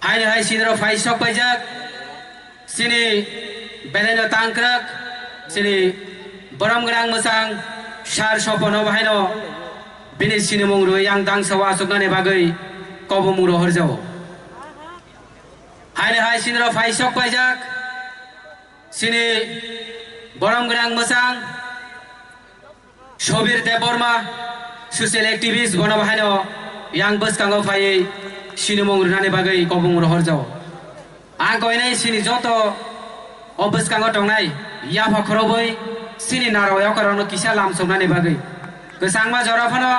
Hai hai sinro fai sok pajak sini beleno tangkrak sini borom gerang mesang shar sopono bahino bini sini mungru yang tang sawa asuknane bagai kobo mungro horjao. Hai sinro fai sok pajak sini borom gerang mesang Shobir Deborma social activist gono bahino yang bus kanggo fai sini mungru nane bagai kobo mungro horjao. Angko ini sini joto obus kanggo tongnai ya fakroboi sini naro ya karono kisah langsung nane bagai kesangma jorafano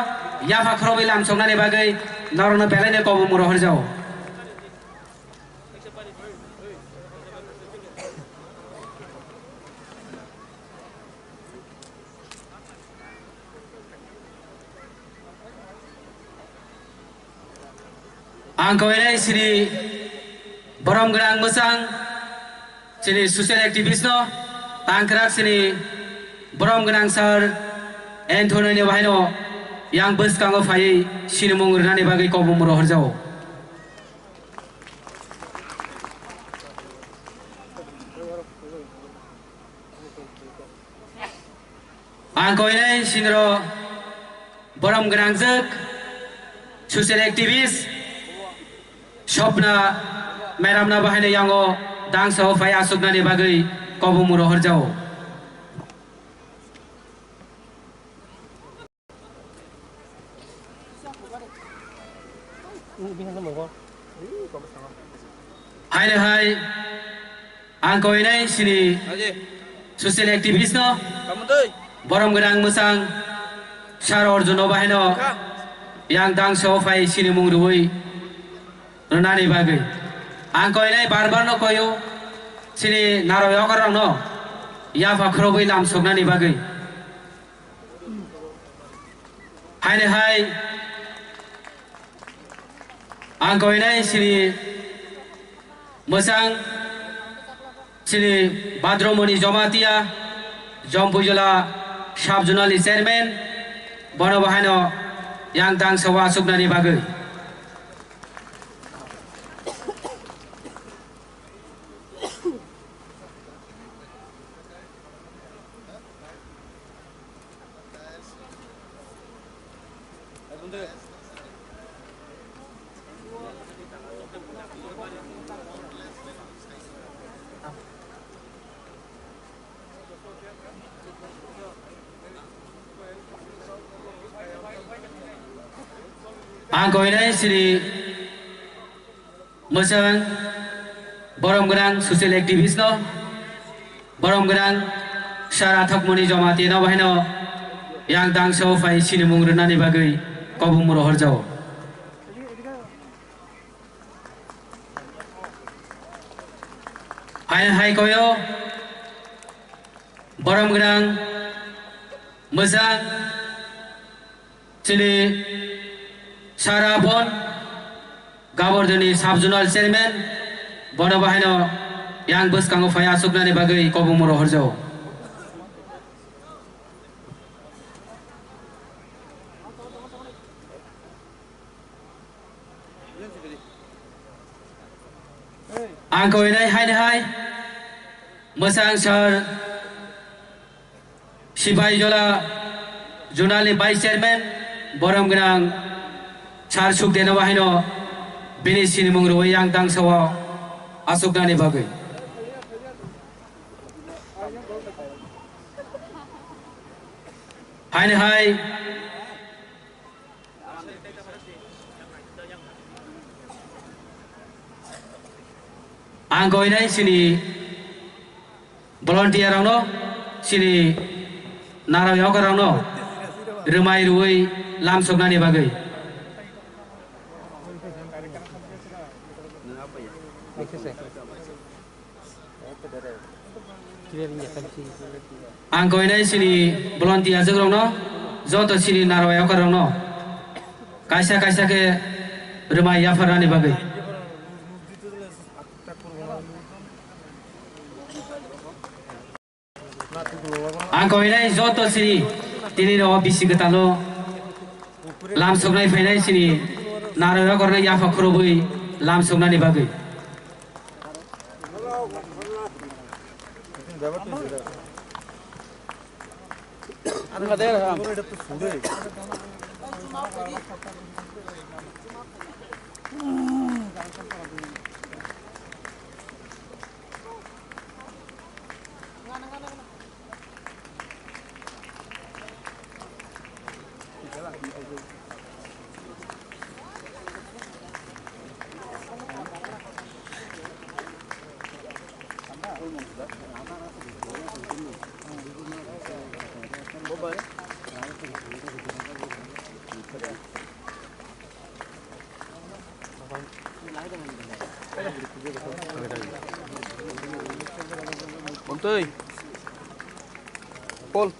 ya fakroboi langsung nane bagai narono pelene kobo muro horjao. Angko ini sini borom gerang mesang sini social activist no tangkrak sini borom gerang sar Anthony ne bahino yang bus kanggo fai sini mungur nane bagai kobo muro horjao. Angko ini sinro borom gerang zek social activist Shopna Meram na bahane yango dang so fai asukna ne bagai kobo muro horjao. Hai angko ini sini social activist no borom gerang mesang shar orjuno bahino yang dang so fai sini mungruoi nani bagai angko ini barbar no koyo sini naro yokarang no ya fakroboi lam sognani bagai hai angko ini sini mesang sini Badromoni Jomatia Jompujala Sabjunali Chairman bono bahano yang tang sawa sognani bagai. Angko ini sini mesang borom gerang social activist no borom gerang Sarathak Moni Jomati no bahino yang tang so fai sini mungru nani bagai kobo muro horjao. Hai koyo borom gerang mesang sini Sarapon Gabordoni Sabjunal Chairman bono bahino yang bus kanggo fai asukna ne bagai kobo muro horjao. Angko ini hai mesang sar Sibai Jola Junali Vice Chairman borom gerang Char suk dena bahino bini sini mungru yang tang sawa asukna ne bagai. Hai angko ini sini volunteer orang no sini naro yokarang no remai ruai lam sokna ne bagai. Angko ini sini volunteer jagrong no joto sini naro yokarang no kaisa ke remai yafarna ne bagai. Angko ini joto sini tini no bisi ketalo lam soknai fainai sini naro yokarang ya fakroboi लामसुंनानै बागै Tươi Paul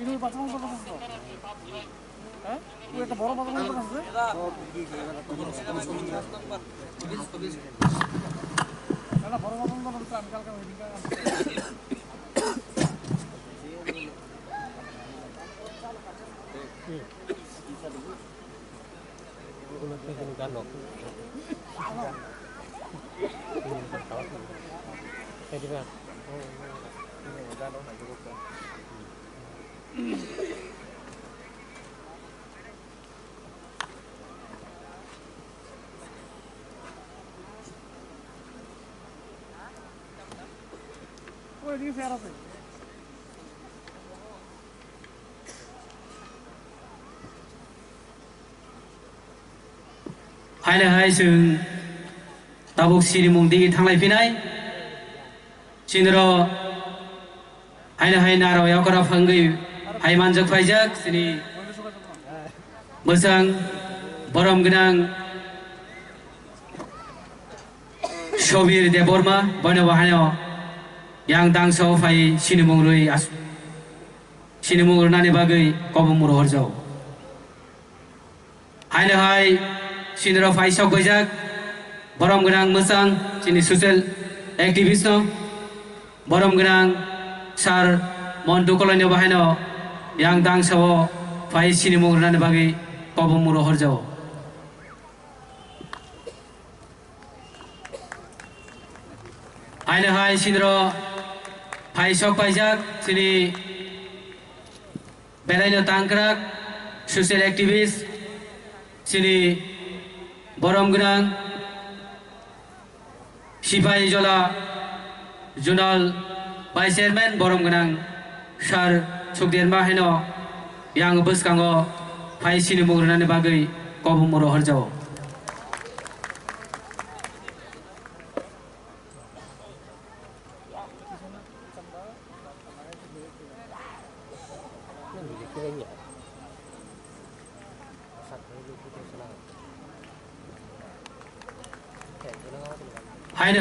이걸 바탕 거 봤어. 에? 왜 이렇게 멀어 바탕 거 봤어? 내가 멀어 바탕 거 봤어. 안 갈까 왜니까. 왜 이렇게 알았어? हाय जों दाबुक सिरिमुंदिगि थांलाय फैनाय Sinner हाय नाराव यावकरा फांगै हाय मानजों फायजाक सिनि मोजां बरम गोनां शबीर देबरमा बनो बाहायो yang dangso fai sinimungrui sinimungurnaनि bagै कबुमुर हरजाव hi sinro fai sok bajak borom genang mesang sini sosial aktivis no borom genang sar montu kolonio bahano yang dangso fai sinimungurnaनि bagै कबुमुर हरजाव hi sinro fai sok bajak sini belaino tangkrak sosial aktivis sini borom genang sipai jola junal vice chairman borom genang sar sukdirma heno yang buskango fai sinimungurnaनि bagै कबुमुर हरजाव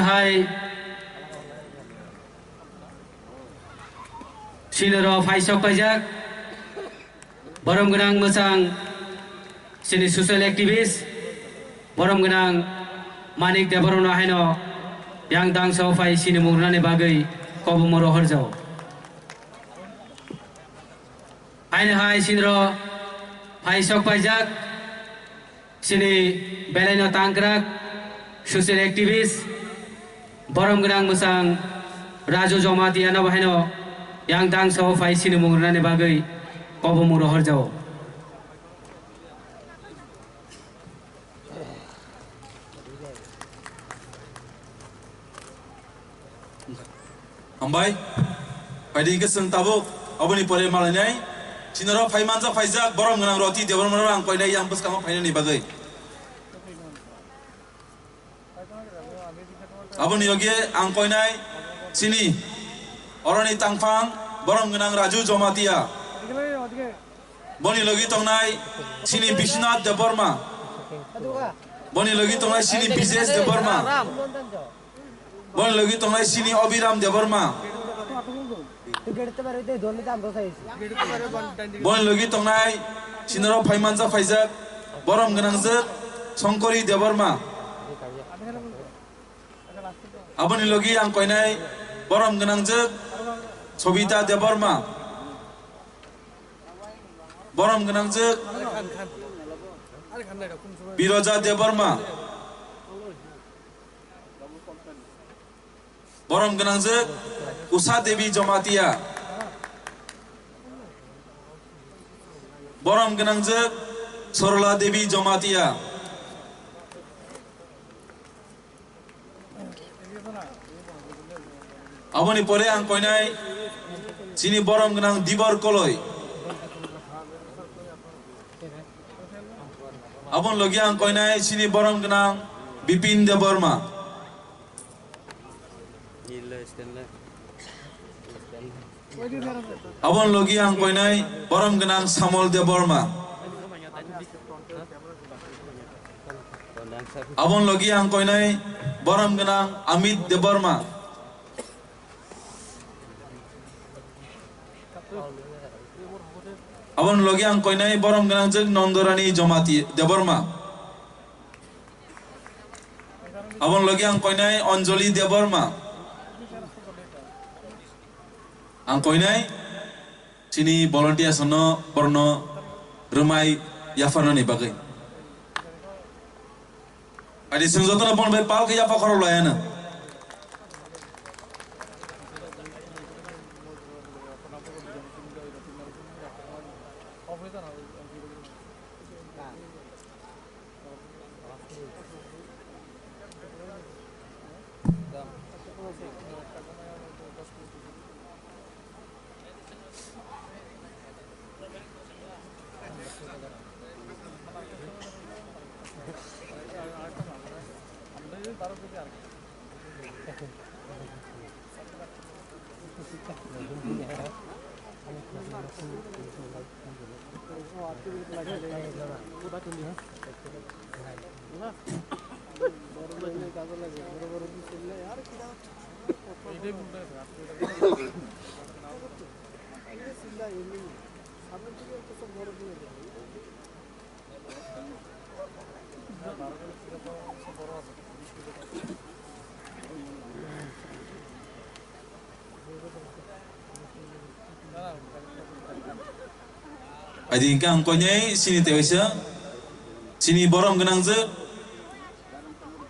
hi sinro fai sok bajak borom genang mesang sini sosial aktivis borom genang manik deborona heno yang dangso fai sinimungurnaनि bagै कबुमुर हरजाव hi sinro fai sok bajak sini belaino tangkrak sosial aktivis borom genang mesang Raju Jomatiana baheno yang dangso fai sinimungurnaनि bagै कबुमुर हरजाव Ambai, padi keseng tabuk, abani pore malanai, sinoro fai manjak faijak borom genang roti deborong menang koi nai yang bus kamu fai ni bagai. Aboni yogi ang koinai sini oroni tangfang borom genang Raju Jomatia. Boni logi tongnai sini Bishnath Deborma. Boni logi tongnai sini Bijesh Deborma. Boni logi tongnai sini Obiram Deborma. Boni logi tongnai sinoro Phaimanjak Phaijak borom genangjak Songkori Deborma. Aboni logi ang koinai borom genangjak Sobita Deborma. Borom genangjak Biroja Deborma. Borom genangjak Usha Devi Jomatia. Borom genangjak Sorla Devi Jomatia. Aboni pore ang koinai sini borom genang Dibor Koloi. Abon logi ang koinai sini borom genang Bipin Deborma. Abon logi ang koinai borom genang Samol Deborma. Abon logi ang koinai borom genang Amit Deborma. Abon logi ang koinai borom genang jek Nondorani Jomati Deborma. Abon logi ang koinai Anjali Deborma. Ang koinai sini volunteer sono porno rumai yafarno ni bagai. Adi sungjoto bon bai pal ke yafa khoro layana. Adi ingkang koinai sini tewisa sini borom genangjak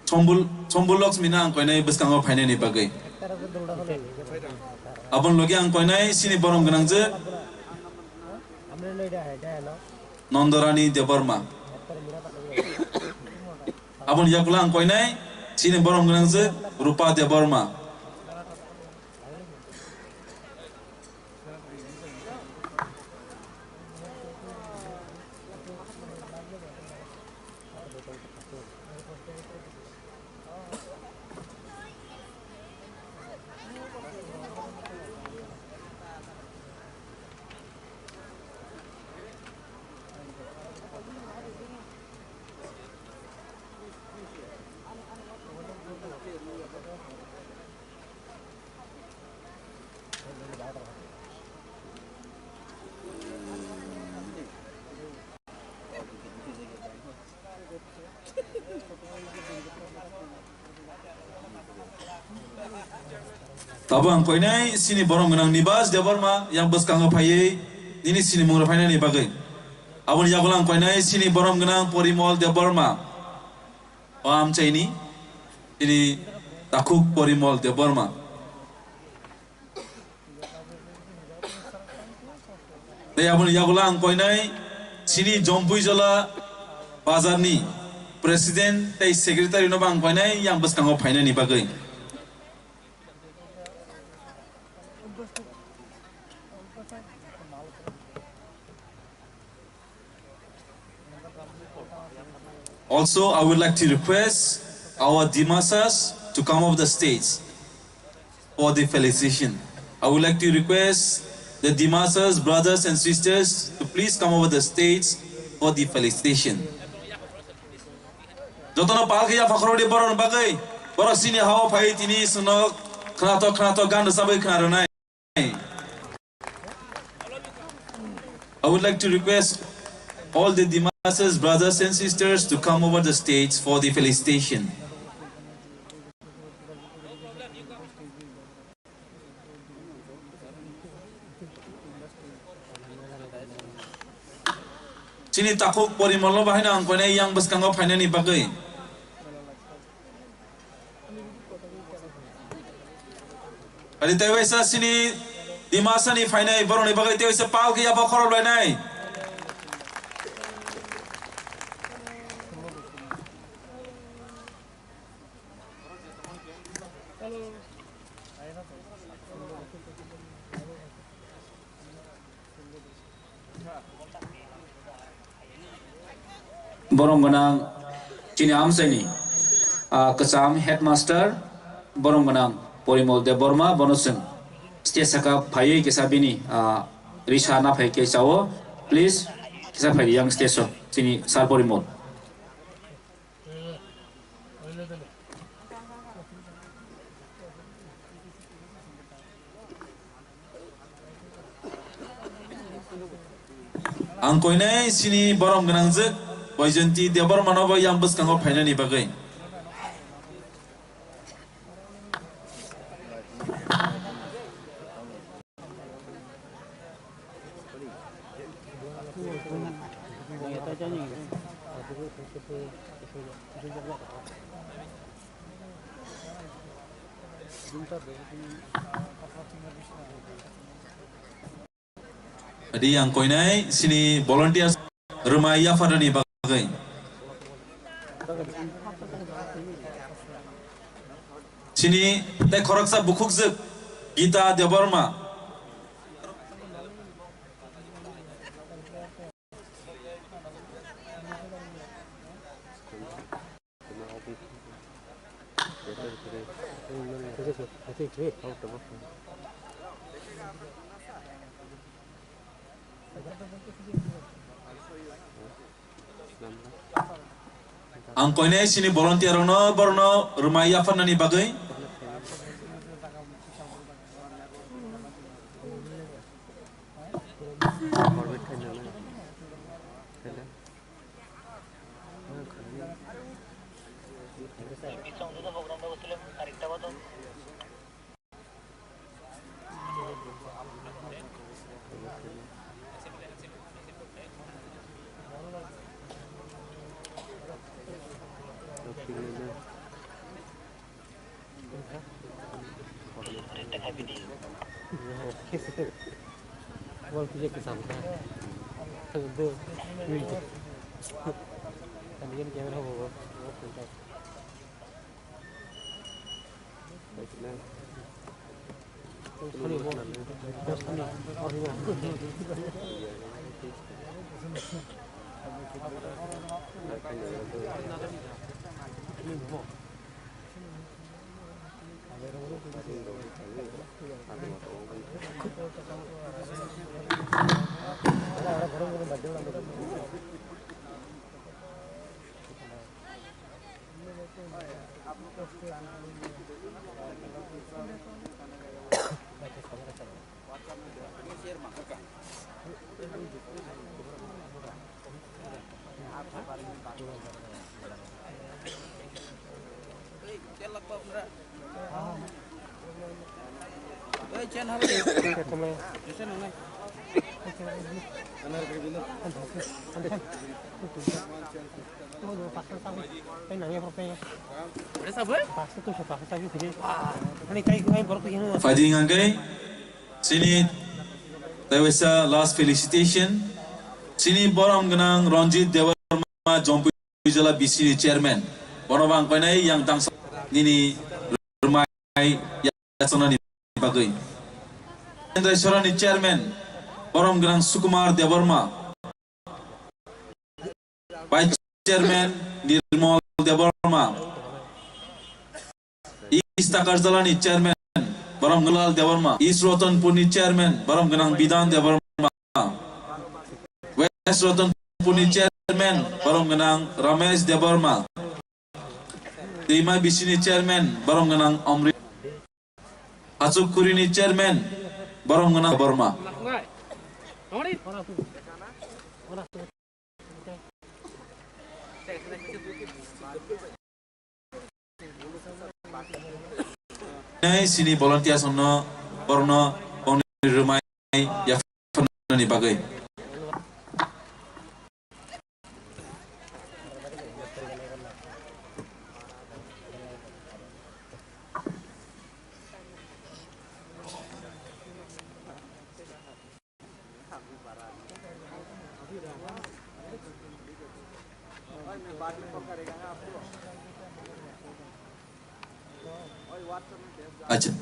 Chombul Loks mina ang koinai beskango phainai ni bagai. Abon logi ang koinai sini borom genangjak Nondorani Deborma. Abon yakula ang koinai sini borom genangjak Rupa Deborma. Tabang koinai sini borom genang Nibas Deborma yang beskango phaiye ini sini mungra phainai ni bagai. Abon yagulang koinai sini borom genang Porimol Deborma. Am chaini ini Takuk Porimol Deborma. Dei abon yagulang koinai sini Jompui Jola Bazarni Presiden tei Secretary no bang koinai yang beskango phainai ni bagai. Also, I would like to request our Dimasas to come off the stage for the felicitation. I would like to request the Dimasas, brothers and sisters, to please come over the stage for the felicitation. Jotono palki ya fakrodi boron bagai, borok sini hawa pai tini sunok knato gandu sabai knaronai. I would like to request all the Dimasas, brothers and sisters, to come over the stage for the felicitation. Sini takuk porimolo bahina angkone yang beskango painani bagai. Adi tewesa sini Dimasa ni painai boroni bagai tewesa pau ki apa korol bainai. Borong menang cini amseni kesam headmaster borong menang Porimol Deborma bonuseng setiap saka payai kesabini Rishana payai kesawo please kisah payai yang setiap sini sal Porimol. Angkoinai sini borong genang zek Wajenti Debar Manoba yang beskango painani bagai. Jadi yang koinai sini volunteers rumah ia fadani bagai. Sini teh koraksa bukuk zek Gita Deborma. Angkoinai sini volunteer no borno rumah ia fadani bagai. Fighting angkai sini tewesa last felicitation sini borom genang Ronjit Dewarma Jompu Jala BC chairman borobang panai yang tang nini rumai yang sonani bagai Indra Sorani chairman borom genang Sukumar Dewarma Vice chairman Nirmal Dewarma Istakarjalani chairman Baram Gulal Devarma, East Rotanpurni chairman Baram Ganang Bidan Devarma, West Rotanpurni chairman Baram Ganang Ramesh Devarma, Dima Bisini chairman Baram Ganang Amri, Achukkurini chairman Baram Ganang Devarma. Nai sini volunteer sono porno poni rumai ya fana ni bagai. Acha.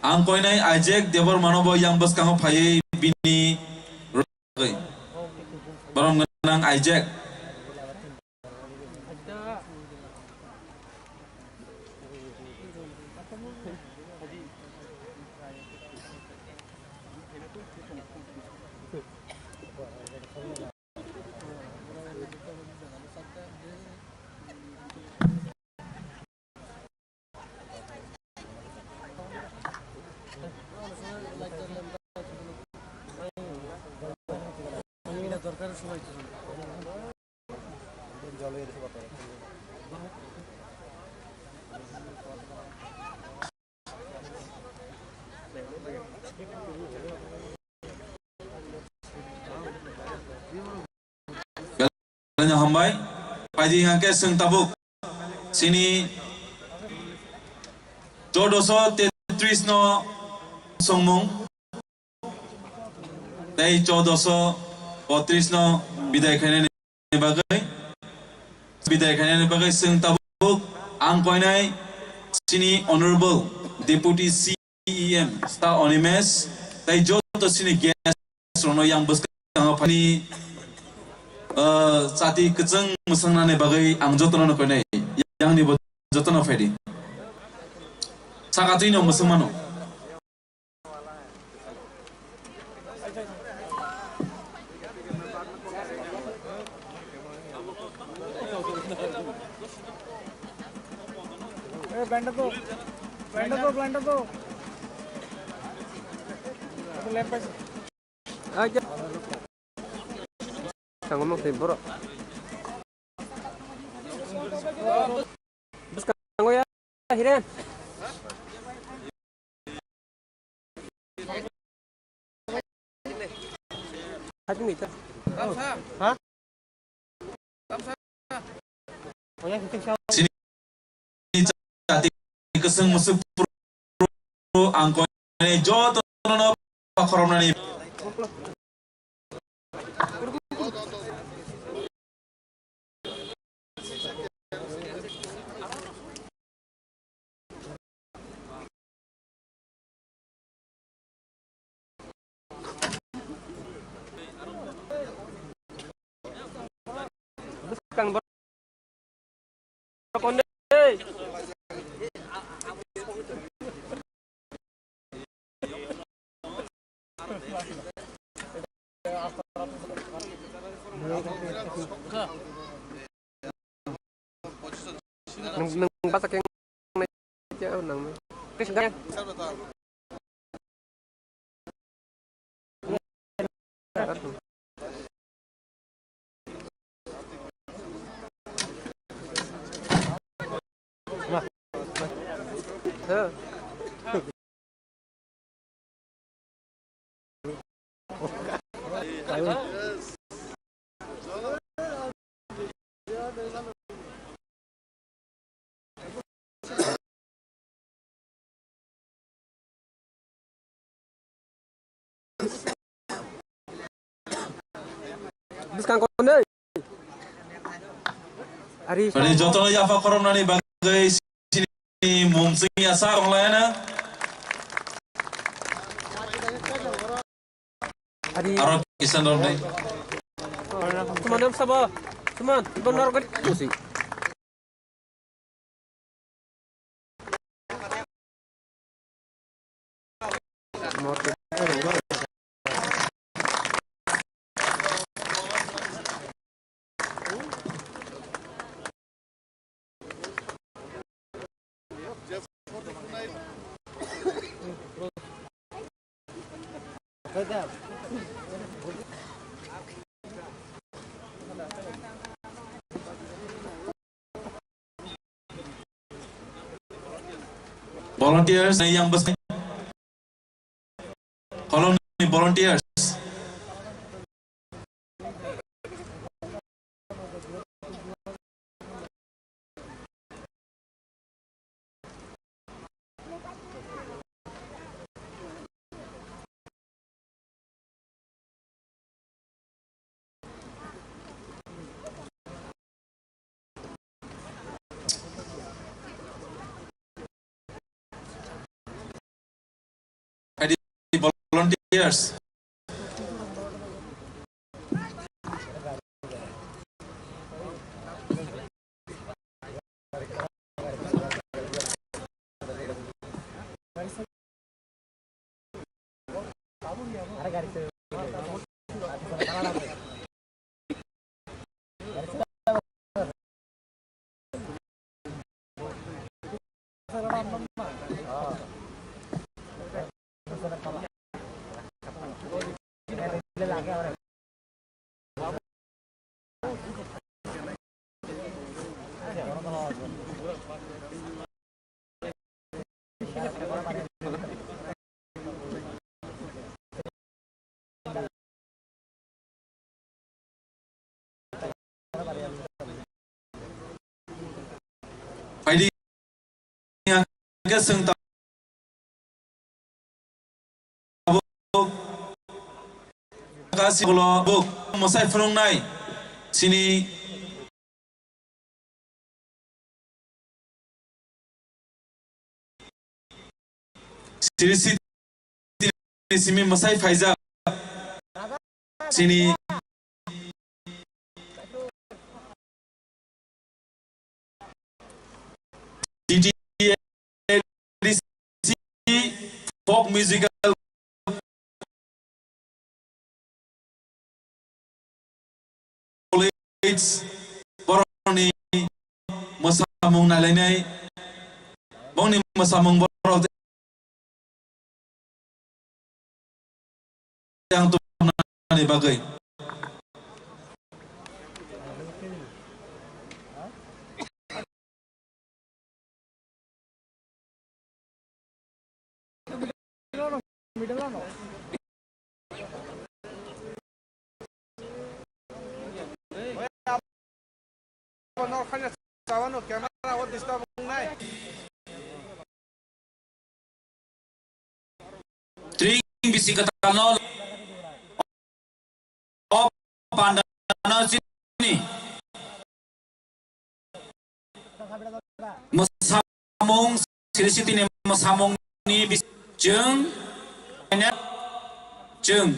Ang koi nai Isaac Devar Manobo yang bus kang phai bini rogai. Baram nang Isaac. Galanya hambai, pagi ngake seng tabuk sini 1433 no songmung, tei 1432 no bidai khane ni bagai seng tabuk ang koinai sini honorable deputy CEM Star Onimes tei joto sini guest rono yang bus kang phani sati keceng musangnane bagai ang jotono koinai yang ni jotono phedi sakatino musangmano blender tuh. Itu lempes. Aja. Saya ngomong sih, bro. Bus kanggo ya, Hiren. Hati nih, hah? Oh ya, sini sati keseng musuh pro angko ini joto no pakorom nani bus kang konde. Nang pasak yang jauh nang. Chris enggak? Bus kang konde. Ari joto ya pakorom nani bagai sini mumsing ya sa onglayana Ari arok isan dorne teman sabo. Teman, benar kan sih. Mau tidur. Volunteers yang bus koloni volunteers. Volunteers. Fighting against kasih kalau buk masai frong nai sini sini sini masai Faiza sini folk musical boroni masamung nalainai bongni masamung borot yang tunani bagai Tring bisi katano oh pandana sini masamung sini ne masamung ni bis jeng jeng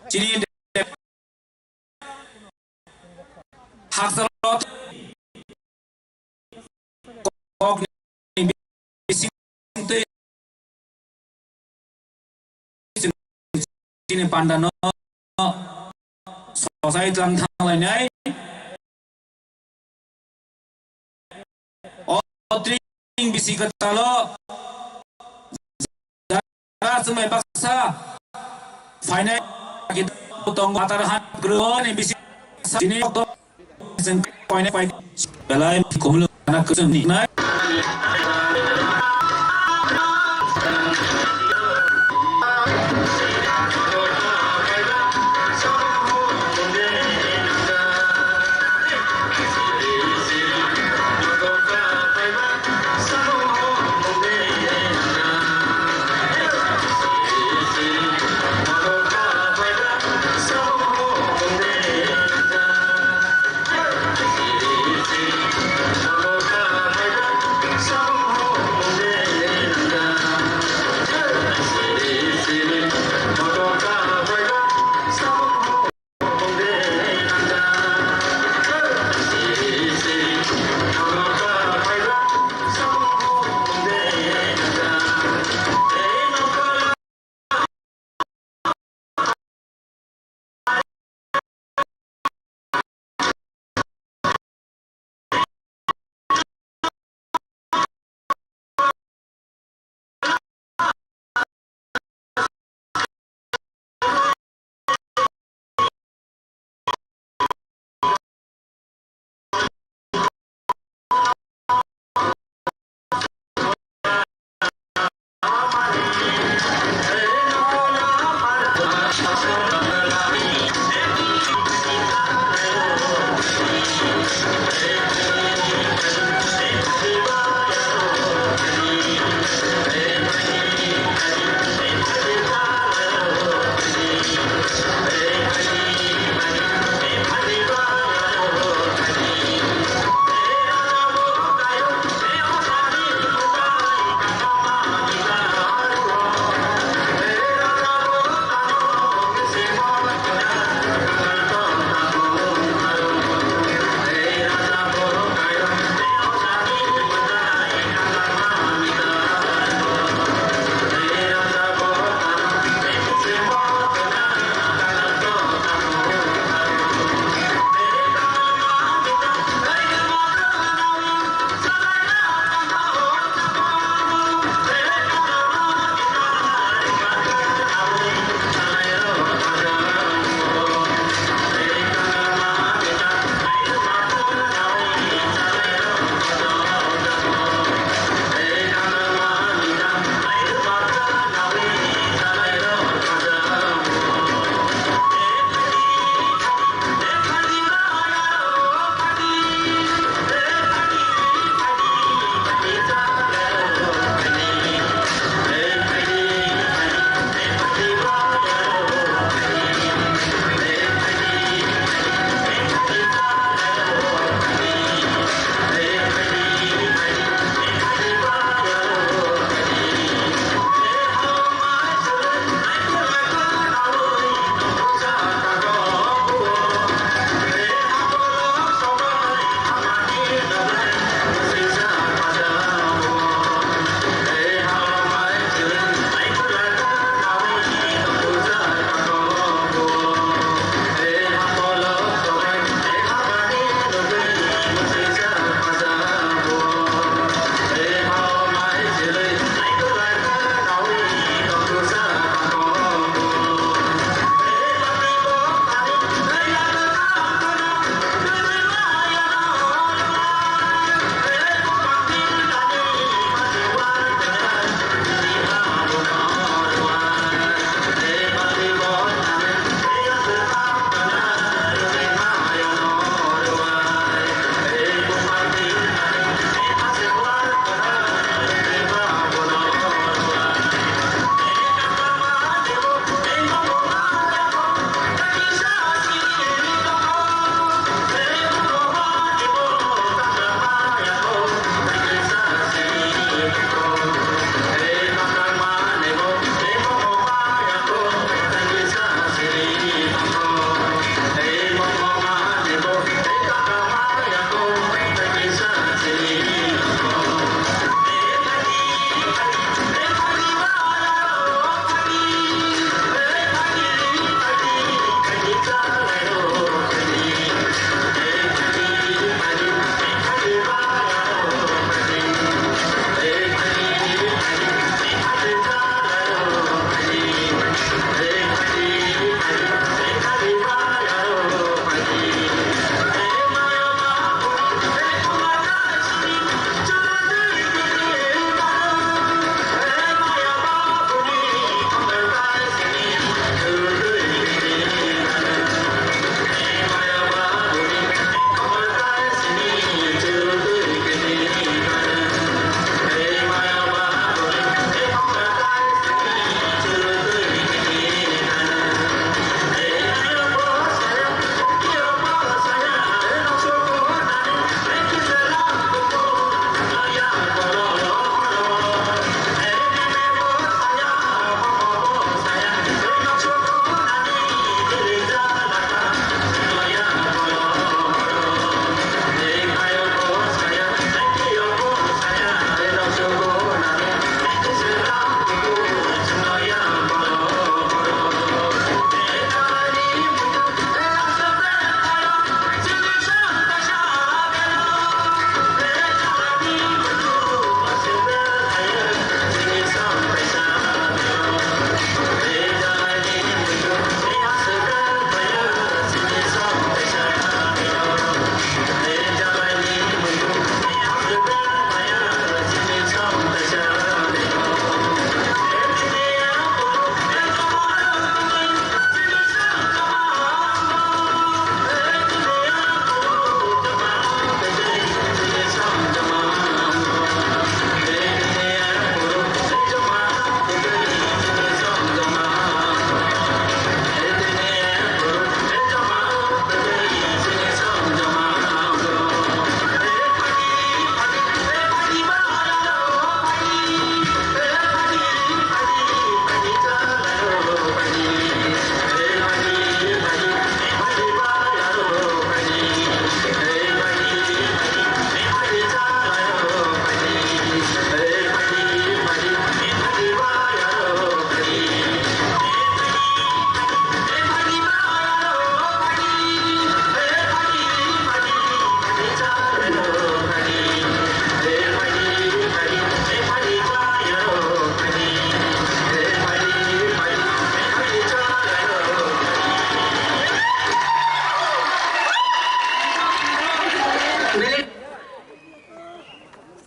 Cini hak salot kok ni bising te sini pandano sosai lang thang lai nai o tring bisi katalo dara semai paksa final kita potong matarahan grup ni bisi sini waktu sen poin poin balai kumul anak keseni naik So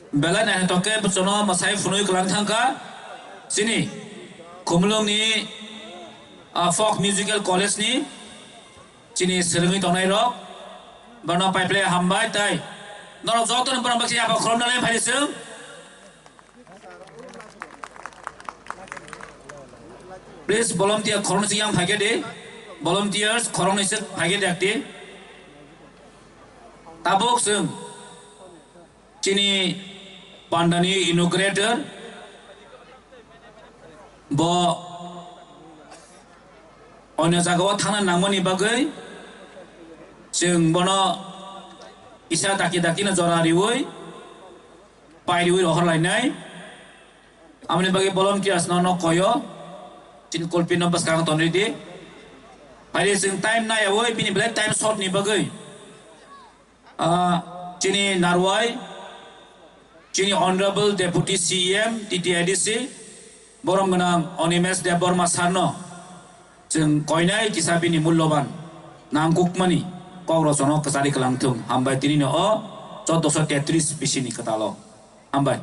Bela nah toke becono masai funui kelang thangka sini kumlung ni folk musical college ni sini serengi tonai rok bano pipeline hambai tai norok jok tu nampak siapa koron dalam hari seng please volunteer koron siang bagi deh volunteers koron isek bagi deh aktif tabuk seng sini pandani inaugurator bo अन्य जागाव थाना नांगौनि बागै जों बनो इसा दाखि दाखिनो जरारिवै पाइरिवै रहरलायनाय आमनि बागै volunteers न कयो चिन कल्पिनो बसकांग तनरिदि पाइरि जों टाइम नायावै बिनि ब्लेक टाइम शॉट नि बागै चिनि नारवाय चिनि ऑनरेबल डेपुटी सीएम टीटीआईडीसी बरम गोनां अनिमेश देबबर्मा सारनो जों कयनाय किसाबिनि मूल्यबान नांगुकमानि कौरसनो कसारि कलांथुम हामबाय तिनिनो 1433 बिसिनि खोथाल' हामबाय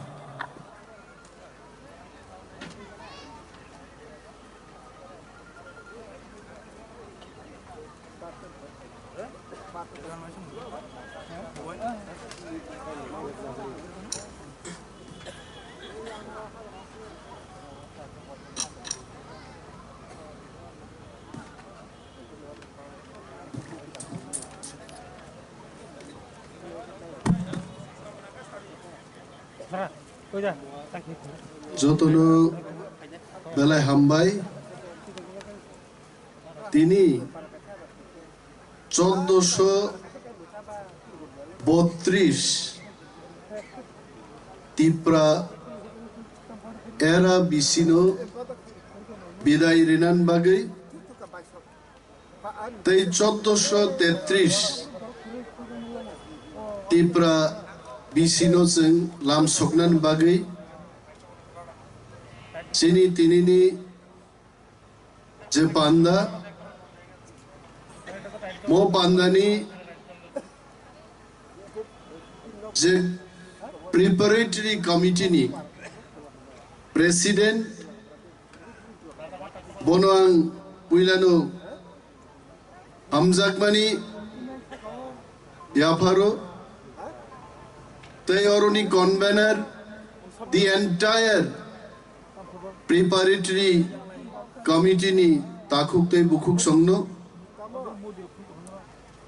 যতনো বেলায় হামবাই তিনি 1432 তিপ্রা এরা বিসিনো বিদায় রিনান বাগৈ তাই 1433 তিপ্রা बिसिनो जों लामसकनान बागै चिनि तिनिनि जे पान्दा मो पान्दानि जे प्रिपारेटरी कमिटिनि प्रेसिडेंट बनो आं पुइलानो हामजाकमानि याफारो they already convener the entire preparatory committee ni takuk te bukuk songno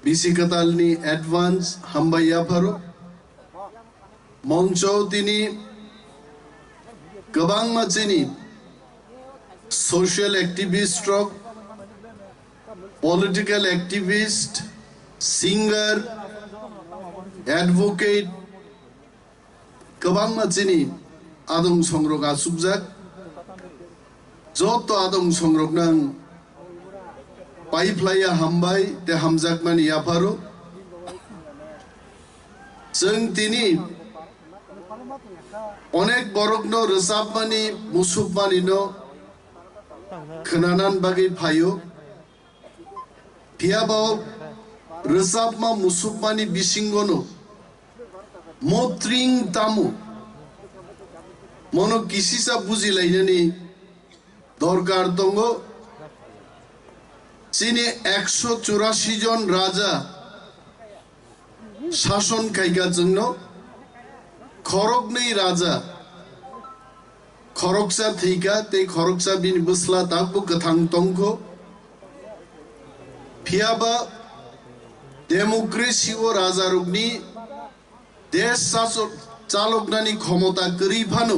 bisikatal ni advance hambaya pharo moncho tini gabang machini social activist rock political activist singer advocate गोबां मानसिनि आदम संरक आसुकजाक जत आदम संरक नां पाइफ्लाया हामबाय ते हामजाक मानि याफारो जों तिनि अनेक बरकनो रोजाब मानि मुसुब मानिनो खोनानान बागै फायो फियाबाव रोजाब मा मुसुब मानि बिसिंगनो मोत्रिंग तामु मनो किसिसा बुजिलायनायनि दरकार दङ चिनि 184 जन राजा शासन खायगा जोंनो खरगनै राजा खरगसा थैगा ते खरगसा बिनि बस्ला ताबु गथां तंखो फियाबा डेमोक्रेसी ओ राजा रुगनि देश शासक चालकनानि क्षमता करिफानो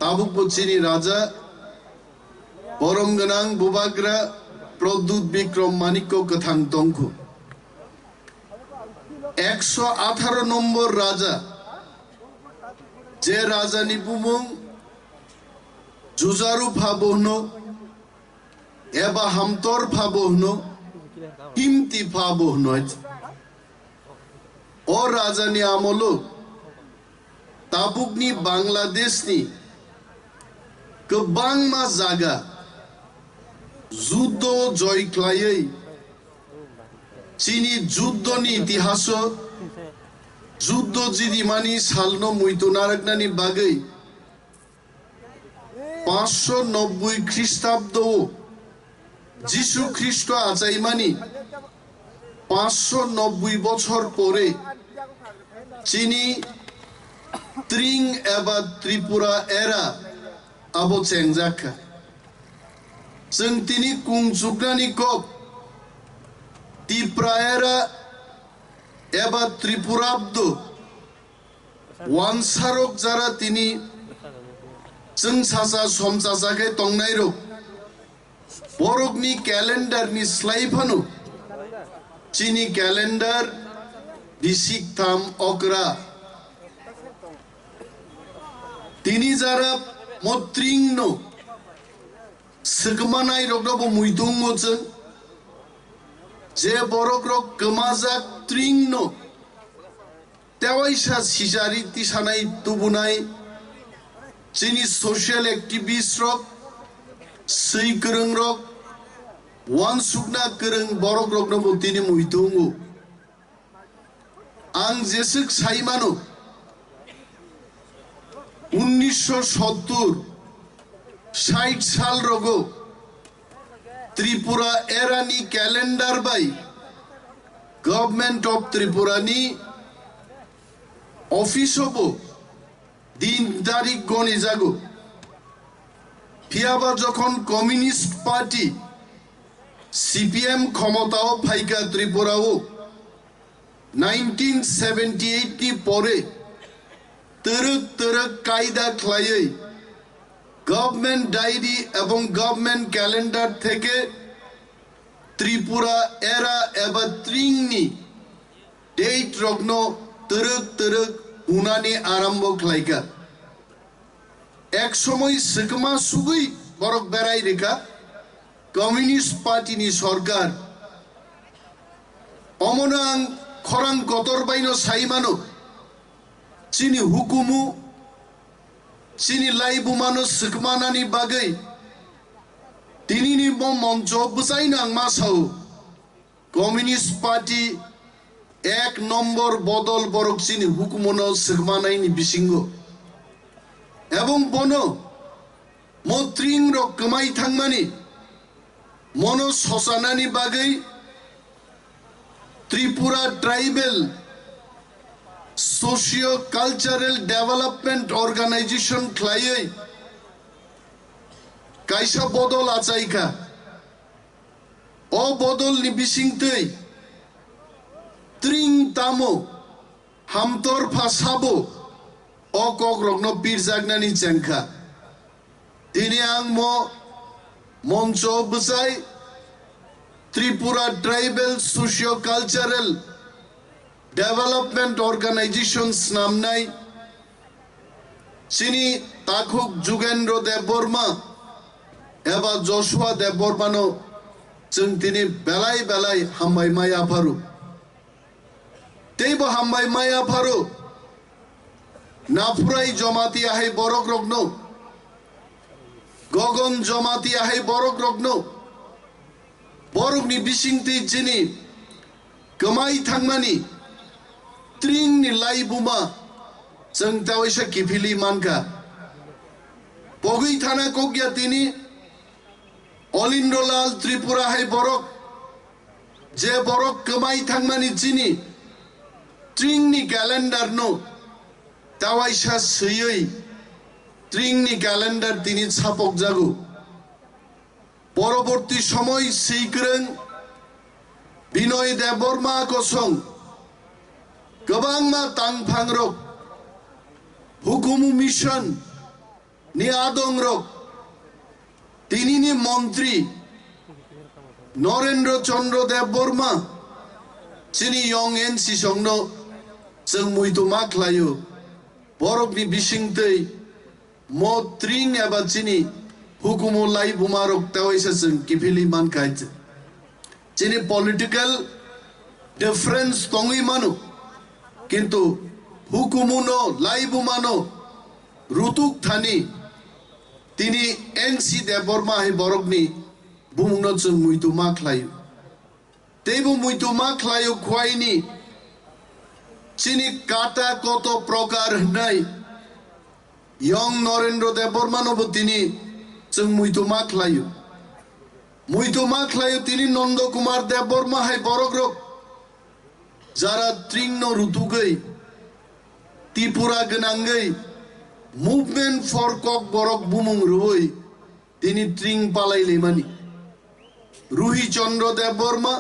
ताबुक बचिनि राजा बरम गोनां बुबाग्रा प्रद्युत विक्रम मानिक्य कथां तंखु 118 नम्बर राजा जे राजानि बुमुं जुजारु फाबोहनो एबा हामतर फाबोहनो हिमति फाबोहनो और राजानि आमलो ताबुकनि बांग्लादेशनि गोबां मा जागा जुद्ध जयख्लायै चिनि जुद्धनि इतिहास যুদ্ধ জিদিমানি সালনো মুইতো নারকনানি বাগৈ 590 খ্রিস্টাব্দ যিশু খ্রিস্ট আচাইমানি 590 বছর পরে চিনি ত্রিং এবা ত্রিপুরা এরা আবো চেংজাখা जों तिनी कुंजुगनानि कप तिप्रायरा एबा त्रिपुराब्द वानसारक जारा तिनी जों सासा समसासाखै तंनाय रक बरकनि क्यालेन्डारनि स्लाइफानु चिनी क्यालेन्डार बिसिकथाम अकरा तिनी Zara मत्रिंनो Sekemanai rok na bo muitung mo chen, je borok rok kemazak tring no, tewai sa sijari tisanai tubunai, sini social activist rok, sei kereng rok, wan sukna kereng borok rok na bo tini muitung mo, ang jesek saimano, 1970 60 साल रगो त्रिपुरा एरानी calendar by government of Tripura नी office होबो दिन तारीख गणी जागो फियाबा जखन कम्युनिस्ट पार्टी सीपीएम क्षमताओ फाइका त्रिपुराओ 1978 की परे तरक तरक कायदा खलायै गवर्नमेंट डायरी एवं गवर्नमेंट कैलेंडर थेके त्रिपुरा एरा एबा त्रिंगनी डेट रग्नो तरक तरक उनानी आरम्भ खलाइका एक समय सिकमा सुगै बरक बेराय रेखा कम्युनिस्ट पार्टी नि सरकार अमनां खरां गतर बाइनो साइमानो चिनी हुकुमु Sini lai bumano sekmana ni bagai, tini ni bom monco besai nang masau, Komunis Parti ek nomor bodol borok sini hukumono sekmana ini bisingo, ebong bono, motring rok kemai thangmani, mono sosana ni bagai, Tripura Tribal Socio-Cultural Development Organization khlayai kaisa bodol achaika o bodol ni bisingtei tring tamo hamtor phasabo o kokrokno pirjagnani chengkha tini ang mo moncho bsai Tripura Tribal Socio-Cultural Development Organizations namnai sini Takhuk Jugendro Deborma eba Joshua Debormano जों tini belai belai hambai maya pharu teibo hambai maya pharu nafurai jomati ahai borok rogno gogon jomati ahai borok rogno borok ni bisingti jini kemai thangmani Tring ni lai buma जों tawaisa kifili manka pogui thana kokya tini Olindolal Tripura hai borok je borok kemai thangmani chini Tring ni calendar no tawaisa seyei Tring ni calendar tini chapok jago পরবর্তী সময় সেইkreng Binoy Deborma kosong Gabangma tangphang rok hukumu mission ni adong rok tini ni mantri Narendra Chandra Deborma chini yong en si songno जों muitu maklayo borok ni bisingtei mo tring eba chini hukumu lai bumarok tawaisa जों kifili mankai chini political difference tongui manu কিন্তু হুকুমুনো লাইবুমানো রুতুক Thani তিনি NC Debbarma হে বরগনি বুমুনো जों মুইতু মাখলায়ু তেইবু মুইতু মাখলায়ু খোয়াইনি চিনি কাটা কত প্রকার নাই ইয়ং নরেন্দ্র দেব বর্মানবো তিনি जों मुइतुमा खालायो তিনি নন্দ কুমার দেব বর্মা হাই বরগ্রক যারা ত্রিংন রুতুগৈ ত্রিপুরা গনাঙ্গৈ মুভমেন্ট ফর কক বরক বুমুং রুই তিনি ত্রিং পালাইলে মানি রুহি চন্দ্র দেব বর্মা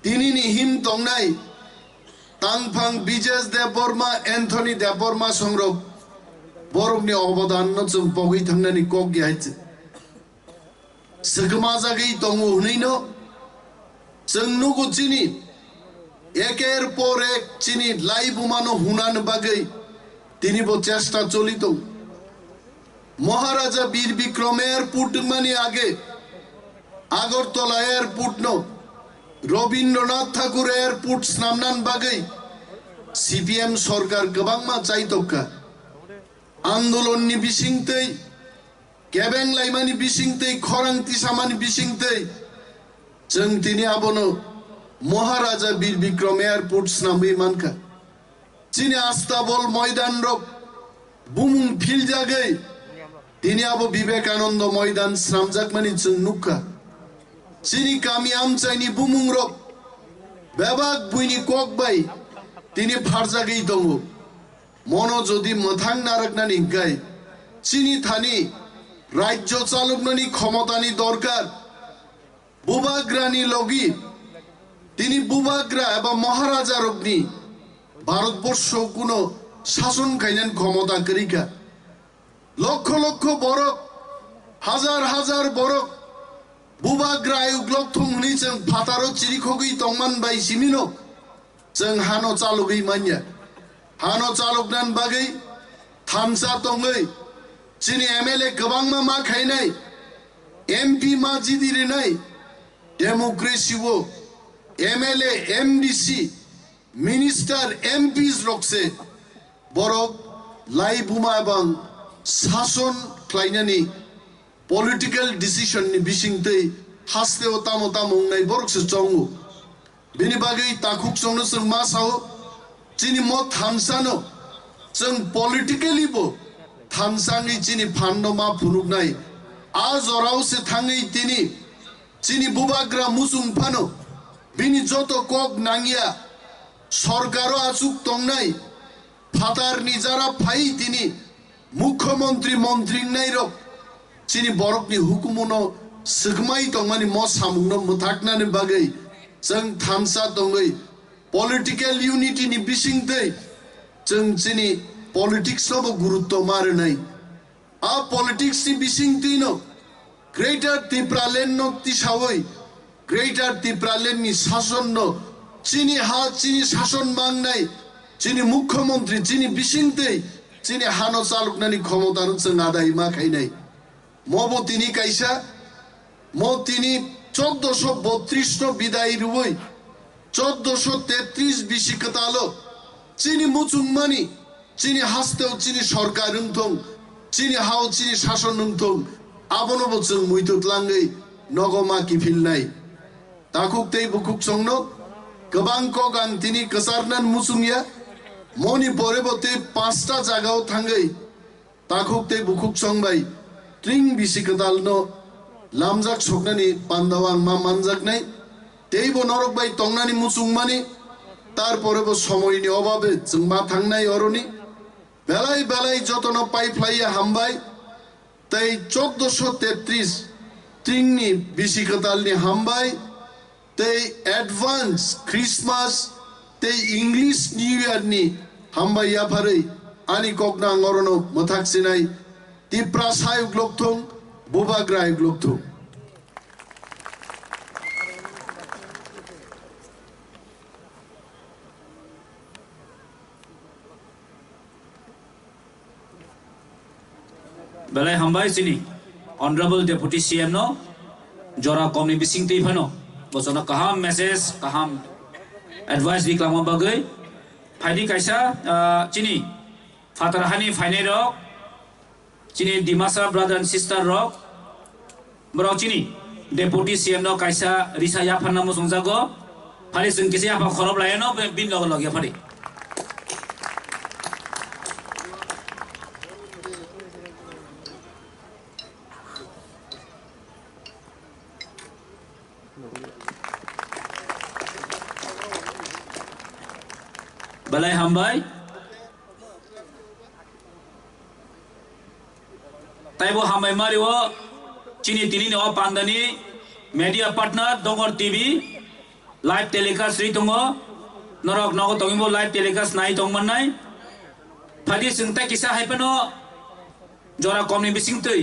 তিনি নিহিম তংনাই তাংফাং বিজেস দেব বর্মা এন্থনি দেব বর্মা সংরক বরকनि अबदान जों बगै थांनानै कक गिहायचे सगमा जागै दङ हुनैनो जों नुगु चिनि एकेर पर एक चिनि लाई बुमानो हुनान बागै तिनि बो चेष्टा चलित महाराजा वीर विक्रम एयरपोर्ट मानि आगे আগরতলা एयरपोर्ट नो रवीन्द्रनाथ ठाकुर एयरपोर्ट नामनान बागै सीपीएम सरकार गोबां मा चाइतका आंदोलन नि बिसिंगतै केबें लाइमानि बिसिंगतै खरां तिसामानि बिसिंगतै जों तिनि आबनो महाराजा वीर विक्रम एयरपोर्ट नामै मानका चिनि आस्ताबल मैदान रक बुमुं फिल जागै तिनि आबो विवेकानंद मैदान स्नामजाक मानि जों नुका चिनि कामी आमचाइनि बुमुं रक बेबाक बुइनि कक बाय तिनि फारजागै दङ मनो जदि मथां नारकनानि हिंखाय चिनि थानि राज्य चालकनानि क्षमतानि दरकार बुबाग्रानि लगी तिनि बुबाग्रा एबा महाराजा रकनि भारतबर्ष कोनो शासन खायनान क्षमता करिका लक्ष लक्ष बरक हाजार हाजार बरक बुबाग्रा आयुग्लक थंनि जों फातारो चिरिखगै तंमान बाय सिमिनो जों हानो चालुगै मान्या हानो चालकनान बागै थामसा तंगै चिनि एमएलए गोबां मा खायनाय एमपी मा जिदिरेनाय डेमोक्रेसी वो एमएलए एमडीसी मिनिस्टर एमपीज रक्से बरक लाई बुमा एबं शासन खायनानि पलिटिकल डिसिजन नि बिसिंतै हास्तेव तामो तामंनाय बरकसे चंगु बिनि बागै ताखुक संनो जों मा साहो चिनि म थामसानो जों पलिटिकली बो थामसानि चिनि फान्नो मा फुरुगनाय आ जराव से थाङै तिनि चिनि बुबाग्रा मुसुं फानो बिनि जत कक नांगिया सरकारो आचुक तंनाय फातारनि जारा फाइ तिनि मुख्यमंत्री मंत्रिंनाय रक चिनि बरकनि हुकुमनो सगमाय तंमानि म सामुंनो मथाकनानि बागै जों थामसा दङै पॉलिटिकल यूनिटी नि बिसिंगतै जों चिनि पॉलिटिक्स नबो गुरुत्व मारनाय आ पॉलिटिक्स नि बिसिंगतैनो ग्रेटर त्रिपुरालैंड नो तिसावै ग्रेटर त्रिपुरालैंड नि शासन नो चिनि हा चिनि शासन मांगनाय चिनि मुख्यमंत्री चिनि बिसिंगतै चिनि हानो चालकनानि क्षमता जों आदाय मा खायनाय मबो तिनि कायसा म तिनि 1432 नो बिदाय रुवै 1433 बिसिकतालो चिनि मुचुंगमानि चिनि हास्तेव चिनि सरकार उंथं चिनि हाव चिनि शासन उंथं आबनोबो जों मुइतुतलाङै नगमा किफिलनाय ताकुकतै बुकुक संनो गोबां कगां तिनि कसारनान मुचुंगिया मनि परेबते 5टा जागाव थाङै ताकुकतै बुकुक संबाय ट्रिं बिसिकतालनो लामजाक सकनानि पान्दावां मा मानजाकनाय तेइबो नरक बाय तंनानि मुचुंगमानि तारपरेबो समयनि अभाबे जों मा थांनाय अरनि बेलाय बेलाय जतनो पाइपलाइया हामबाय तै 1433 ट्रिंनि बिसिकतालनि हामबाय तै एडवांस क्रिसमास तै इंग्लिश न्यू इयर नि हामबाय याफारै आनि ककना अरनो मथाकसिनाय Tipra सायुग लोकथं बुबाग्रा आयुग लोकथं Belai hambai sini Honorable Deputy CM no jora komni bising tei phano bosona kaham message kaham advice di klama bagai phaidi kaisa chini fatarhani fainai rok chini dimasa brother and sister rok bro chini Deputy CM no kaisa risa ya phanna mo songjago phari sing kisi apa khorob laino bin log log ya phari balai hambai taibo hambai mariwo chini tini ne o pandani media partner dongor TV live telecast ri tongo norok nogo tongimo live telecast nai tongmanai phadi singta kisa haipano jora komni bising tui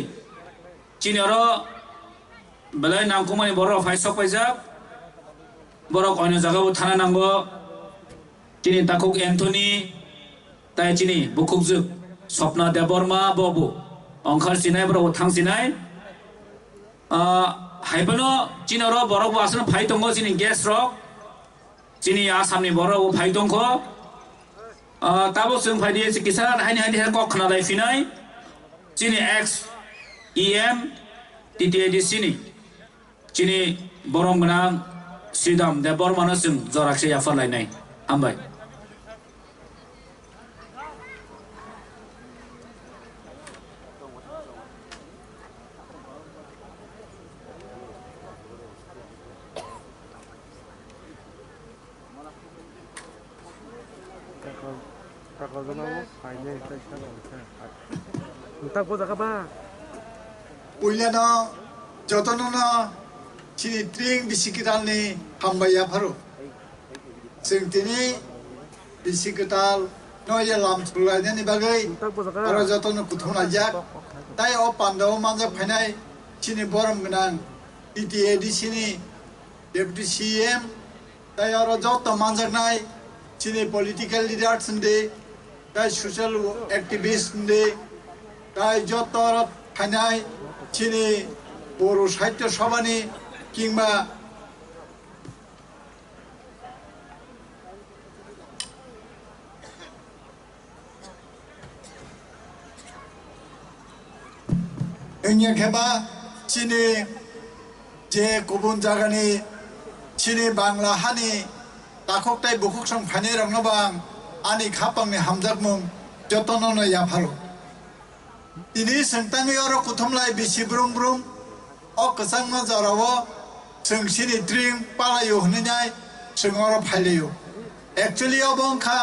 chini oro balai nangkumani boro faisok paijak borok oino jagao thana nangbo chini takuk Anthony tai chini bukukjuk Swapna Deborma bobu ongkhar sinai boro thang sinai haipano chini oro borok asan phai tongo chini guest rock chini asamni borok phai tongko tabo sung phai die kisaran haini haini kok khna dai finai chini X EM TTAD chini borom gnang Sidam Deborma no sung zorakse yafar lai nai ambai Kakak mau hanya itu saja. Entah apa dah apa. Pulyana jotono chini tring bisikital ni hambaya pharu sing tini bisikital no ye lam chulai ni bagai aro jotono kuthona jak tai o pandaw manja phainai chini borom gnang TTAD chini deputy CM tai aro joto manja nai chini political leaders nde tai social activists nde tai joto phainai chini boro sahitya sabhani কিংবা 응야 개바 চিনি যে গুবুন জায়গানি চিনি বাংলা হানি তাককটাই বুকুকসং funny রংনবাং আনি খাপাংনি হামজাকমুং যতননো ইয়াফালো তিনি সন্তাঙ্গি or কুথমলাই BC ব্রুম ব্রুম অ কসাং জরাও जों सिनि ड्रिं पालायो होननाय जों अर फाइलायो एक्चुअली अबंखा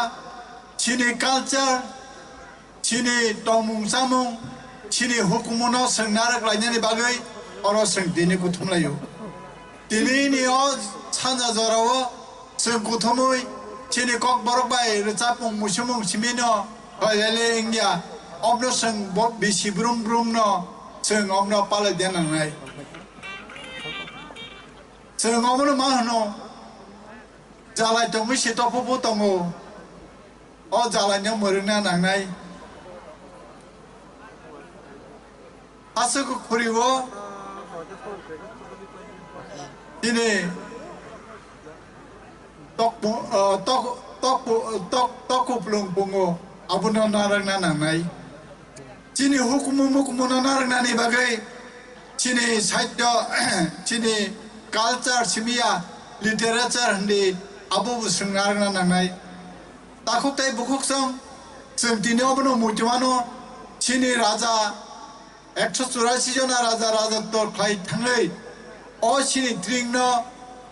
सिनि कालचार सिनि तमुं सामुं सिनि हुकुमनो सोंनारक लायनायनि बागै अर जों दिनै गुथुमलायो दिनैनि अ सानजा जराव जों गुथुमै सिनि कक बरक बाय रचापुं मुसुमुं सिमिनो हयले इंडिया अबनो जों बिसि ब्रुम ब्रुमनो जों अबनो पालाय देनांनाय जों अमनो मा होनो जालाय दंमोन सेटअपबो दङ अ जालायनायाव मोरोंना नांनाय आसोखौ खुरिबो दिनै तकुप्लुं बुङो आबुना नारोंना नांनाय दिनै हुकुमो नारोंनानि बागै दिनै साहित्य दिनै culture simia literature handi abu busngarna nangai takuktai bukuksong जों दिनै अबनो मुटिमानो चिनि राजा 184 जना राजा राजत्व खाय थाङै अ चिनि ड्रिंनो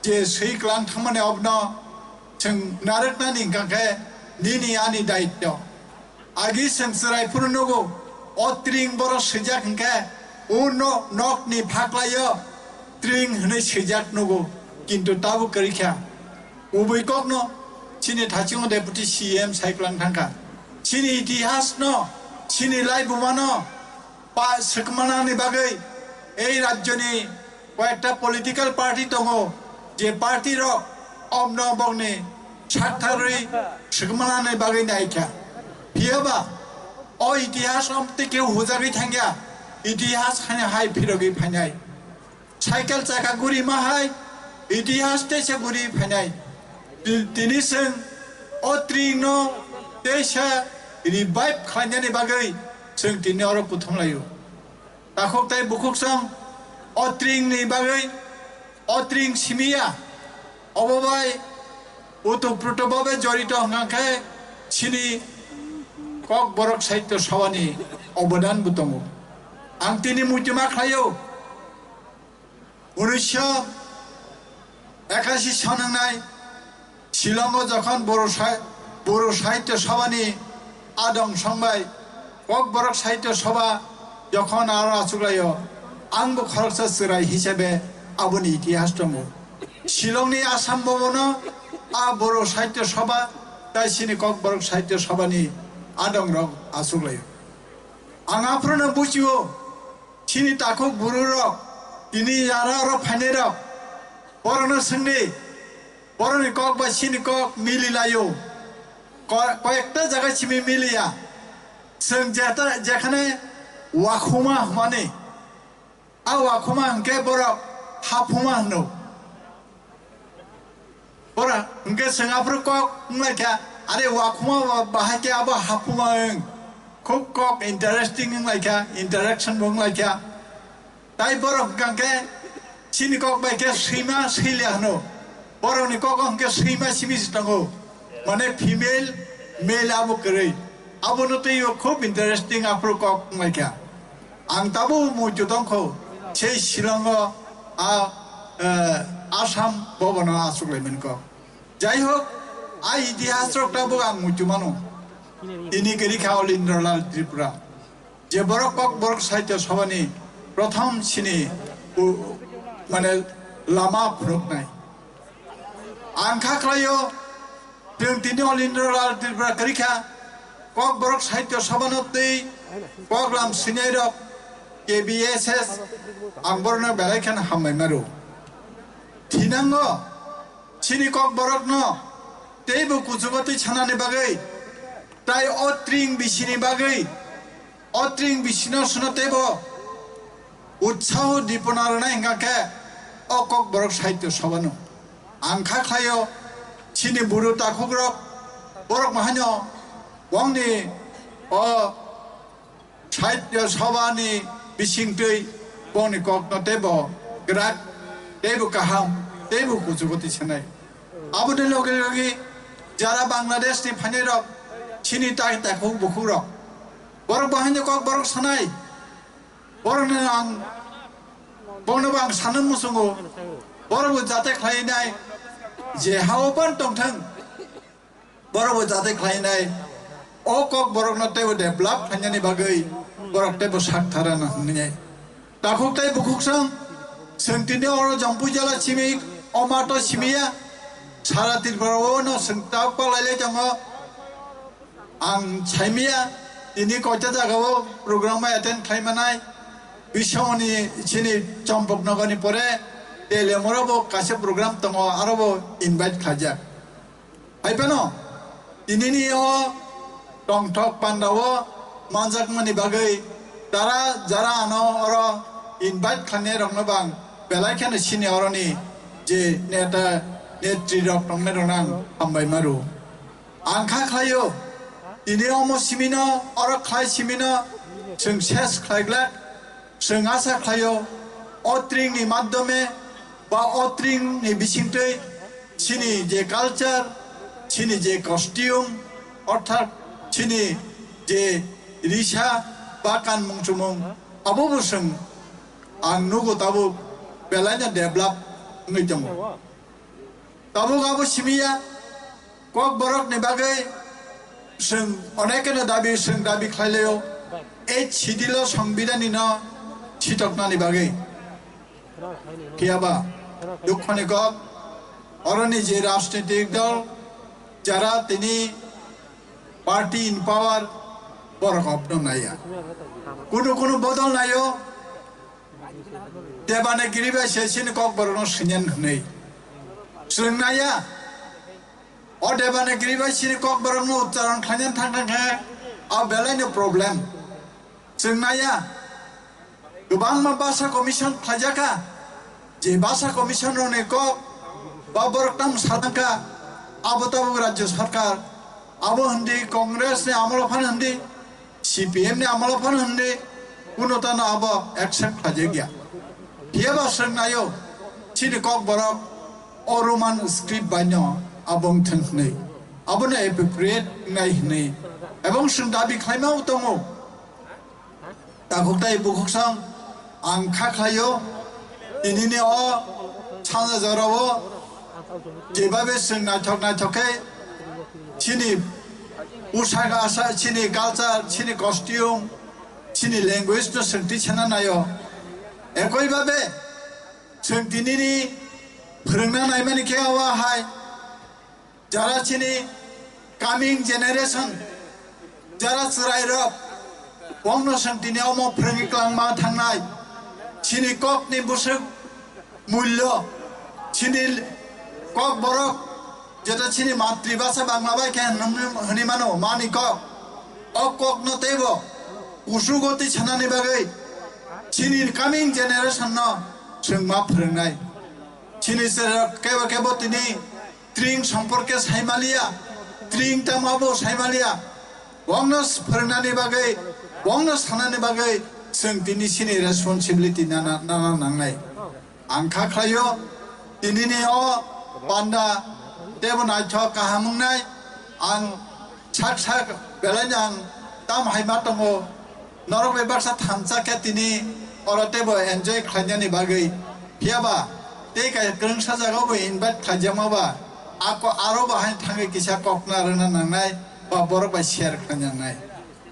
जे सैक्लां थांमाने अबनो जों नारकनानि गाखे निनि आनि दायित्व आगि संसराय पुरनगो अ ड्रिं बर सैजाक हंके उनो नकनि फाक्लायो ड्रिं हनै सैजाक नगो किन्तु ताबो करिखा उबै ककनो चिनि थाचिङो डेपुटी CM साइक्लां थांखा चिनि इतिहास न चिनि लाइबुमानो पा सकमानानि बागै এই রাজ্যনি কয়েকটা পলিটিক্যাল পার্টি দङ যে পার্টির অবনবগনি স্বার্থারই সকমানাनि বাগै নাইখা फियाबा अ इतिहास अमते केउ हुजागै थांगिया इतिहास खाने हाय फिरगै फाइनाय साइकेल चाका गुरि माहाय इतिहास तेसे गुरि फाइनाय दिनिसों अत्रिनो तेसा रिवाइव खालामनायनि बागै जों दिनै आरो बुथुमलायो ताखकताय बुखकसं अत्रिंनि बागै अत्रिं सिमिया अबबाय उतुप्रुतभावे जड़ित हंगाखे चिनि कक बरक साहित्य सभानि अबदानबो दङ आं दिनै मुटिमा खालायो 1981 सनांनाय शिलंआव যখন बर' बर' साहित्य सभानि आदं संबाय ककबरक साहित्य सभा যখন আর আসুগলাयो आंबो खरकसा सिराय हिसाबै आबोनि इतिहास दङ शिलंनि आसाम भवनाव बर' साहित्य सभा दाइसिनि ककबरक साहित्य सभानि आदं रक आसुगलायो आं आफ्रोनो बुजियो सिनि ताखौ गुरु रक दिनै यारा र फाइने रक बरनो सोंनि बरनि कक बा सिनि कक मिलिलायो कयेकटा जायगा सिमि मिलिया जों जेखाने वाखुमा माने वाखुमा हंके बर हाफुमा होनो बर हंके सोंगाफोर कक होनलायखा आरे वाखुमा बाहायके आबो हाफुमा खूब कक इंटरेस्टिंग होनलायखा इंटरेक्शन होनलायखा ताई बर हंके सिनि कक बायके सैमा सैलिया होनो बरनि कक हंके सैमा सिमिस दङ माने फीमेल मेल आबो करै आबोनो तैयो खूब इंटरेस्टिंग आफ्रो कक होनलायखा आं दाबो मौजूदंखौ সেই শিলং आसाम भवनाव आसुगलायमोनखौ যাই হোক ইতিহাস রকটাবো आं मुचुमानो इनि गेरिखा अलिन्द्रलाल त्रिपुरा जे बर' ककबरक साहित्य सभानि प्रथम सिनि माने लामा फुरुकनाय आं खाख्लायो जों दिनै अलिन्द्रलाल त्रिपुरा गेरिखा ककबरक साहित्य सभानो दै ककलाम सिनायरक KBSS आंबरनो बेलायखान हामबाय मारो थिनांगो सिनि ककबरकनो तेबो कुचुगति छानानि बागै ताई अत्रिं बिसिनि बागै अत्रिं बिसिनो सुनो तेबो उत्साह दीपनारना हिंगाके ककबरक साहित्य सभानो आं खाख्लायो सिनि बुरु ताखुग्रक बरक माहानो वांनि साहित्य सभानि बिसिंतै बनि ककनो तेबो ग्राक तेबो काहाम तेबो कुचुगति छनाय आबोनि लगे लगे যারা বাংলাদেশनि फाइने रक सिनि ताइ ताखौ बुखु रक बरक बाहायनो ककबरक सानाय बरनो आं बंनोबो आं सानो मुसुङो बरबो जाते खालायनाय जे हावबान दंथों बरबो जाते खालायनाय ककबरकनो तेबो डेभलप खालायनायनि बागै बरक तेबो सागथाराना होननाय ताखुकताय बुखुकसं सोंथिनि अर जम्पु जला सिमि अमाto सिमिया सारा त्रिपुरावनो सोंथाव पालायले दङ आं साइमिया दिनै कयटा जायगायाव प्रग्राम एटेन्ड खालामनाय बिसमनि सिनि चम्पकनगरनि परे तेलेमरावबो कासे प्रग्राम दङ आरोबो इनभाइट खाजा आइबानो दिनैनि टंटक पान्डाव मानजाकमनि बागै तारा जारा आनो अर इनभाइट खालामनाय रंनो बां बेलायखानो सिनि अरनि जे नेता नेत्री रक टंने रनां हामबाय मारो आं खाख्लायो दिनै अमो सिमिनो अर खाय सिमिनो जों सेस खायग्ला जों आसा खायो अत्रिंनि माध्यमे बा अत्रिंनि बिसिंतै सिनि जे कालचार सिनि जे कस्टिउम अर्थात सिनि जे रिसा बा कानमुं चुमुं आबोबो जों आं नुगो ताबो बेलायनो डेभलप नै दङ ताबो गाबो सिमिया ककबरकनि बागै जों अनेकनो दाबि खालायो এই ছিদিল সংবিধানিন ছিটকনানি বাগে কিয়াবা দুঃখনি কক অরনি যে রাজনৈতিক দল যারা তিনি পার্টি ইন পাওয়ার বড় অপন নাইয়া কোনো বদল নাইও দেবানে গিরিবা শেষিন কক বড় সিনেন নেই सोंनाया अदेबाने गिरिबाय सिरि कक बरंनो उच्चारण खायन थांथांखा बेलायनो प्रब्लेम सोंनाया गोबां भाषा कमिसन खाजाका जे भाषा कमिसन ने कक बा बरकटाम सादांका आबोताबो राज्य सरकार आबो हंदी कांग्रेस ने आमलफान हंदी सीपीएम ने आमलफान हंदी कुनोतानो आबो एक्सेप्ट खाजे गया हियाबा सोंनायो सिरि कक बरक Oroman script banyo abong tenghnei abone appropriate ngai hnei ebong sung dabi khlaimau tongo takoktai bukoksang ang khakhlayo inini changa jarawo jebabe sung naithok naithokai chini poshak asa chini culture chini costume chini language to sengti chana nayo ekoi babe sengtini ni phurungna naimani ke awa hai jara chini coming generation jara surai rok bongno sengtini omo phurungi klangma thangnai chini kok ni busuk mulyo chini kok borok যেটা চিনি মাতৃভাষা বাংলা ভাই কেন হনি মানো মানি cock অকক ন তেব উসুগতি ছানানি বাগৈ চিনির coming generation ন जों मा फोरोंनाय চিনি কেব কেব তিনি ত্রিং সম্পর্কে সাইমালিয়া ত্রিং তামাবো সাইমালিয়া বংন फोरोंनानि बागै बंन सानानि बागै जों दिनै चिनि रेसपन्सिबिलिटि नाना नांनाय आं खाख्लायो दिनैनि अ panda Dewa nacho kahamungnai ang sak belanyang tam haimatongo norok bebaksa thamsa ke tini orotebo enjoy khlanyani bagai piaba te kai krungsa jaga bo invite khlajama ba ako aro bahain thangai kisa kokna rena nangnai ba borok ba share khlanyang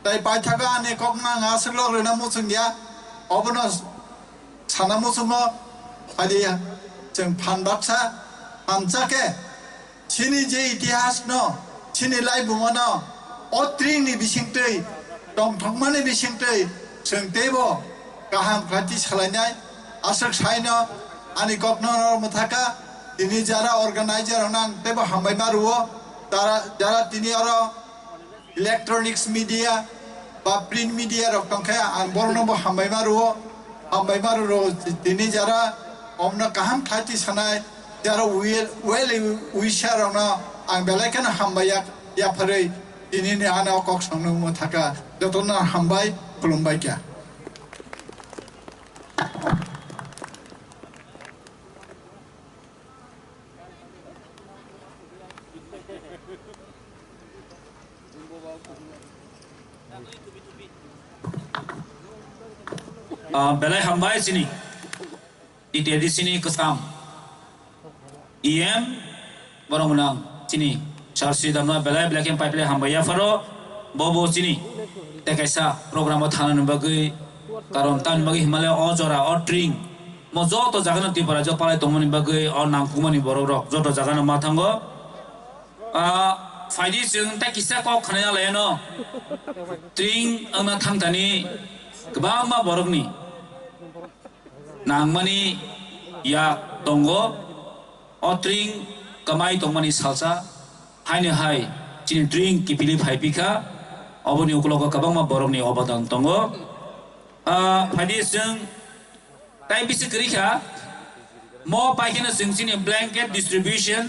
tai paithaga ane kokna ngaslo rena musungya obono sana musungo adiya jeng phanbaksa thamsa ke chini je itihas no chini lai bumano otring ni bisingtei tong thongmani bisingtei sengtebo kaham khati salanyai asak saino ani kokno muthaka tini jara organizer onang tebo hambai maruo tara jara tini oro electronics media ba print media rok tongkha an borno bo hambai maruo tini jara omno kaham khati sanai jara well wisher ona ang belaikan hambaya ya pharai ini ni ana kok sangnu muthaka jotona hambai khulumbai kya belai hambai sini iti di sini kesam IM barang menang sini charsi damna belai black and pipe hambaya faro bobo sini tekaisa program thanan bagai karon tan bagi himalaya ojora otring mo joto jagana tipara jo palai tomani bagai o nangkumani borok joto jagana mathango faidi jeng ta kisa ko khana leno tring angna thangtani kebama borokni nangmani ya tongo otring kamai tongmani salsa haine hai chini drink kipili phaipika oboni uklogo kabangma borokni obadang tongo phadi jeng tai bisi krikha mo paikena jeng chini blanket distribution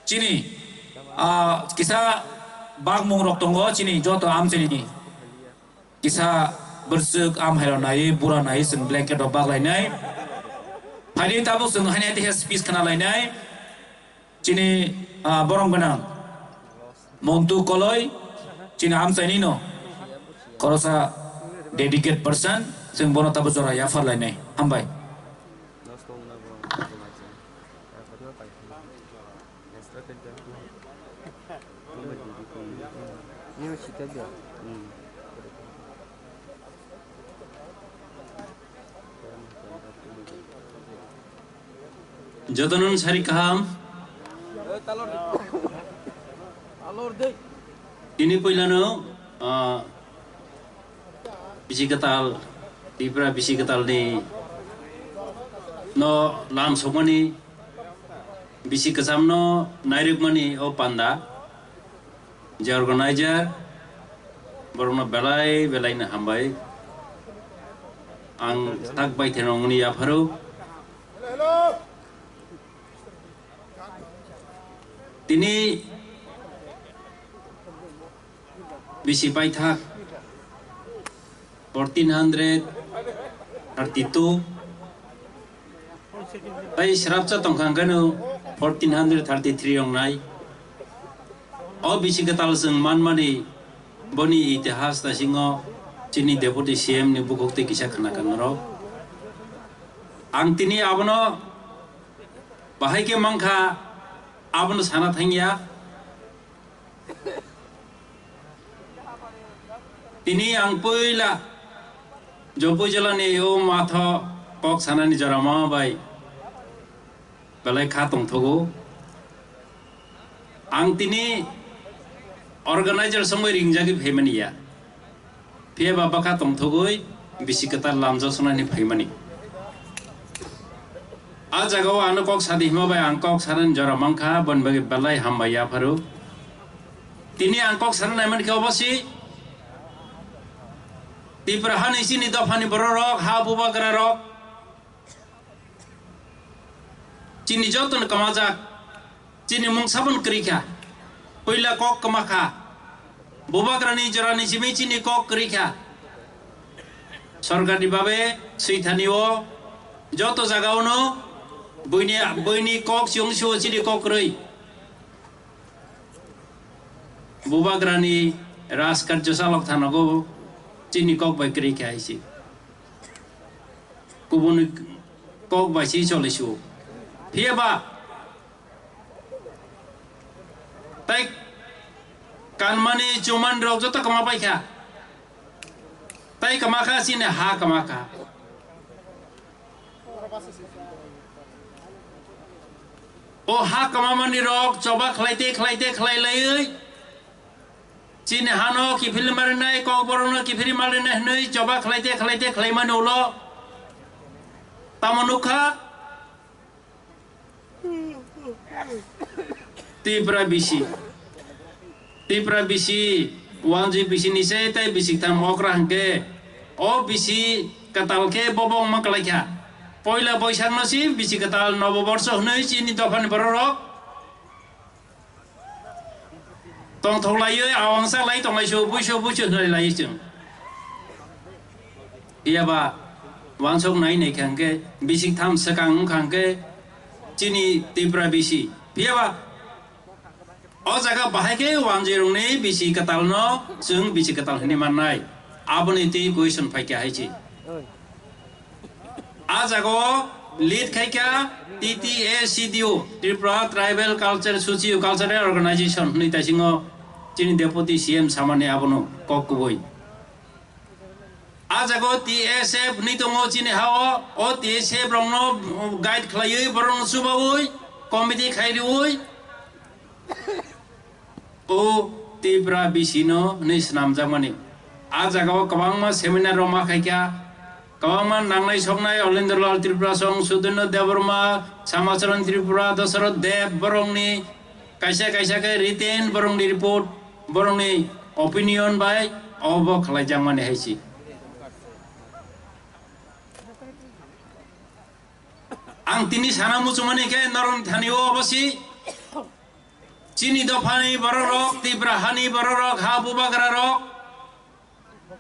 chini kisa bagmong rok tongo chini joto am chini ni kisa bersuk am hairo nai bura nai jeng blanket rok baglai nai phadi tabo jeng haine te speech kana lai nai chini borong ganang montu koloi chini am chini no korosa dedicated person jeng bono tabo jora ya far lai nai hambai Jodonon sari kaham ini poilano bisi ketal dipra bisi ketal ni no lam somani bisi kesamno nairuk mani o panda je organizer borno belai na hambai ang tak bai thenong ni ya pharu tini bisi paithak 1432 tai shrapcha tongkhangkanu 1433 ongnai o bisi ketal jeng manmani boni itihas ta singo chini deputy CM ni bukokte kisa khana kanro ang tini abono bahai ke mangkha abono sana thangya tini ang poila jopo jalani o matho kok sanani jarama bai balai khatong thogo ang tini organizer samoi ringjagi phemani ya phe baba khatong thogoi bisikata lamja sunani phemani a jagao anu kok sadi hima bai ang kok sanan jaramang kha bonbagi balai hambaya pharu tini ang kok sanan eman ke obasi Tiprahan isini dofani bororok ha buba gerarok cini joton kamajak cini mungsabun kerika poila kok kemakha buba gerani jorani simi cini kok kerika sorgar dibabe seithaniwo joto jagauno boini kok siung siu cini kok rei buba gerani ras karjo salok thanago Cini kok bai kiri kai si, kubun kok bai si chole su, pia ba, tai kan mani cuman rok jota kama bai kha, tai kama kha sini ha kama kha, oh ha kama mani rok coba khlai lai Cini hano ki film marinai kau borono ki film marinai nei coba khlai manulo tamanukha tibra bisi wanji bisi ni se tai bisi tam okra hangke o bisi katal ke bobong maklakha poila boisang nasi bisi katal nobo borso nei cini dofan bororok tong thong lai yoi awang sa lai tong lai shu bu shu lai chung iya ba wang sok nai nei khang ke bisik tham sakang khang ke chini tibra bisi iya ba o jaga bahai ke wang jirung nei bisi katal no chung bisi katal ni man nai aboni ti question phai kya hai chi a jago lead khai kya TTACDO Tripura Tribal Culture Socio Cultural Organization ni ta singo Cini Deputy CM samane abono kokuboi ajago TSF ni tongo cini hawo o TSF rongno guide khlaioi borong subawoi committee khairioi o Tibra bisino ni snam jamani ajago kabangma seminar roma khaikya kabangma nangnai songnai Olendralal Tripura song Sudeno Deborma Samacharan Tripura Dasarath Dev borongni kaisa ke written borongni report borongni opinion by obo khlajang mane haisi ang tini sana muchumani ke noron thaniwo obasi chini dofani bororok tibrahani bororok ha bubagra rok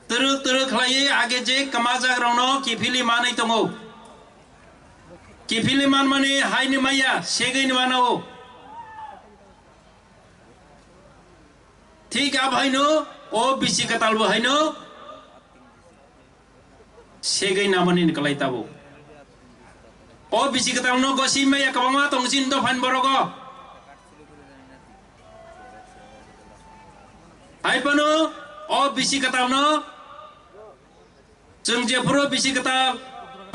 turu khlai age je kamajak rongno kifili manai tongo kifili man mane haini maya segaini manao ठीक अब हैन ओ BC कताल बो हैन सेगै नामनि निकलै ताबो ओ BC कताल न गसी मे कबमा तंगसिन the फान बरगो आइपनो ओ BC कताल न जों जे पुरो बिसी कताल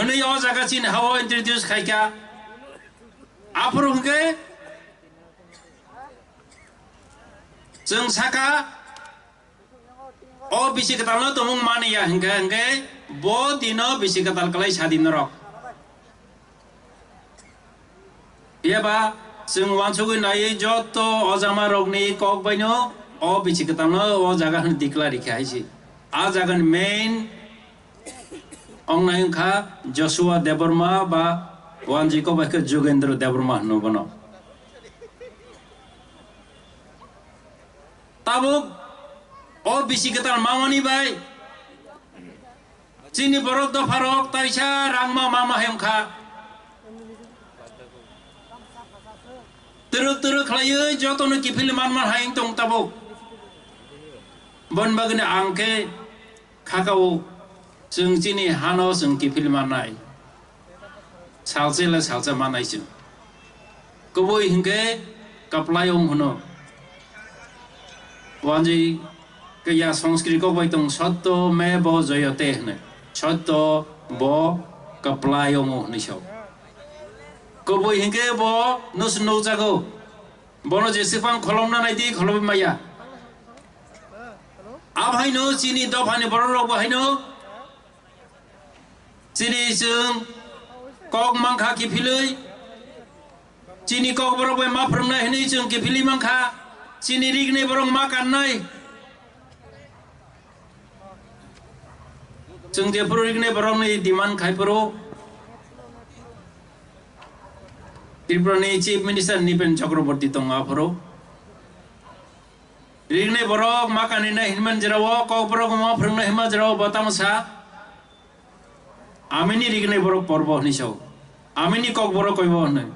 हनै ओ जागा सिन हाव इंट्रोड्यूस खाइका आफरो हके जों साका o bisi ketal no tomung mani ya hingga bo dino bisi ketal kalai sadin rok iya ba जों वानसुगै नायै joto ojama rokni kok baino o bisi ketal no o jaga han declare khaisi a jaga main ong nai kha Joshua Deborma ba wanji ko ba ke Jogendra Deborma no bono tabuk o bisi ketal mamani bai chini borok do farok taisa rangma mama hemkha turu khlaioi joto no kifil man haing tong tabuk bon bagane angke khakau जों chini hano जों kifil manai salse manai जों kuboi hingke kaplayong hono wanji kaya Sanskrit ko baitong sotto me bo joyote ne sotto bo kaplayo mo ni so ko boi hingke bo nus no jago bono jesipang kholomna nai di kholobi maya abhaino chini dofani borok bahaino chini jeng kok mangkha kipilui chini kok borok bai ma phrungnai hini jeng kipili mangkha chini rigne borok ma kannai jeng je pro rigne borok ni diman khai pro Tripura Chief Minister Nipen Chakraborty tonga pro rigne borok ma kanina hinman jerawo kok borok ma phrungna hima jerawo batamsa amini rigne borok porbo ni so amini kok borok koibo ne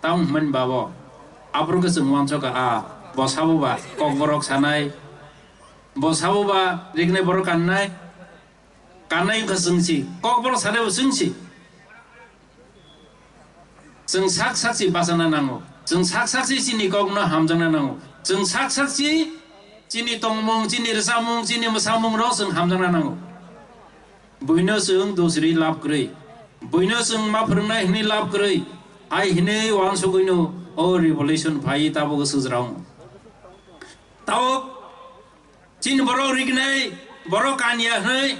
tam man babo apro ke sungwang choka a bosabo ba kok borok sanai bosabo ba rigne borok kannai ka sungsi kok borok sare sungsi jeng sak saksi basana nango jeng sak saksi sini kok na hamjana nango jeng sak saksi chini tongmong chini resamong chini masamong ro jeng hamjana nango buino jeng dosri lab krei buino jeng ma phrungnai hini lab krei ai hini wan sogoino o revolution phai tabo go sujrang tao chin boro rignai boro kania hnai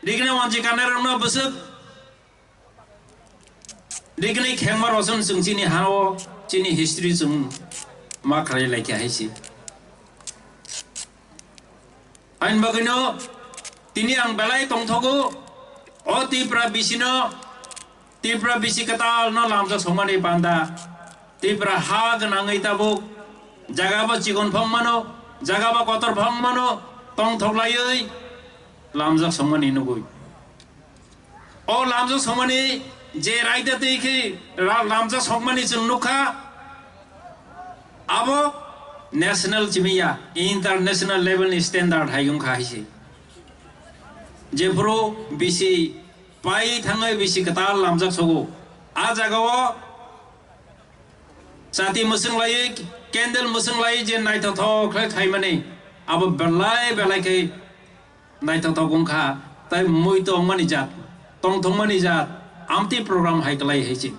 rignai wanji kanara no busuk rignai khengmar oson jeng chini hao chini history jeng ma khlai laikya haisi ain bagino tini ang balai tongthogo o Tripura bisino Tripura bisi katal no lamja somani panda Tripura ha ganangai tabo jagaba chigon phangmano jagaba kotor phangmano tongthoklaioi lamja somani nugoi o lamja somani je raida teki lamja somani jeng nukha abo national chimiya international level standard haiyung khaisi jepro bisi pai thangai bisi katal lamjak sogo a jagao sati musung lai candle musung lai je nai tho khlai khaimani abo belai kai nai tho gongkha tai moi to mani jat tong thong mani jat amti program haiklai haisi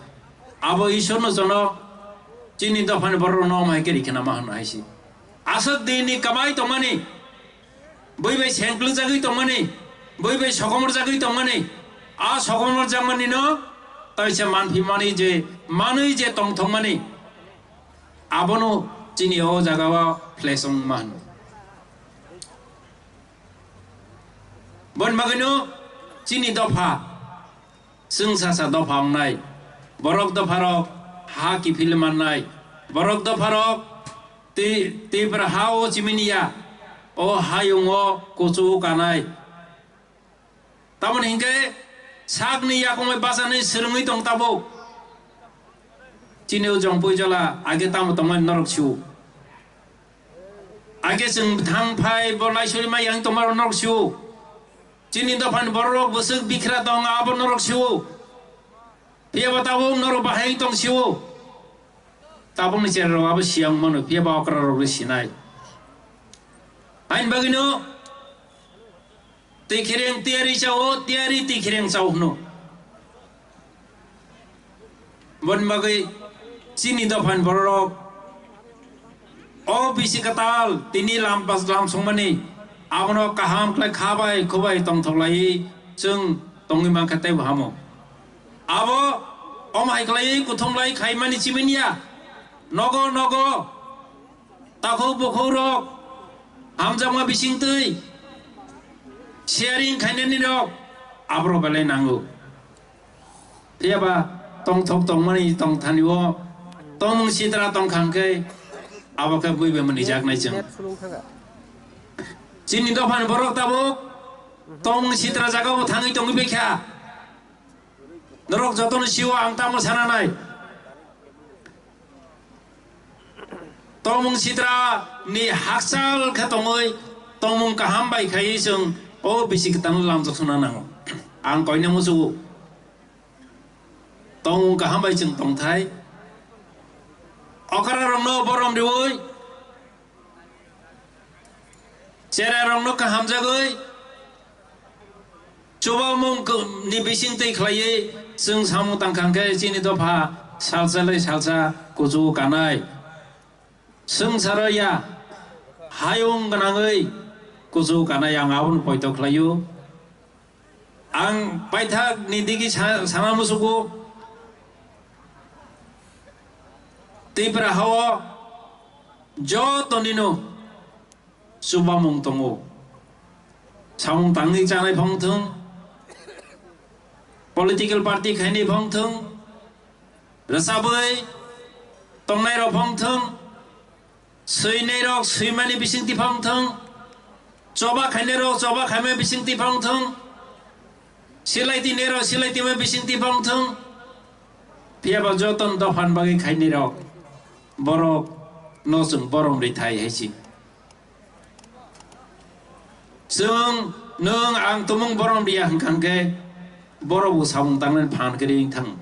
abo isono jono chini dofan borro nom haikeri khana ma haisi asad dini kamai to mani boi bai sengklu jagui to mani boi bai sokomor jagui to mani a sokomor jamani no taise manfi mani je manui je tong thong mani abono chini o jagawa flesong man bon magino chini dofa sungsa dofa nai borok dofarok ha ki filman nai borok dofarok Tripura hao chiminia o hayungo kochu kanai tamon hingke sakni yakongoi basani sirungui tong tabo chini jongpui jala age tam tongmai norok siu age jeng thang phai bolai suri ma yang tomar norok siu chini dofan borok busuk bikra tong abo norok siu pia batabo norok bahai tong siu tabung ni cerro abo siang mano pia bawa keraro sinai ain bagino tikireng tiari chao tiari tikireng chao no bon bagai chini dofan borok o bisi katal tini lampas lam songmani abono kaham klai khabai khobai tong tholai jeng tongi mang khatai bahamo abo omai klai kuthomlai khaimani chiminia nogo takho bokhorok hamjama bisingtui sharing khainani rok abro balai nango tiaba tong thok tong mani tong thaniwo tong sidra tong khangke abaka buibe mani jak nai jeng chini dofan borok tabuk tong sidra jagao thangi tong bekha norok jotono siwa angtamo sananai tongmung sidra ni haksal khatongoi tongmung kaham bai khai jeng o bisi ketan lamjak suna nango ang koina musu tongmung kaham bai jeng tongthai okara rongno borom riwoi Cera rong no kaham jagai coba mong ni bising tei khlai sung samung tangkang ke chini dopa salsa lai salsa kuju kanai sung saraya hayung ganangai kuju kanai yang abun poito khlayu ang paithak ni digi sana musuku tibra hawa jo tonino subamung tongo samung tangi janai phongthung political party khaini phongthung rasabai tongnai ro phongthung suinai ro suimani bisingti phongthung coba khaine ro coba khaime bisingti phongthung silai ti nero silai ti me bisingti phongthung piaba joton dofan bagi khaine ro borok nosung borong rithai haisi sung nung ang tumung borong dia hangkangke borok samung tangan phan kering thang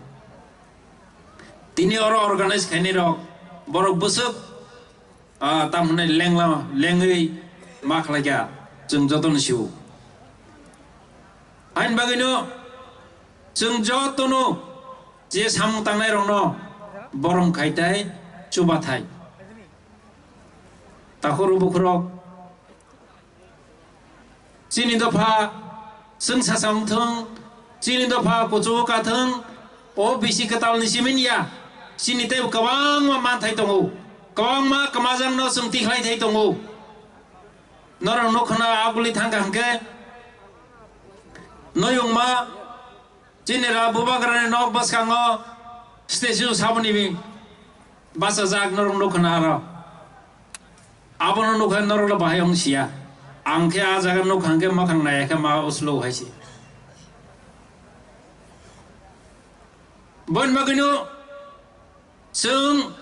tini oro organize khaine ro borok busuk tamne lengla lengai makhlaga jung joton siu ain bagino jung jotono je samung tangnai rongno borong khaitai chubathai takhuru bukrok chini dopa sung sasam thung chini dopa kuchu ka thung o bisi katal ni siminia chini te kawang ma man thai tongu kawang ma kamajang no sung ti khlai thai tongu norang no khana aguli thang hangke noyung ma chini ra bubagrane nok bas kango station sabuni bi basa jak norong no khana ra abono no khan norong la bahayong sia angke a jaga no khangke ma khang nai ka ma uslo haisi bon magino sung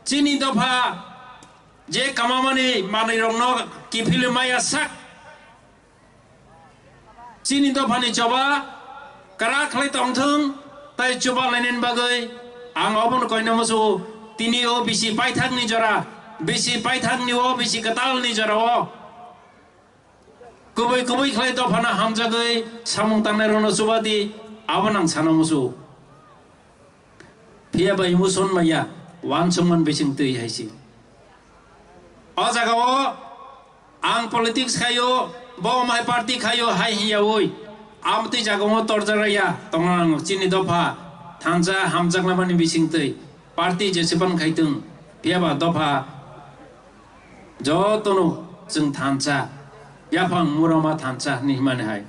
chini dopa je kamamani mani rong no kifil maya sak chini dopa ni coba kara khlai tong thung tai coba lenen bagai ang obon koina musu tini o bisi paithak ni jora bisi paithak ni o bisi katal ni jora o kubai kubai khlai to phana hamjagai samung tangnai rono subadi abanang sana musu phia bai muson maya wan sungman bising tei haisi o jaga o ang politics khayo bo mai party khayo hai hiya oi amti jaga mo torjaraya tongang chini dopa thangja hamjakna bani bising tei party jeseban khaitung phia ba dopa jotono jung thangja yapang murama thangja ni mane hai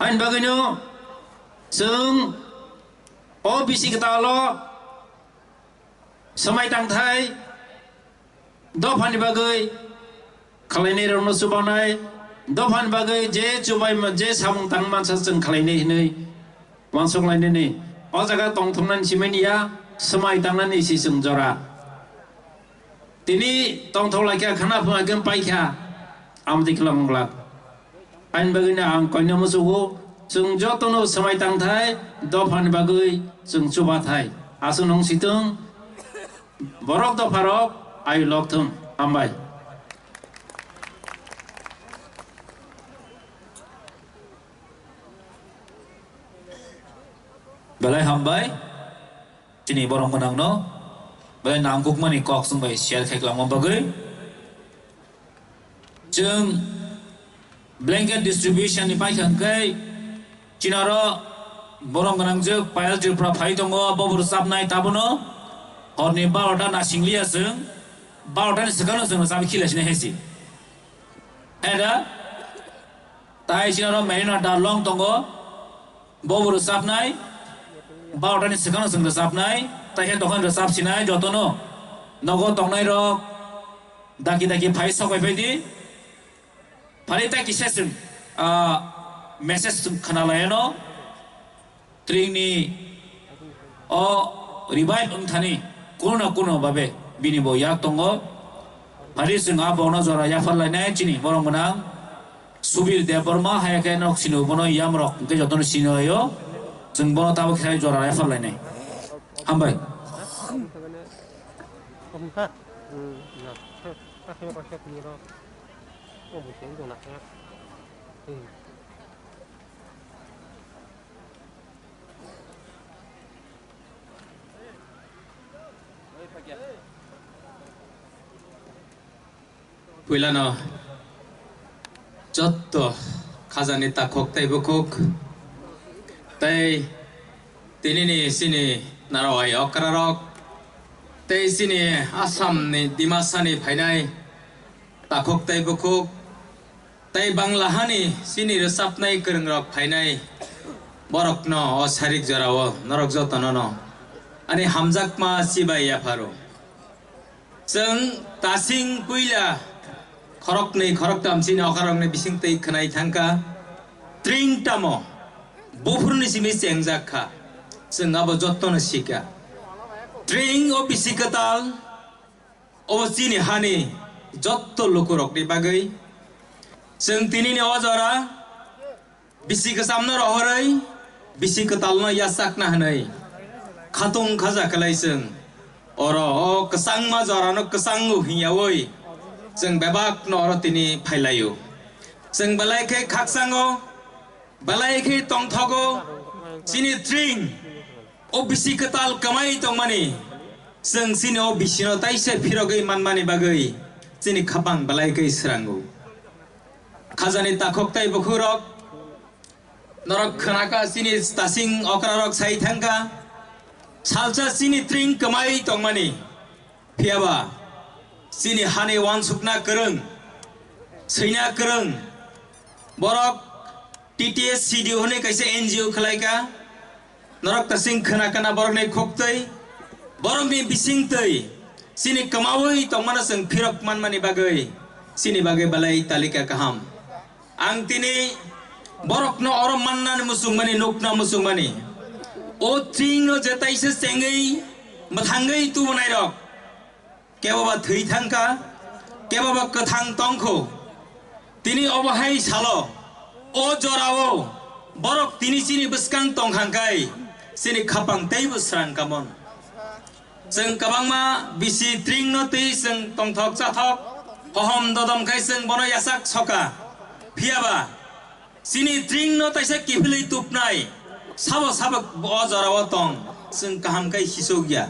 ain bagino jung o bisi ketalo samai tangthai dofani bagai khlainai rong subanai dofan bagai je chubai je samung tang mansa jung khlainai hinai wangsong lainai ni o jaga tongthumnan simenia samai tangnani si jung jora tini tongtholakya khana phagam paikha amdi klamngla ain bagina ang koina musugo jung jotono samai tangthai dofan bagai jung chubathai asunong situng borok dofarok ayu lokthum ambai balai hambai chini borong menang no balai namguk mani kok sung bai share khai klam bagai jung blanket distribution ni pai khang kai chinaro borong menang juk payal jur pra phai tongo bobur sap nai tabuno horni baroda na singlia sung baroda ni segala sung sab khila sine hesi ada tai chinaro merina da long tongo bobur sap nai baroda ni segala sung sap nai tai he tokan sap sinai jotono nogo tongnai rok daki daki phai sokai pedi phari ta kisesung message khana layano tringni o revive thani kuno babe bini bo yak tongo phari sung abono jora ya phal nai chini borong manang subir deborma ha ka nok sinu bono yamrok ke joton sinu yo jung bono tabu khai jora ya phal nai hambai Kasih kasih keliru. Oh, bisa itu naknya. Puilano jotto khazani takhok tai bukuk tai tinini sini narawai okrarok tai sini Assam ni Dimasani phainai takhok tai bukuk tai Banglahani sini resapnai krengrok phainai borokno osarik jorao norok jotonono ani hamjakma sibai yafaro जों दासिं पुइला खरकनै खरकताम सिनि अखारकनै बिसिं तै खनाय थांका ट्रिं टामो बोफुरनि सिमि सेंजाखा जों आबो जत्तनो सिका ट्रिं ओ बिसिकताल ओ सिनि हानि जत्त लोकरकनि बागै जों तिनिनि अजरा बिसिकसामनो रहरै बिसिकतालनो यासाकना हनै खातुं खाजा खलाय जों oro kesang ma jorano kesang hiyawoi जों बेबाक नर तिनि फाइलायो जों बलायखे खाकसांगो बलायखे तंथगो सिनि ट्रिं ओ बिसिकताल कमाई तंमानि जों सिनि ओ बिसिनो ताइसे फिरगै मानमानि बागै सिनि खाबां बलायखे स्रांगो खाजानि ताखकताय बखुरक नरक खनाका सिनि तासिं अक्रारक साइथांका salsa sini tring kemai tong mani piaba sini hane wan sukna kereng seina kereng borok TTS CDO hone kaise NGO khalaika norok tasing khana kana borok nei khoktei borok ni bising tei sini kemawai tong mana seng phirok man mani bagai sini bagai balai talika kaham ang tini borok no orom manna musung mani nukna musung mani o tring no jetai se sengai mathangai tu banai rok kebaba thei thangka kebaba kathang tongkho tini obahai salo o jorao borok tini sini beskang tongkhangkai sini khapang tei busrang kamon जों kabangma bisi tring no tei जों tongthok chathok pohom dodom kai जों bono yasak soka phiaba sini tring no taisa kifilei tupnai sabo sabo ojarawa tong जों kaham kai hisogya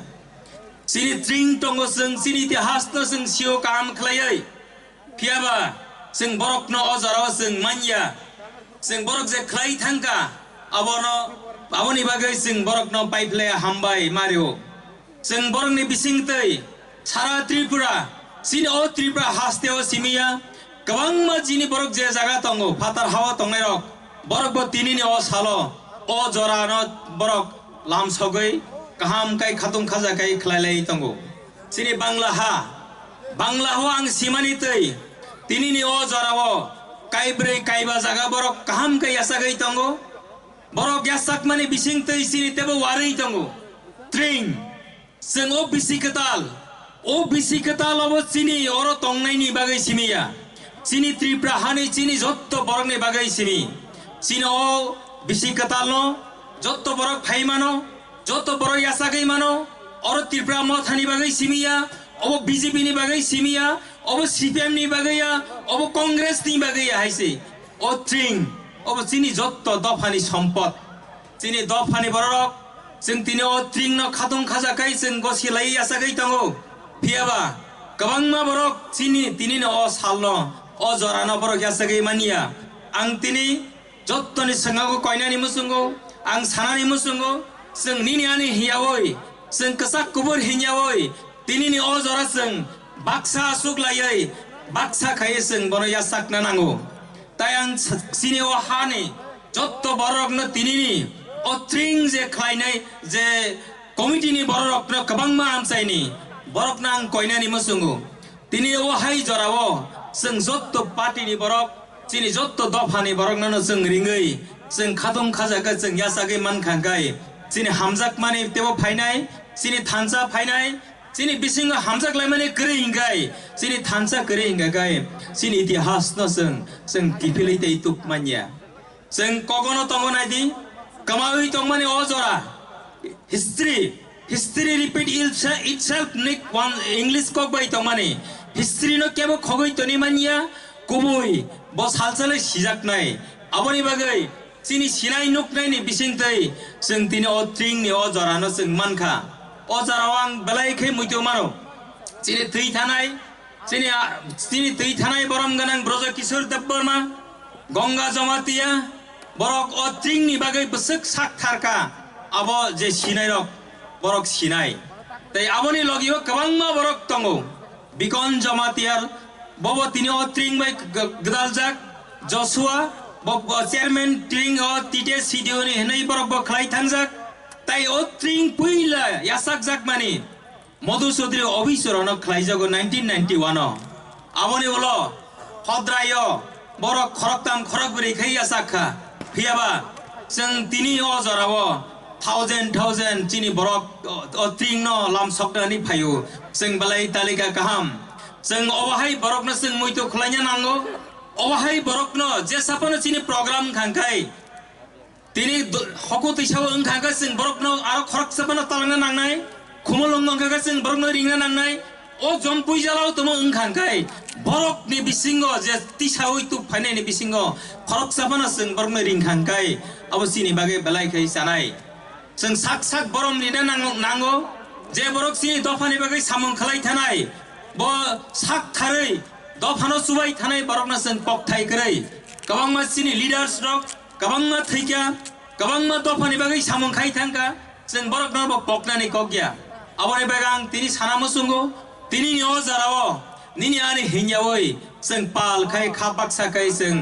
sini tring tongo जों sini itihas no जों sio kaham khlaiai phiaba जों borok no ojarawa जों manya जों borok je khlai thangka abono aboni bagai जों borok no paiplaya hambai mario जों borok ni bising tei sara tripura sini o tripura hasteo simia kabangma jini borok je jaga tongo fatar hawa tongnai rok borok bo tini ni o salo o jora no borok lam sogoi kaham kai khatung khaja kai khlailai tongo sini bangla ho ang simani tei tini ni o jora o kai bre kai ba jaga borok kaham kai yasagai tongo borok yasak mani bising tei sini tebo warei tongo tring जों o bisikatal abo sini oro tongnai ni bagai simia sini tripura hani sini jotto borok ni bagai simi sini o bisikatal no jotto borok phaimano jotto borok yasagai mano oro tripura mo thani bagai simia obo BJP ni bagai simia obo CPM ni bagai ya obo Congress ni bagai ya haise o tring obo sini jotto dofani sampot sini dofani borok जों तिनी o tring no khatung khaja kai जों go silai yasagai tongo phiaba kabangma borok sini tini no o salno o jora no borok yasagai mania ang tini jottoni sangago koinani musungo ang sanani musungo जों nini ani hiyawoi जों kasak kubur hinyawoi tini ni o jora जों baksa suglaiai baksa khai जों bono yasakna nango tayang sini o hani jotto borok no tini ni o tring je khlainai je committee ni borok no kabangma amsaini borok nang koinani musungu tini o hai jorao जों jotto party ni borok sini jotto dofani borok no जों ringai जों khatung khajaka जों yasagai mankhangkai sini hamjak mani tebo phainai sini thansa phainai sini bisinga hamjak laimani kre hingai sini thansa kre hingai sini itihas no जों kipilei tei tup manya जों kogono tongonai di kamawi tongmani ojora history repeat itself nik one English kok bai tongmani history no kebo khogoi toni mania kubui bo salsale sijaknai aboni bagai chini sinai nuknai ni bisingtai sing tini o tring ni o jorano sing mankha o jarawang belai khai muito mano chini tui thanai chini tui thanai borom ganang brojo kishor debborma ganga jamatia borok o tring ni bagai besek sak tharka abo je sinai rok borok sinai tai aboni logio kabangma borok tongo bikon jamatiar bobo tini o tring bai gdaljak joshua bob chairman tring o tite sidio ni henai borok bo khlai thangjak tai o tring puila yasak jak mani মধুসূদরী অভিসরণ খাইজাগ 1991 আবনি বলো হদ্রায় বড় খরকতাম খরকবরি খাইয়া সাক্ষা ফিয়াবা जों তিনি অজরাব thousand চিনি বরক অত্রিং লাম সকদানি ফায়ু जों বালাই তালিকা কাহাম जों অবাহাই বরকনো जों মুইতো খলাইনা নাঙ্গো অবাহাই বরকনো যে সাপনো চিনি প্রোগ্রাম খাংখাই তিনি হকু তৈসাও ওংখাঙ্কা जों বরকনো আরো খরক সাপনো তালানা নাংনাই খুমলং ওংখাঙ্কা जों বরকনো রিংনা নাংনাই ও জম্পুই জালাও তোমো ওংখাঙ্কাই বরক ni bisingo je tisawoi tu phane ni bisingo khorok sabana जों बरमनो रिंखांखाय abo sini bagai belai khai sanai जों sak borom ni nango je borok sini dofani bagai samung khalai thanai bo sak tharai dofano subai thanai borokna जों pokthai krai kabangma sini leaders rok kabangma thaika kabangma dofani bagai samung khai thangka जों borokna bo poknani kokya aboni bagang tini sanamo sungo tini ni ozarao nini ani hinyawoi जों पाल खाय खापाक साkai जों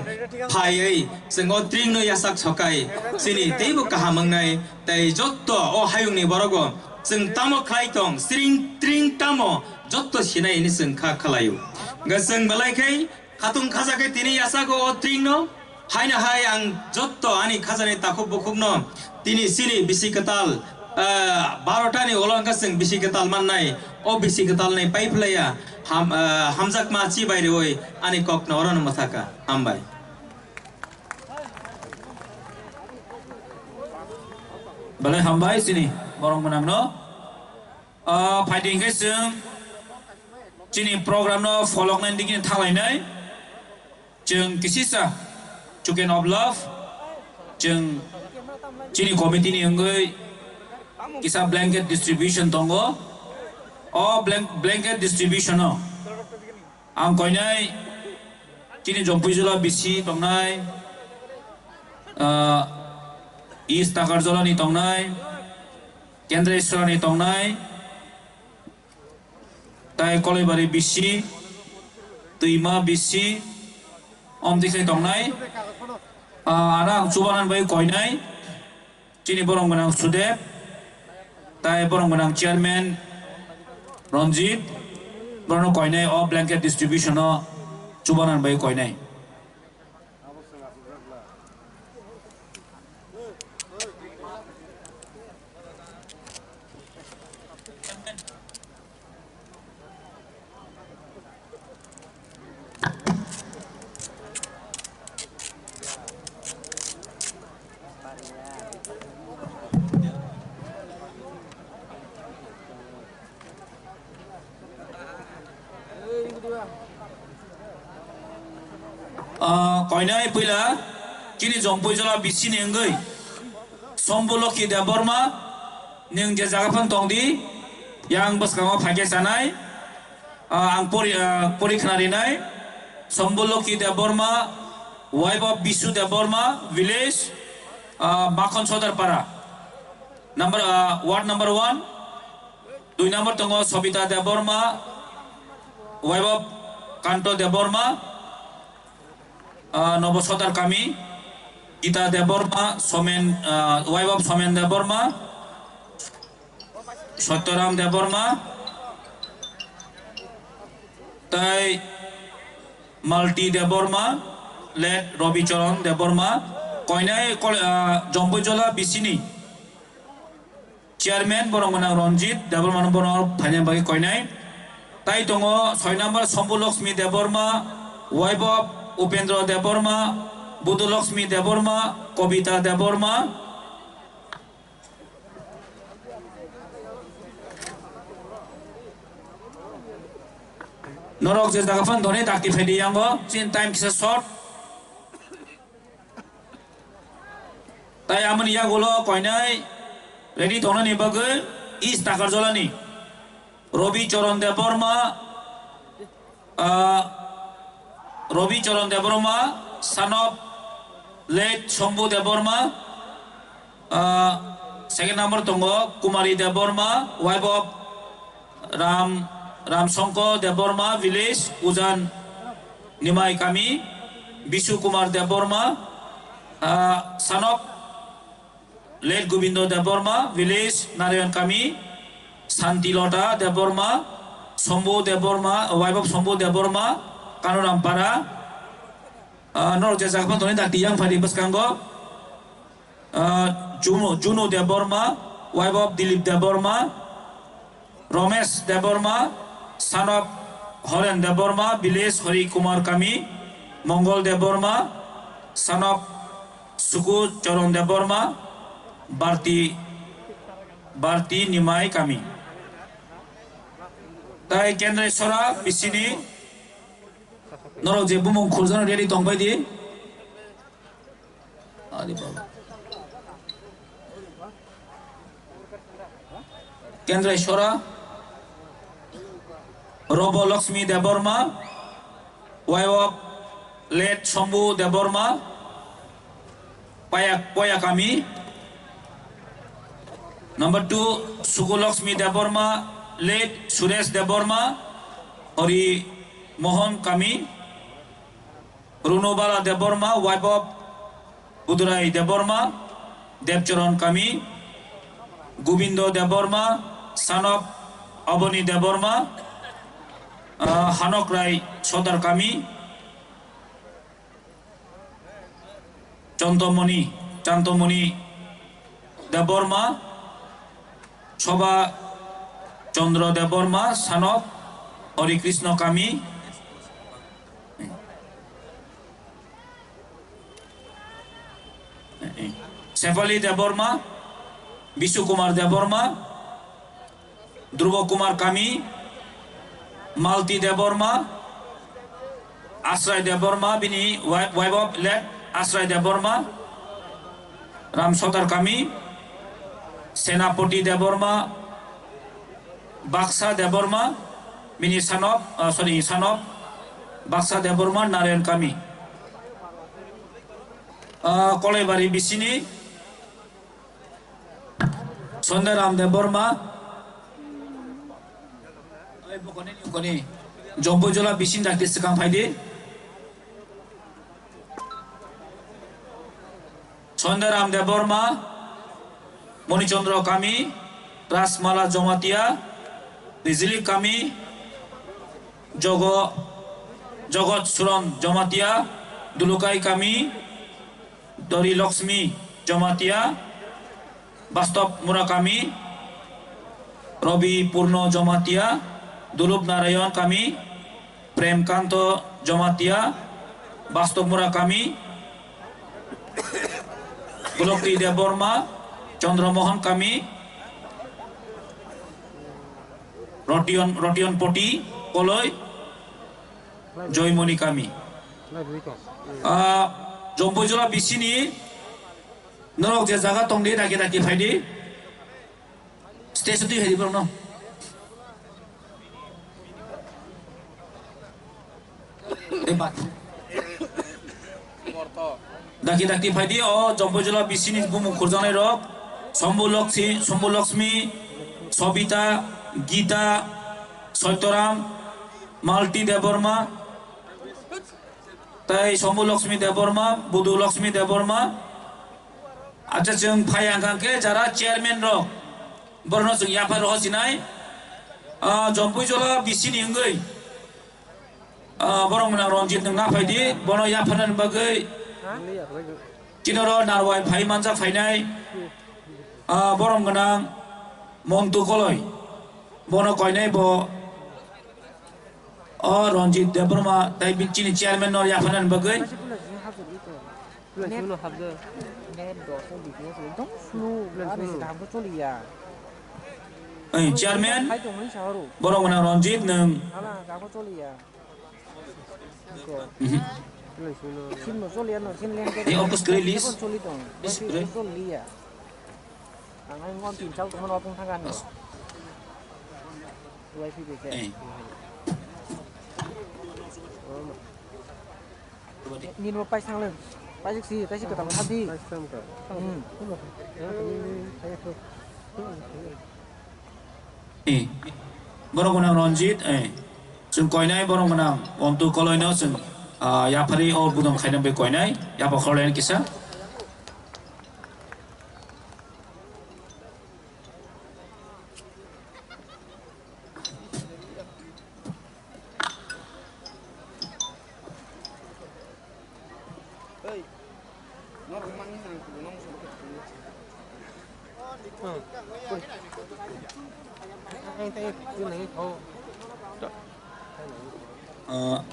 फायै जों o tring no yasak sokai sini teibo kahamangnai tai jotto o hayungni borogo जों tamo khlai tong tring tamo jotto sinai ni जों kha khalayu ga जों balai khai khatung khajakai tini yasago o tring no haina hai ang jotto ani khajani takuk bukuk no tini sini bisikatal 12টা ni olangka जों bisikatal mannai o bisikatal nai paiphlaya hamjak machi bayre oi ani kokno oran mathaka hambai balai hambai sini borong menang no fighting ke जों chini program no follow nai dikin thalai जों kisisa chicken of love जों chini committee ni angoi kisa blanket distribution tongo o blanket distribution no ang koinai chini jompujula bisi tongnai east takarjola ni tongnai kendreshwar ni tongnai tai kolebari bisi tuima bisi omdikhlai tongnai arang chubanan bai koinai chini borong manang sudep tai borong manang chairman Ranjit Borno koinai o blanket distribution no chubanan bai koinai koinai pila chini jompujala bisi ni angoi somboloki deborma ning je jagapan tongdi yang boskango phage sanai ang porikhnari nai somboloki deborma wife of bisu deborma village bakon sodarpara ward number 1 2 number tongo sobita deborma wife of kanto deborma Novosodar kami Gita Deborma Somen wife of Somen Deborma Sottoram Deborma tai Malti Deborma led Robi Choron Deborma koinai Jombojola Bisini chairman borong manang Ranjit Deborma borong phane bagi koinai tai tongo 6 number Sombulokshmi Deborma wife of Upendra Deborma, Budulakshmi Deborma, Kobita Deborma, Norok je jaga fan doni dakti phedi yango chin time kisa short. Tai amani ya golo koinai ready thona ni bagai is takar jolani. Robi Charan Deborma Robi Charan Deborma son of late Shambhu Deborma second number tongo Kumari Deborma wife of Ram Shanko Deborma village Ujan Nimai Kami Bishu Kumar Deborma son of late Gobindo Deborma village Narayan Kami Santi Lota Deborma Shambhu Deborma wife of Shambhu Deborma Kanurampara Norok je jaga fan doni dakti yang phadi baskango Juno Deborma wife of Dilip Deborma Ramesh Deborma son of Horen Deborma village Hari Kumar Kami Mongol Deborma son of Suku Charan Deborma Bharti Nimai Kami Tai Kendra Sora Bisini Norok je bumong khurjan ready tongbai di Adi baba Kendra Sora Robo Lakshmi Deborma wife of late Shambhu Deborma Poya Kami number 2 Suku Lakshmi Deborma late Suresh Deborma Hari Mohan Kami Runobala Deborma wife of Budurai Deborma Devcharan Kami Gobindo Deborma son of Aboni Deborma Hanok Rai Sodar Kami Chantomoni Deborma Shoba Chandra Deborma son of Hari Krishna Kami Shefali Deborma Bishu Kumar Deborma Dhruva Kumar Kami Malti Deborma Asray Deborma bini wife of late Asray Deborma Ram Sodar Kami Senapati Deborma Baksa Deborma bini son of Baksa Deborma Narayan Kami Kolebari Bisini Sondaram Deborma Jombojola Bishin dakti sekang phaidi Sondaram Deborma Monichandra Kami Rasmala Jomatia Rizili Kami Jogot Suran Jomatia Dulukai Kami Dori Lakshmi Jomatia Bastop Murakami Robi Purno Jomatia Dulup Narayan Kami Prem Kanto Jomatia Bastop Murakami Gulokti Deborma Chandra Mohan Kami Rotion Poti Koloi Joymoni Kami Jombojola Bisini Norok je jaga tongde daki phaidi station tu heri parno debat daki phaidi o Jombojola Bisini bumu khurjanai rok Shambhu Lakshmi Sobita Gita Saityaram Malti Deborma Tai Shambhu Lakshmi Deborma Budu Lakshmi Deborma Acha jeng phayang ke jara chairman rok borno jeng yapar ro sinai Jombojola Bisini ngai borong menang Ranjit nang na phaidi bono yaparan bagai kinoro narwai phai manja phainai borong menang Montu Koloi bono koinai bo Ranjit Deborma tai bincini chairman nor yaparan bagai chairman borong menang Ranjit nang Xin một số liền rồi, xin lên cái. Ini opus kali list. Con số lít dong. List Con kali. số lít ya. Ang ay ngon tin cháu tụi nó tung thang gan rồi. Quay phi về kìa. Nhìn vào bay sang lên. Bay gì? Bay gì cái tầm thấp đi. Bay sang cả. Borong menang Ronjit, Jeng koinai borong menang. Untuk kalau ini jeng ya pari or budong kainam be koinai, ya apa kalau ini kisah?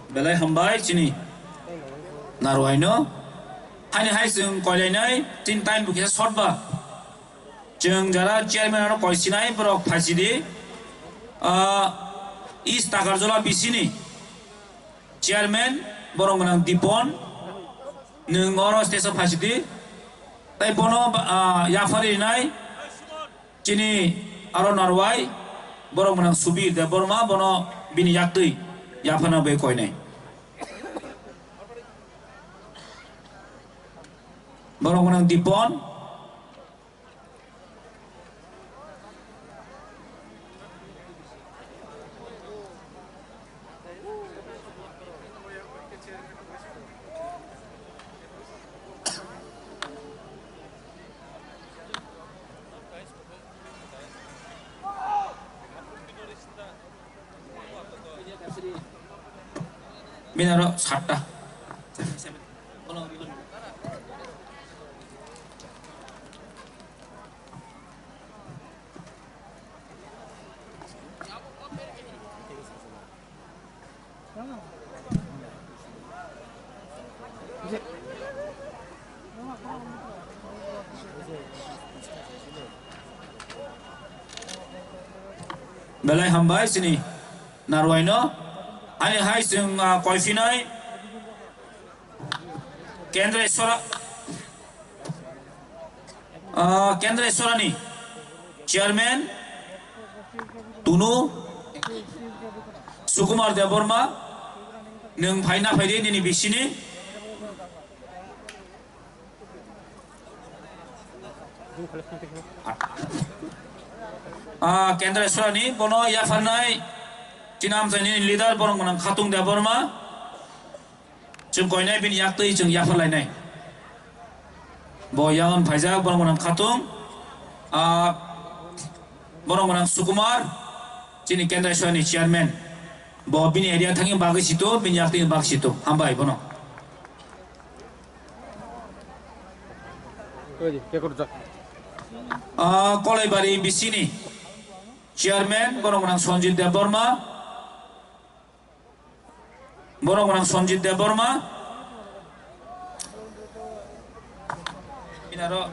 Belai hambai sini naruai no hanya hai jeng koilai nai tin time bu kisah short ba jeng jara chairman aro koi sinai borok phasi di is takarjola bisini chairman borong menang dipon nung oro station phasi di tai bono yafari nai sini aro naruai borong menang subir da borma bono bini yaktui yafana be koi nai borong menang dipon minaro satta belai hambai sini naruai no ani hai sing koi finai Kendra Eswara ni chairman Tunu Sukumar Deborma nung phaina phaide ni bisini Kendra Eswara ni bono ya farnai Cinam ini leader borong menang Khatung Deborma jeng koinai bin yaktui jeng yafar lainai bo yangon phaijak borong menang Khatung borong menang Sukumar cini Kendra Eswara ni chairman bo bini area thangi bagi situ bin yaktui bagi situ hambai bono kolai bari bisini chairman borong menang Sonjit Deborma borong menang Sonjit Deborma minaro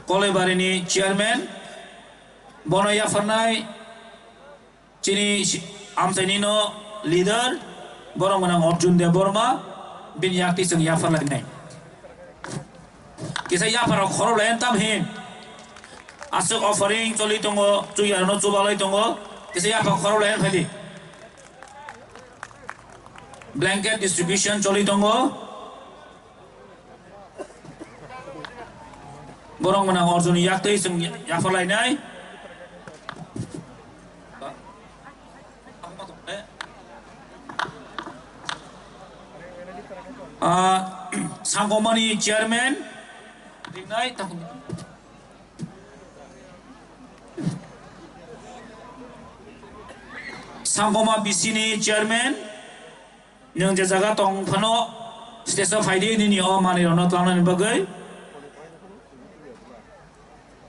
kolai bari ni chairman bono ya farnai cini amsani no leader borong menang Arjun Deborma bin yakti seng ya farlai nai kisah ya faro khoro lain tam hin asuk offering choli tongo chuyar no chubalai tongo kisah ya faro khoro lain phadi blanket distribution choli tongo borong menang Arjun yakti seng ya farlai nai Sangkomani chairman Ringai takun Sangkoma bisini chairman Nang jaga tong phano Stesa faidi ni o mani rono tlangan bagai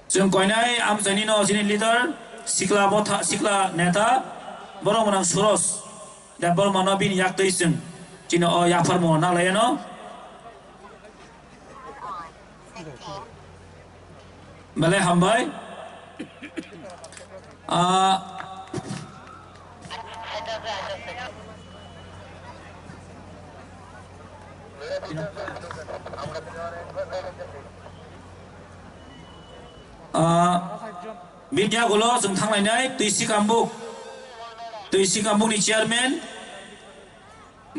Jeng koinai am jani no sini leader sikla botha sikla neta borong menang Suros dabal manabin yak teisen cina o yafar mo na layano Balai hambai Media gulo जों थांलायनाय दैसि कामबुकनि chairman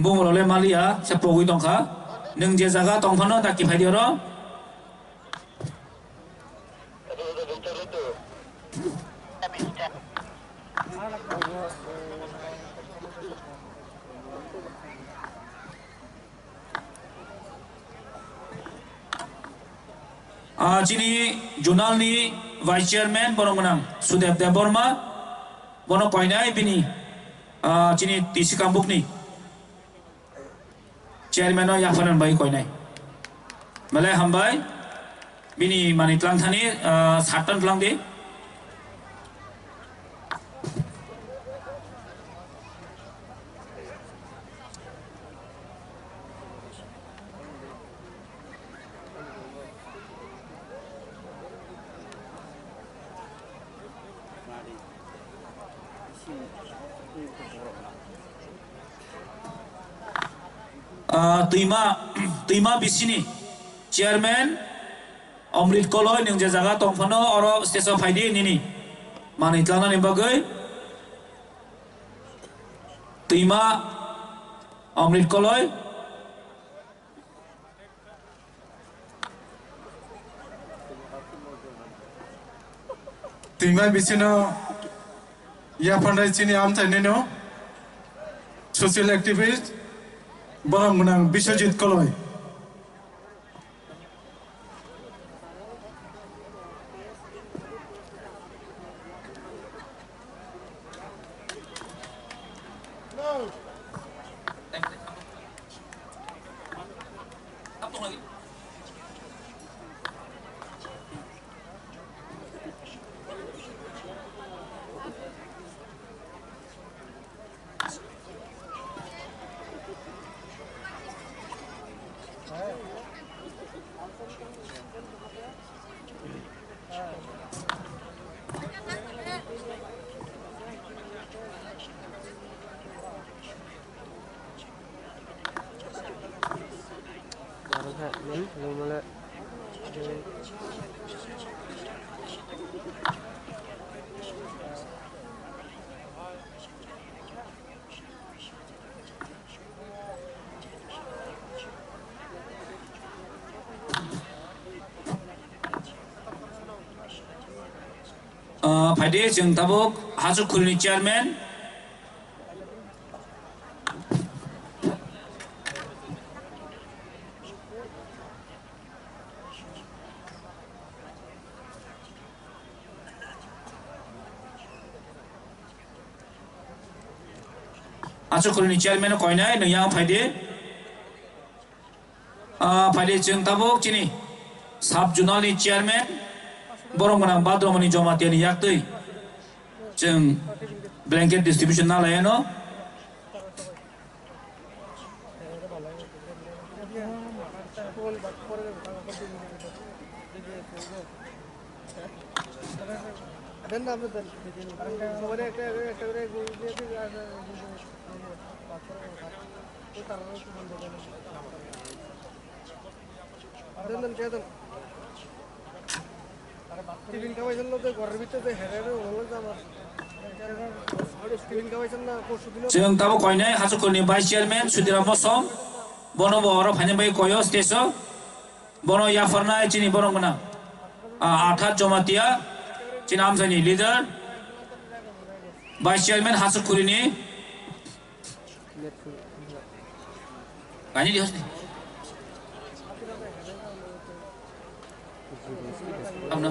बुंलावले Mallya सेप्रगै दंखा नों जे जागा दंफानो दाखि फायदिर Chini Junalni Vice Chairman Borongmenang Sudev Deborma Bono Koinai Bini Chini TC Kambukni Chairman no Yafanan Bai Koinai Malay Hambai Bini Manitlang Thani Satan Tlang Di Tuima Bisini Chairman Omrit Koloy yang jaga tongfano oro station faidi nini Manitlang ni bagai Tuima Omrit Koloy Tinggal bisino ya pandai cini am nino social activist Borongmenang Biswajit Koloy. Faidi jeng tabuk Hasuk Kulini Chairman Hasuk Kulini Chairman koinai nang Faidi Faidi jeng tabuk cini Sub Junalni Chairman Borongmenang Badromani Jomatiani Yaktui Jeng blanket distribution na layano Jeng tabu koinai Hasuk Kulini Vice Chairman Sudira Mosom Bono Boro Phanyabai Koyo Station Bono Yafarna Chini Borongmenang Athat Jomatia Chini Amsani Leader Vice Chairman Hasuk Kulini Kani di host ni Amna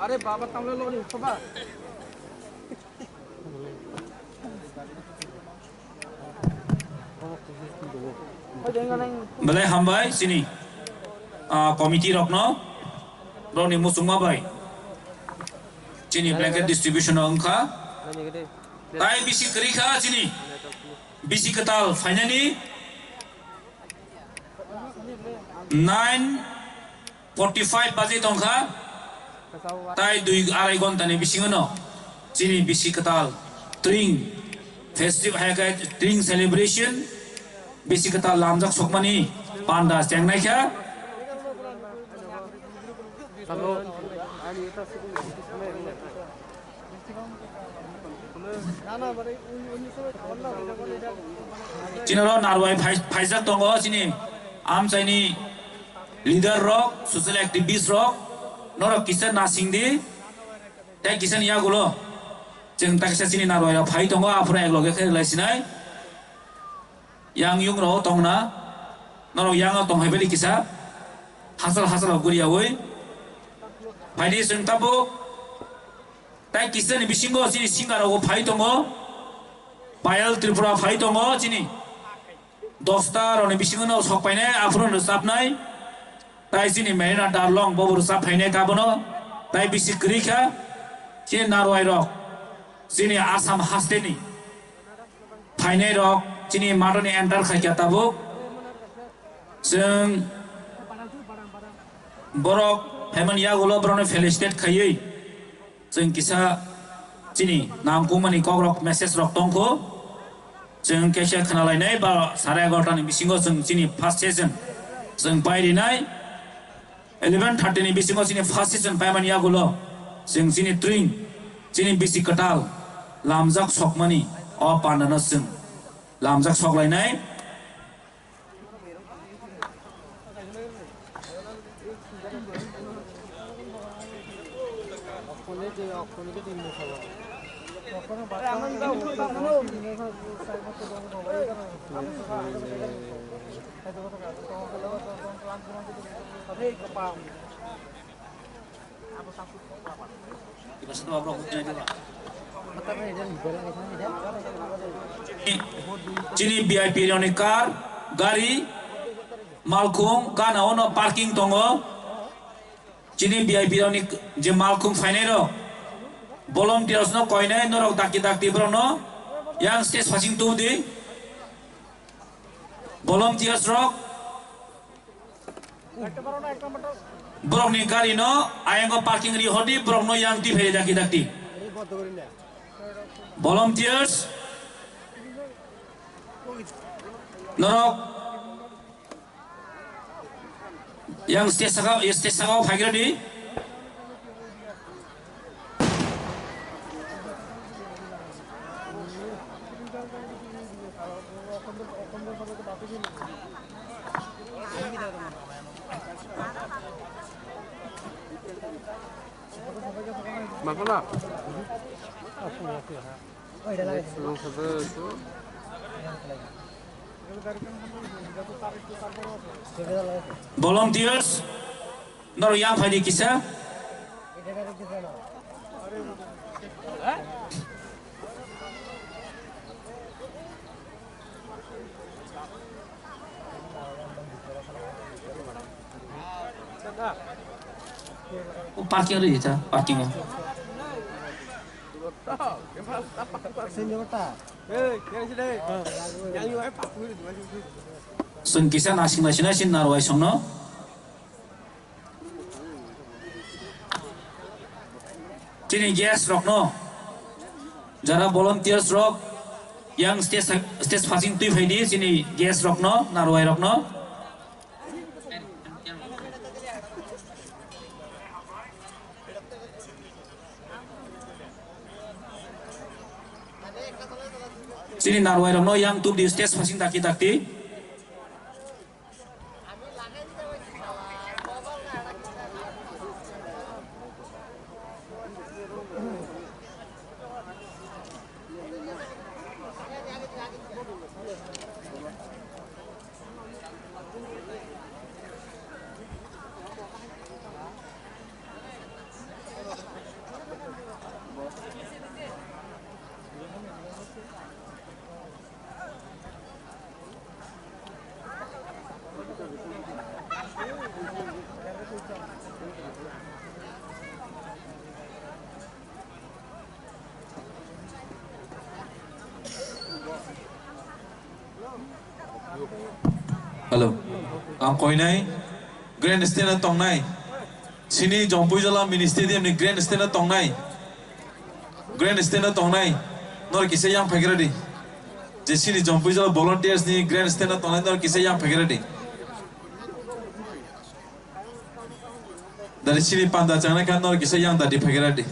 Are baba tamle lo ni soba. Belai hambai sini komiti rokno roni musungma bai sini blanket distribution angka tai bisi kerika sini bisi ketal finally 9:45 baje tongka tai 2-2.5 gonta ni bisi ngono sini bisi ketal drink festive hagai drink celebration bisi ketal lamjak sokmani panda cengnai kya Kalau ani eta Cinaro narwai Faizak tongo sini am chaini leader rock social activist rock norok kisan nasingdi tai kisan ya gulo jeng taksa sini narwai ra phai tongo apura ekloge khe laisinai yang yung ro tongna norok yang tong hebeli kisa hasal guria woi phai di seng tabu tai kisan bisingo sini singaro phai tongo Payal Tripura phai tongo sini dosta roni bisingono sok paine afron sapnai tai sini Marina Darlong bobur sap phaine tabono tai bisi krika sini narwai rok sini Assam hasteni phaine rok sini madoni enter khaikya tabuk seng borok heman ya gulo brone felicitate khayei seng kisa sini namkumani kogrok message rok tongko जों केसे खोनालायनाय बा 11:30 नि बिसिङाव जों जोंनि first session जों बायरिनाय 11:30 नि बिसिङाव जोंनि first session पायमानि आगुलो जों जोंनि ट्रेन जोंनि बिसि कटाल लामजाक सकमानि अ पानानो जों लामजाक सकलायनाय Cini VIP ni car, gari, malkung, kana ono parking tongo. Cini VIP ni je malkung finero. Volunteers no koine norok daki brono yang stage passing tu di volunteers rock brok ni gari no ayengo parking ri hodi brok no yang di bheri daki volunteers norok yang stage sagao phagira di Masalah. Belum sabar tu. Volunteers nor yang phai di kisa parking ada ya parking sun kisa nasing narwai songno cini gas rock no jara volunteers rock yang stage passing tu phai di cini gas rock no narwai rock no sini narwai rokno yang tuh di stage passing daki Hello. Ang koinai grandstand tongnai. Sini Jompu Jala mini stadium ni grandstand tongnai. Grandstand tongnai. Nor kise yang phagradi. Jesi ni Jompu Jala volunteers ni grandstand tongnai nor kise yang phagradi. Dari sini panda chana kan nor kise yang tadi phagradi.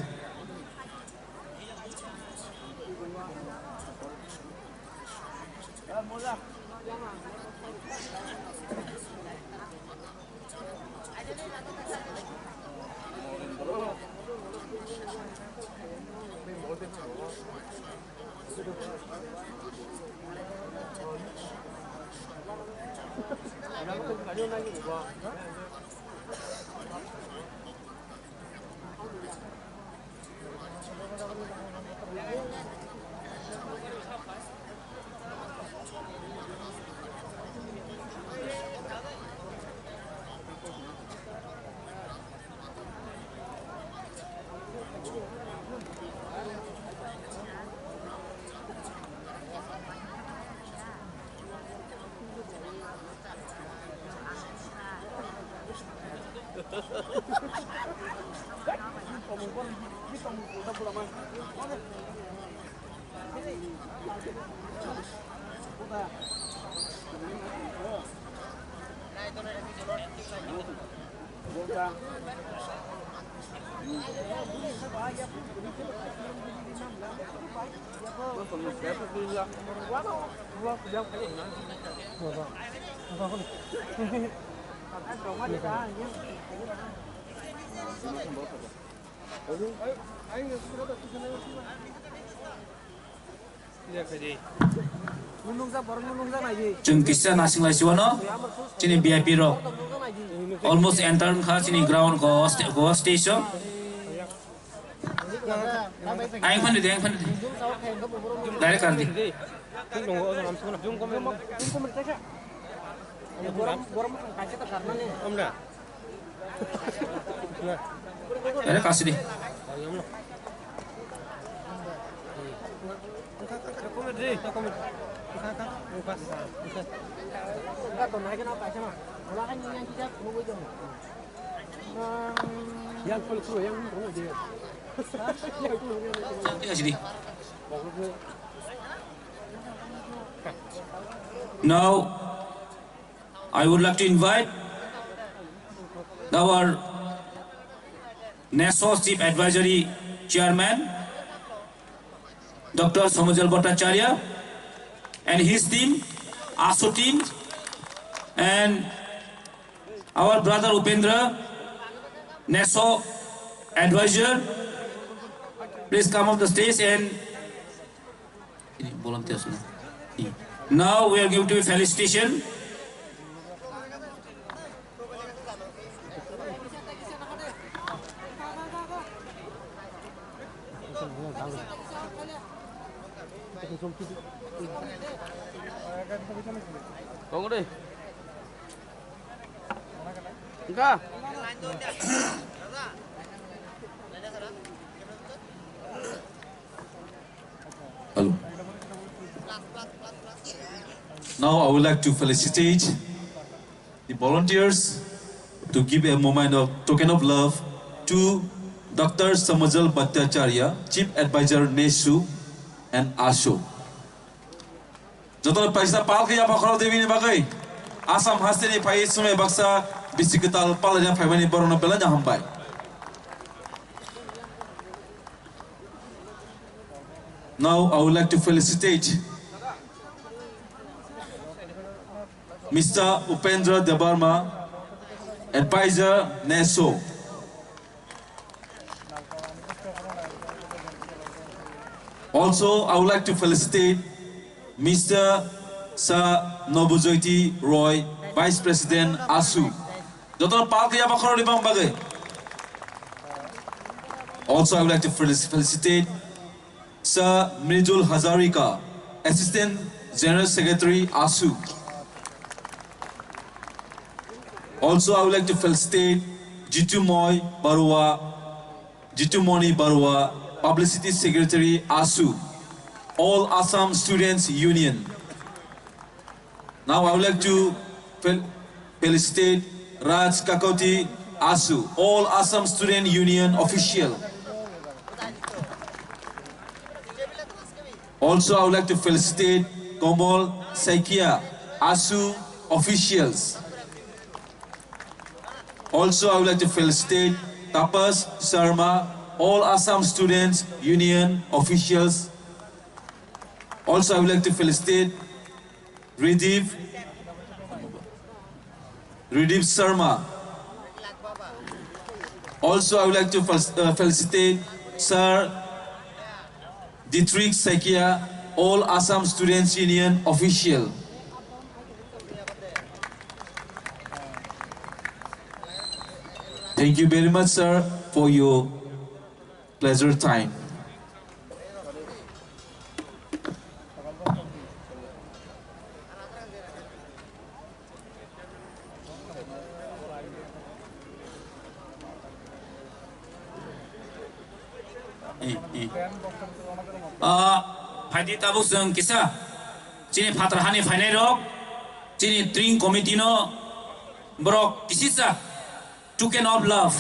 Jung kisah nasi nasi wana, sini VIP ro, almost enter kah sini ground go station. Aing pan di, direct kar di. Direct kasih di. Now, I would like to invite our NASO Chief Advisory Chairman, Dr. Somajal Bhattacharya, and his team, ASO team, and our brother Upendra, NASO Advisor. Please come up the stage and volunteers. Now we are going to a felicitation. Hello. Now I would like to felicitate the volunteers to give a moment of token of love to Dr. Somajal Bhattacharya, Chief Advisor NESU and ASO. Jodoh paisa pal kaya pakaro dewi ni bagai. Asam hasil ni pais semua baksa bisikutal pal yang payah ni baru nak belanja hampai. Now I would like to felicitate Mr. Upendra Debarma, Advisor NESO. Also, I would like to felicitate Mr. Sa Nobujoti Roy, Vice President ASU. Jodoh pal kaya bakaro di bang bagai. Also, I would like to felicitate Sir Mridul Hazarika, Assistant General Secretary ASU. Also, I would like to felicitate Jitumoni Barua, Publicity Secretary ASU, All Assam Students Union. Now I would like to felicitate Raj Kakoti ASU, All Assam Student Union official. Also I would like to felicitate Komal Saikia ASU officials. Also I would like to felicitate Tapas Sharma, All Assam Students Union officials. Also I would like to felicitate Ridiv Sharma. Also I would like to felicitate Sir Dietrich Saikia, All Assam Students Union official. Thank you very much, sir, for your pleasure time. Faidi tabuk seng kisah, cini patrahani final rok, cini string committee no, brok kisah, token of love,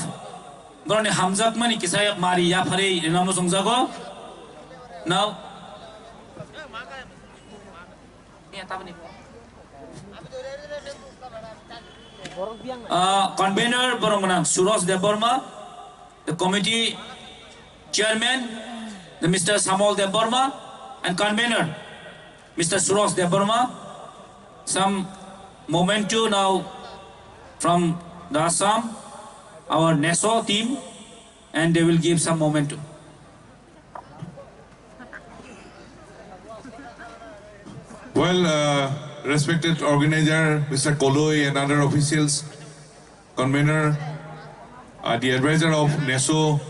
brok ni hamzat mani kisah yak mari ya pare namu songjago, now, convener borong menang Suros Deborma, the committee chairman, the Mr. Samuel Deborma, and convener, Mr. Suros Deborma. Some memento now from the Assam, our NESO team, and they will give some memento. Well, respected organizer, Mr. Koloi and other officials, convener, the advisor of NESO,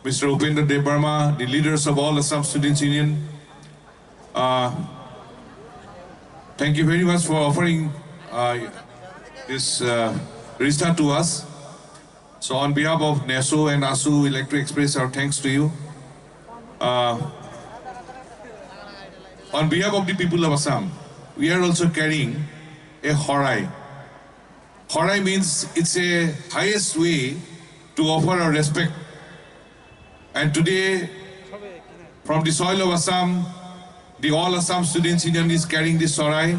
Mr. Upendra Debarma, the leaders of all Assam Students Union, thank you very much for offering this restart to us. So on behalf of NESO and ASU, we'd like to express our thanks to you. On behalf of the people of Assam, we are also carrying a horai. Horai means it's a highest way to offer our respect. And today, from the soil of Assam, the All Assam Students Union is carrying this horai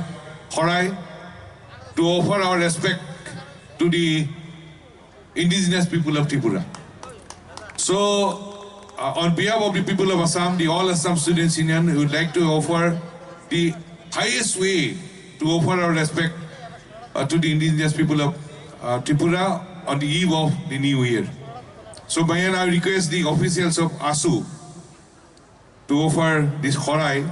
to offer our respect to the indigenous people of Tripura. So, on behalf of the people of Assam, the All Assam Students Union, we would like to offer the highest way to offer our respect to the indigenous people of Tripura on the eve of the new year. So may I request the officials of ASU to offer this horai.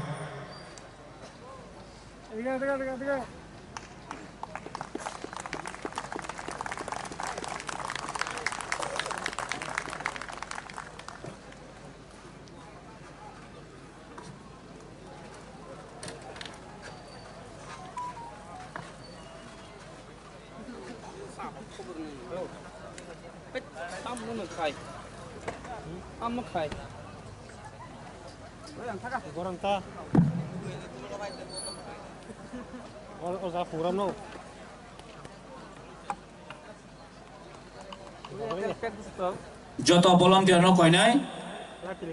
Joto volunteer no koinai,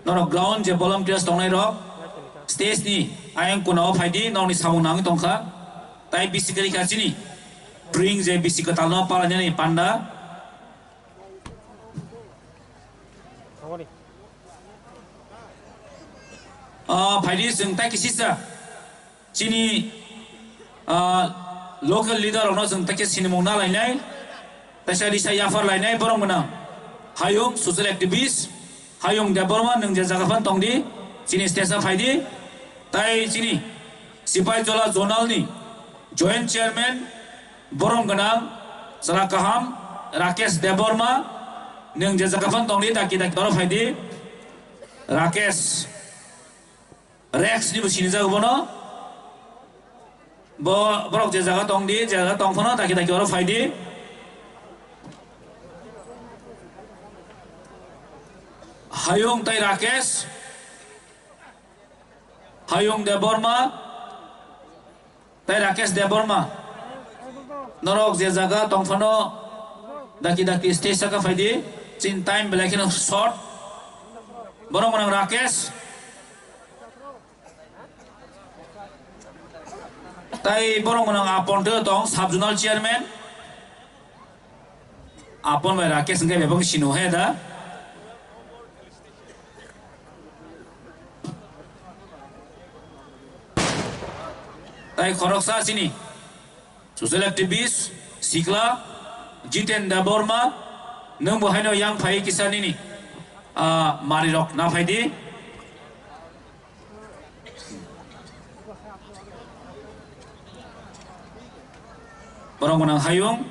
no ground je volunteers tongnai rok, stage ni ayang kuno faidi no ni samung nang tongka, tai basically kasini, bring je basic talno palanya ni panda. Faidi seng tai kisisa, sini local leader ono seng tai kisini mong na lainai, tasari saya far lainai borong menang. Hayung social activist, Hayung Deborma neng jazagapan tongdi, sini stesa faidi, tai sini Sipai Jola zonal ni, joint chairman, borong genang, Sarakaham, Rakesh Deborma, neng jazagapan tongdi taki toro faidi, Rakesh Rex ni sini jagabono, borok jazaga tongdi, jazaga tongfono taki toro faidi. Hayung tai Rakesh, Hayung Deborma, tai Rakesh Deborma. Norok je jaga tongfano daki stage saka faidi chin time belakin short. Borong menang Rakesh. Tai borong menang apon tu tong subjunal chairman. Apon by Rakesh ngai bebang sino he da. Tai khoroksa sini. Social activist Sikla Jiten Deborma nung bohaino yang phai kisan ini. Mari rok na phai di. Borong menang Hayung.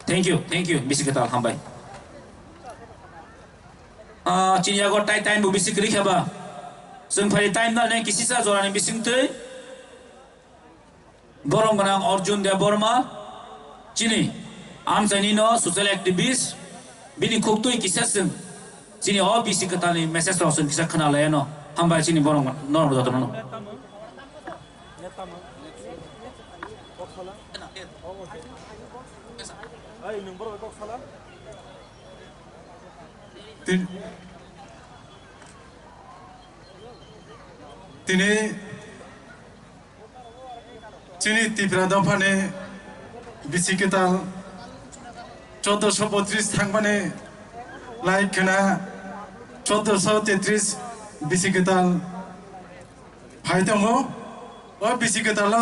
Thank you. Bisi kita hambai. Cini agor time bu bisi kiri khaba. Sung phai time na ne kisi sa jorani bising tu. Borong menang Arjun Deborma. Cini am sani no social activist. Bini khuk tu kisa sung. Cini all bisi kita ni message rosun kisa kenal ya no. Hambai cini borong normal jatuh no. Tini Cini Tipra Dopane Bisikital 1432 थांबाने like ना 1433 Bisikital फायदा हो और Bisikital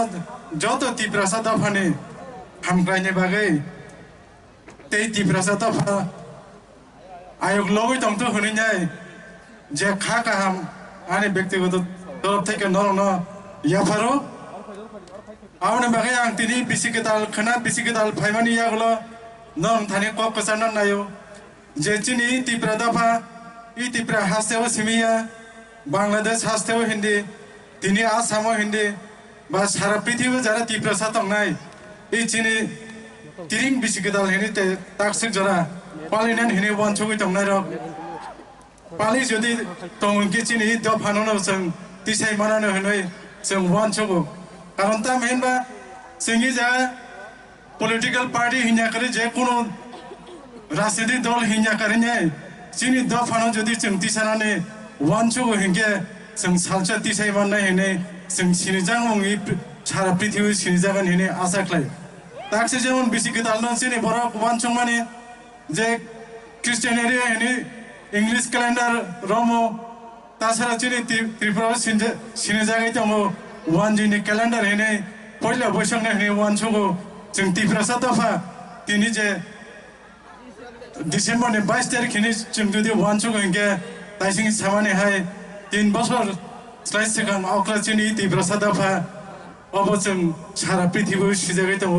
जो तो Tipra सा दफाने हम कहने बागे ते Tipra सा दफा आयोग लोग ही तो होने जाए जे खा का हम आने व्यक्तिगत तरफ थे के नरो न या फरो आवने बागे आंग तिनी Bisikital खना Bisikital फाइमानी या गलो नरम थाने को कसरना नायो जे चिनी Tipra दफा इ Tipra हास्तेव सिमिया बांग्लादेश हास्तेव हिंदी तिनी आसामो हिंदी बस सारा पृथ्वी जरा Tipra सातंग नाय इ चिनी तिरिंग Bisikital हिंदी ते ताक्सिक जरा पालिनान हिंदी वांचुगी तंग नायरो पाली जदि तंग के चिनी दफानो न जों तिसाय मानानो हनै जों वांचुगो कारण ता मेनबा जोंनि जा पलिटिकल पार्टी हिन्या करे जे कोनो राजनीतिक दल हिन्या करे ने चिनी दफानो जदि जों तिसानाने वांचुगो हिंगे जों सालचा तिसाय माननाय हनै जों सिनिजां मुंनि सारा पृथ्वी सिनिजागोन हनै आसा खालाय ताक्से जेमन Bisikital न चिनी बर वांचुं माने जे क्रिश्चियन एरिया हनै इंग्लिश कैलेंडर रोमो तासारा चिनी त्रिपुरा सिने जागाय दङ वन जिनि कैलेंडर हनै पहिला बैसागनि हनै वन छगो जों त्रिपुरा दफा तिनि जे डिसेम्बरनि 22 तारिख हनै जों जुदि वन छगो हिंगे ताइसिं सामाने हाय 3 बছর स्लाइ सिगां अक्ला चिनी त्रिपुरा दफा अब जों सारा पृथ्वी सिजागाय दङ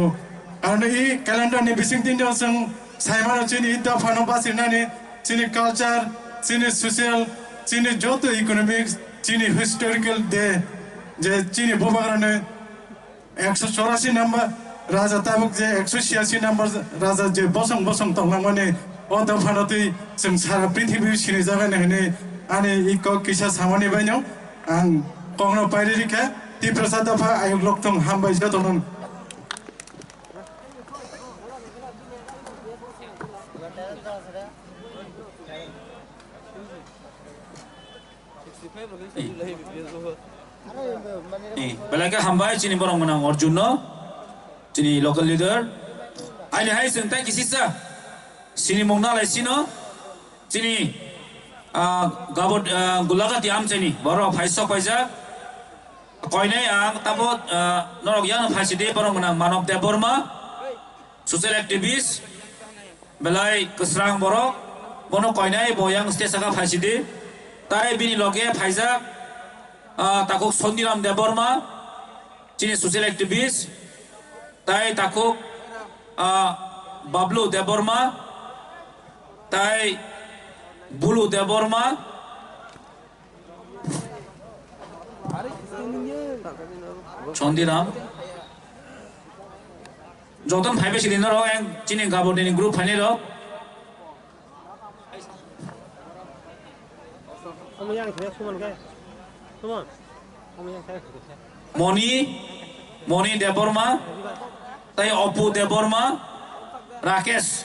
कारण इ कैलेंडरनि बिसिं दिन जों साइमानो चिनी दफानो बासिनानै चिनी कल्चर चिनी सोशल चिनी जत इकोनॉमिक्स चिनी हिस्टोरिकल डे जे चिनी बोबाग्राने 184 नंबर राजा ताबुक जे 186 नंबर राजा जे बसं तंलांगमाने अ दफानो तै जों सारा पृथ्वी सिनि जागाने हनै आने इको किसा सामानि बायनो आं कंग्नो पाइरिखा Tipra दफा आयोग लोकथं हामबाय जातोन Belaka hambai cini borong menang Arjun no, cini local leader. Aini hai sentai kisisa, sini mongna lai sino, cini gabot gulaga tiam cini, borong faisok faisa. Koinai ang tabot norok yang faiside borong menang Manov Deborma, social activist, belai kesrang borok, bono koinai boyang stesaka faiside, tai bini loge faisa. Takuk Sondiram Deborma, cini social activist, tai takuk Bablu Deborma, tai Bulu Deborma, Sondiram, Joton phai be silin ro ang chini gabon ni group phai ro Moni Deborma tai Opu Deborma Rakesh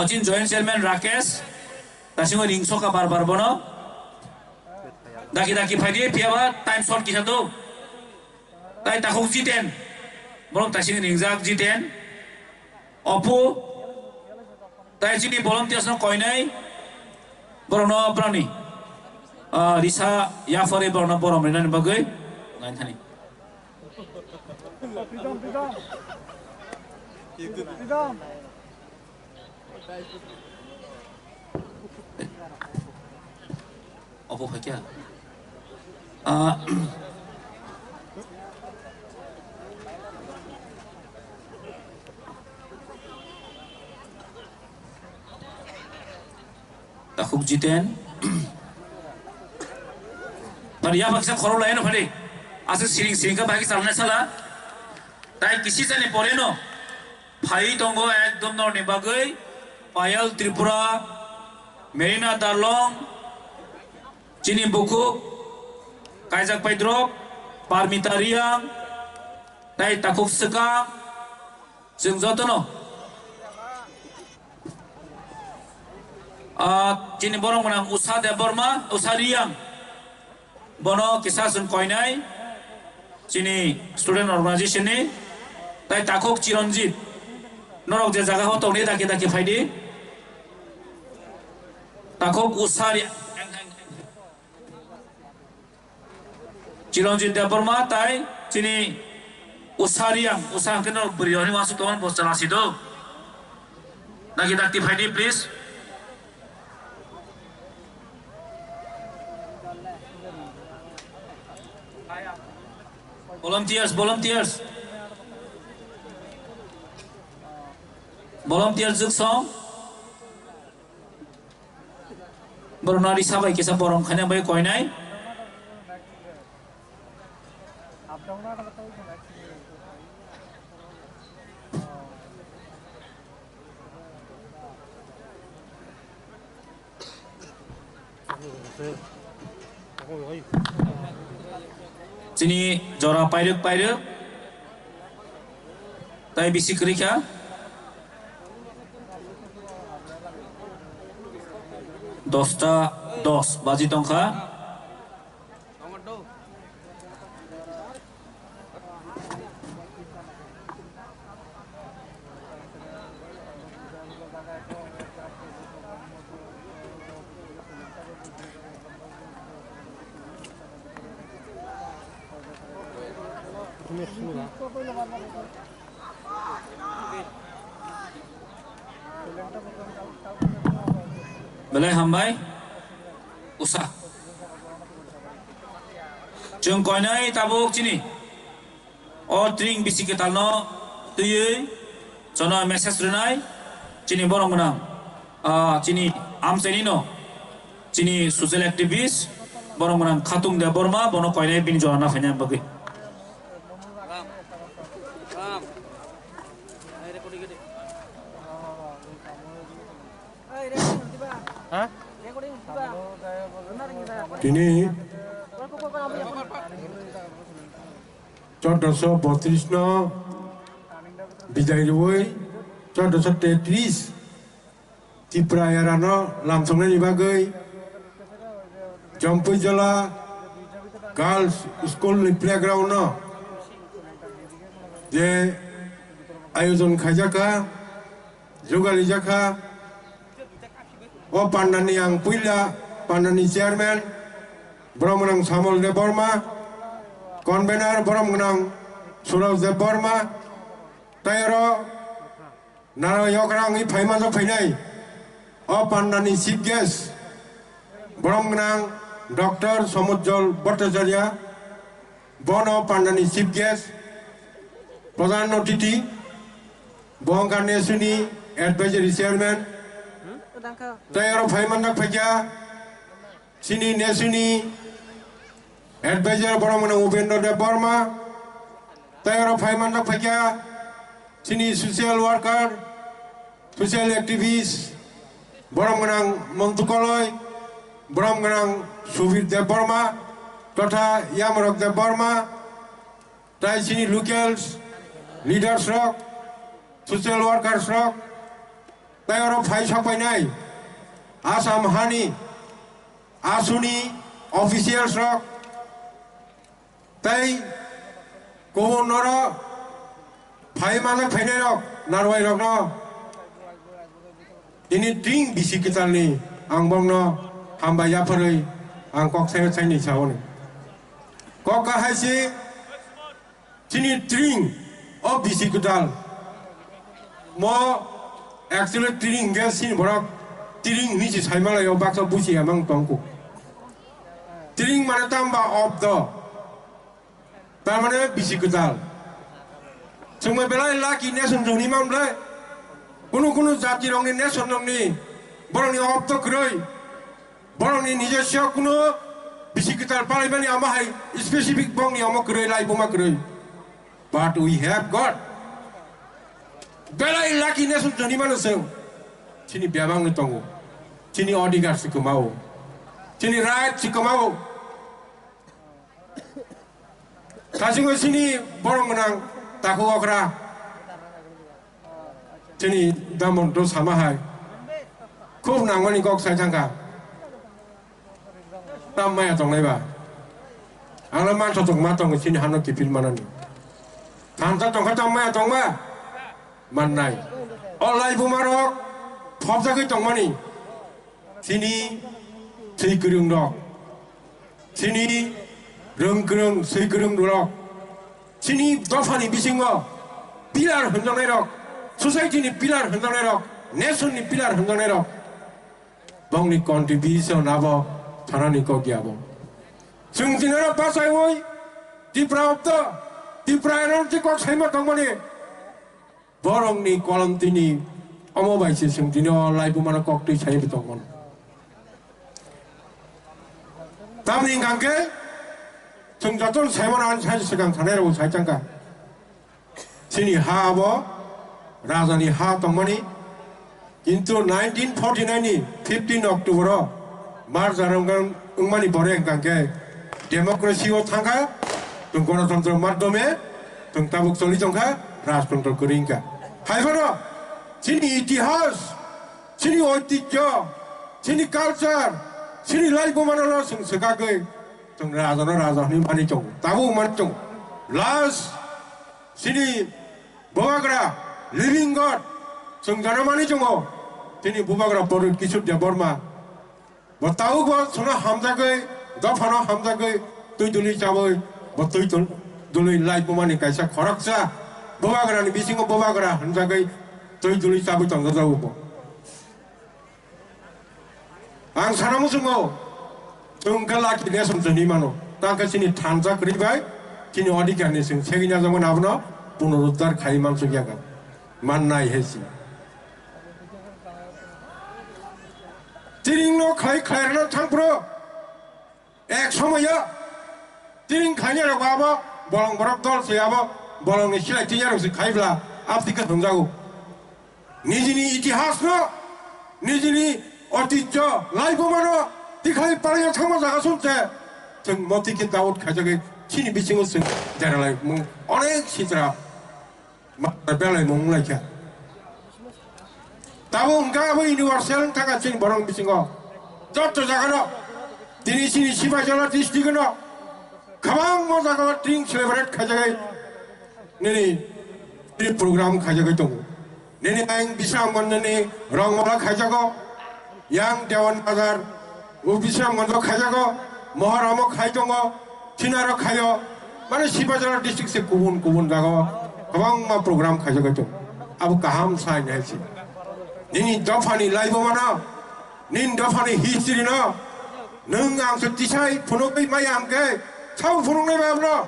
Jin joint chairman Rakesh tasingo ringso ka bar bono daki phai di piaba time short kisa tu tai takuk jiten bolong tasing ringjak jiten Opu tai chini volunteers no koinai borono prani Risa Yafari borono borom rinan bagai ngain thani Opu phai kya takuk jiten पर या बक्सा खरो line फटे आसे सिरिंग का बाकी सामने साला ताई किसी से नहीं पड़े नो भाई तंगो एकदम नौ निबागई पायल त्रिपुरा मेरिना दारलोंग चिनी बुकु काइजक पैद्रोक पारमिता रियांग ताई takuk sekang जों जतनो चिनी borong menang usaha Deborma usaha Riang bono kisah sun koinai chini student organization ni tai takok Chiranjit norok je jaga ho toni daki phaidi takok usari Chiranjit Deborma tai chini usariang usang kenor berioni masuk tuan bos jelas itu daki phaidi please volunteers juk song Bornari sabai kisah borong khane bai koinai Sini jora pairuk tai bisi kerja dosta dos baji tongka Belai hambai usah jeng koinai tabuk cini or drink bisi ketal no tuyui jona message renai cini borong menang cini amseni no cini social activist borong menang Khatung Deborma bono koinai bini jona na fanya bagi Ini 1432 no Bijay Luwai 1433 Tipra Yarano Lamsong ni bagai Jampu Jala Girls School ni playground no Je Ayodon Khajaka Jogali Jaka O Pandani yang Puila Pandani chairman Brahmanang Samuel Deborma convener Brahmanang Suraj Deborma Tairo Nara Yokrang I Paimazo Painai O Pandani chief guest Brahmanang Dr. Samudjol Bhattacharya Bono Pandani chief guest Pradhan Otiti Bongkar Nesuni advisory chairman Tairo Paimandak Paja Sini Nesuni advisor Brahmanang Upendra Deborma Tayoro Paimandak Pakia, Sini social worker, social activist, Boromganang Montukoloy, Boromganang Suvir Deborma, Tota Yamarok Deborma, Tai Sini locals, leaders rock, social workers rock, Tayoro Paisak Painai, Asam Hani, Asuni, officials rock, Tai Governor, Paimanak Painai rock, Narwai rock no. Ini drink bisi kita ni, angbong no, hamba ya perui, angkok saya ni cawan. Kok kahai si, sini drink, oh bisi kita. Mo actually drink gas sini borak, drink ni si saya malah yo bakso busi amang tongku. Drink mana tambah off do, tamane bisi kita. Semua belai laki ni asam joni mam belai. Kuno jati rong ni nation rong ni, borong ni opto keroi, borong ni nijasya kuno bisi kita paling banyak amahai specific bong ni amok keroi lai boma keroi, but we have got belai laki nation jani mana sew, sini biabang ni tongu, sini odigar si kemau, sini right si kemau, kasih sini borong menang taku okra. Sini damon dos sama hai, kau nangani kau saya jangka, tamai atong leba, alaman sotong matong sini hanok kipil mana ni, tanta tong kata tamai atong ma, manai, olai bumarok, popsa ke tong mani, sini sei kerung dok, sini reng kerung sei kerung dok, sini dofani bisingo, pilar hendak nerok. Society ni pilar hendak nerok, nation ni pilar hendak nerok. Bang ni contribution abo, thana ni kau kiabo. Sung tinara pasai woi, di praopta, di praeron ti kau sema tangmani. Borong ni kolam tini, amo baisi sung tino lai bumana kau ti saya betongman. Tamni ngangke, sung jatuh sema nan saya segang thanero saya jangka. Sini habo. Rajani ha tongmani into 1949 ni 15 October March aranggang ungmani boreng kangke demokrasi o thangka tung gণতন্ত্র মাধ্যমে tung tabuk soli jongka rajtantro keringka haibano sini itihas sini oitijjo sini culture sini lai bomanalo sung segagai tung rajani mani jong tabu mani jong last sini boagra living God, sengkana mani jongo, ini bubagra boru kisut dia borma, bertahu gua sona hamzagai, dafana hamzagai, tu duli caboy, bertu duli lai pemani kaisa koraksa, bubagra ni bisingo bubagra hamzagai, tu duli caboy tangga tahu bo. Ang sana musumo, tunggal lagi dia semseni mano, tangga sini tanza keribai, sini odikan ni sing, seginya zaman abno, punurutar kaiman sugiaga. Manai hesi. Tiring no khai na thang pro. Ek somaya. Tiring khanya ro baba, bolong borok dol se aba, bolong ni silai tinya ro se khai bla, apti ka hamjago. Nijini itihas no, nijini otijjo, lai bomano, dikhai paraya thangma jaga sunche. Jeng moti ki daud khajage chini bisingo sun jaralai mung onek sitra. Belai mong lagi. Tahu enggak apa universal tak kacin borong bisingo. Jatuh jaga Dini sini siapa jalan distrik no. Kamang mau jaga drink celebrate kajagai. Nini program kajagai tunggu. Nini yang bisa nini orang malah kajago. Yang Dewan Bazar bisa mandok kajago. Moharamo kajago. Cina kajo. Mana siapa jalan distrik se kubun jaga. Kabang ma program kaja gitu, abu kaham say nahi sih. Nini dafani live mana, nin dafani history na, nengang setisai punuk bay mayang ke, tahu punuk ni mana?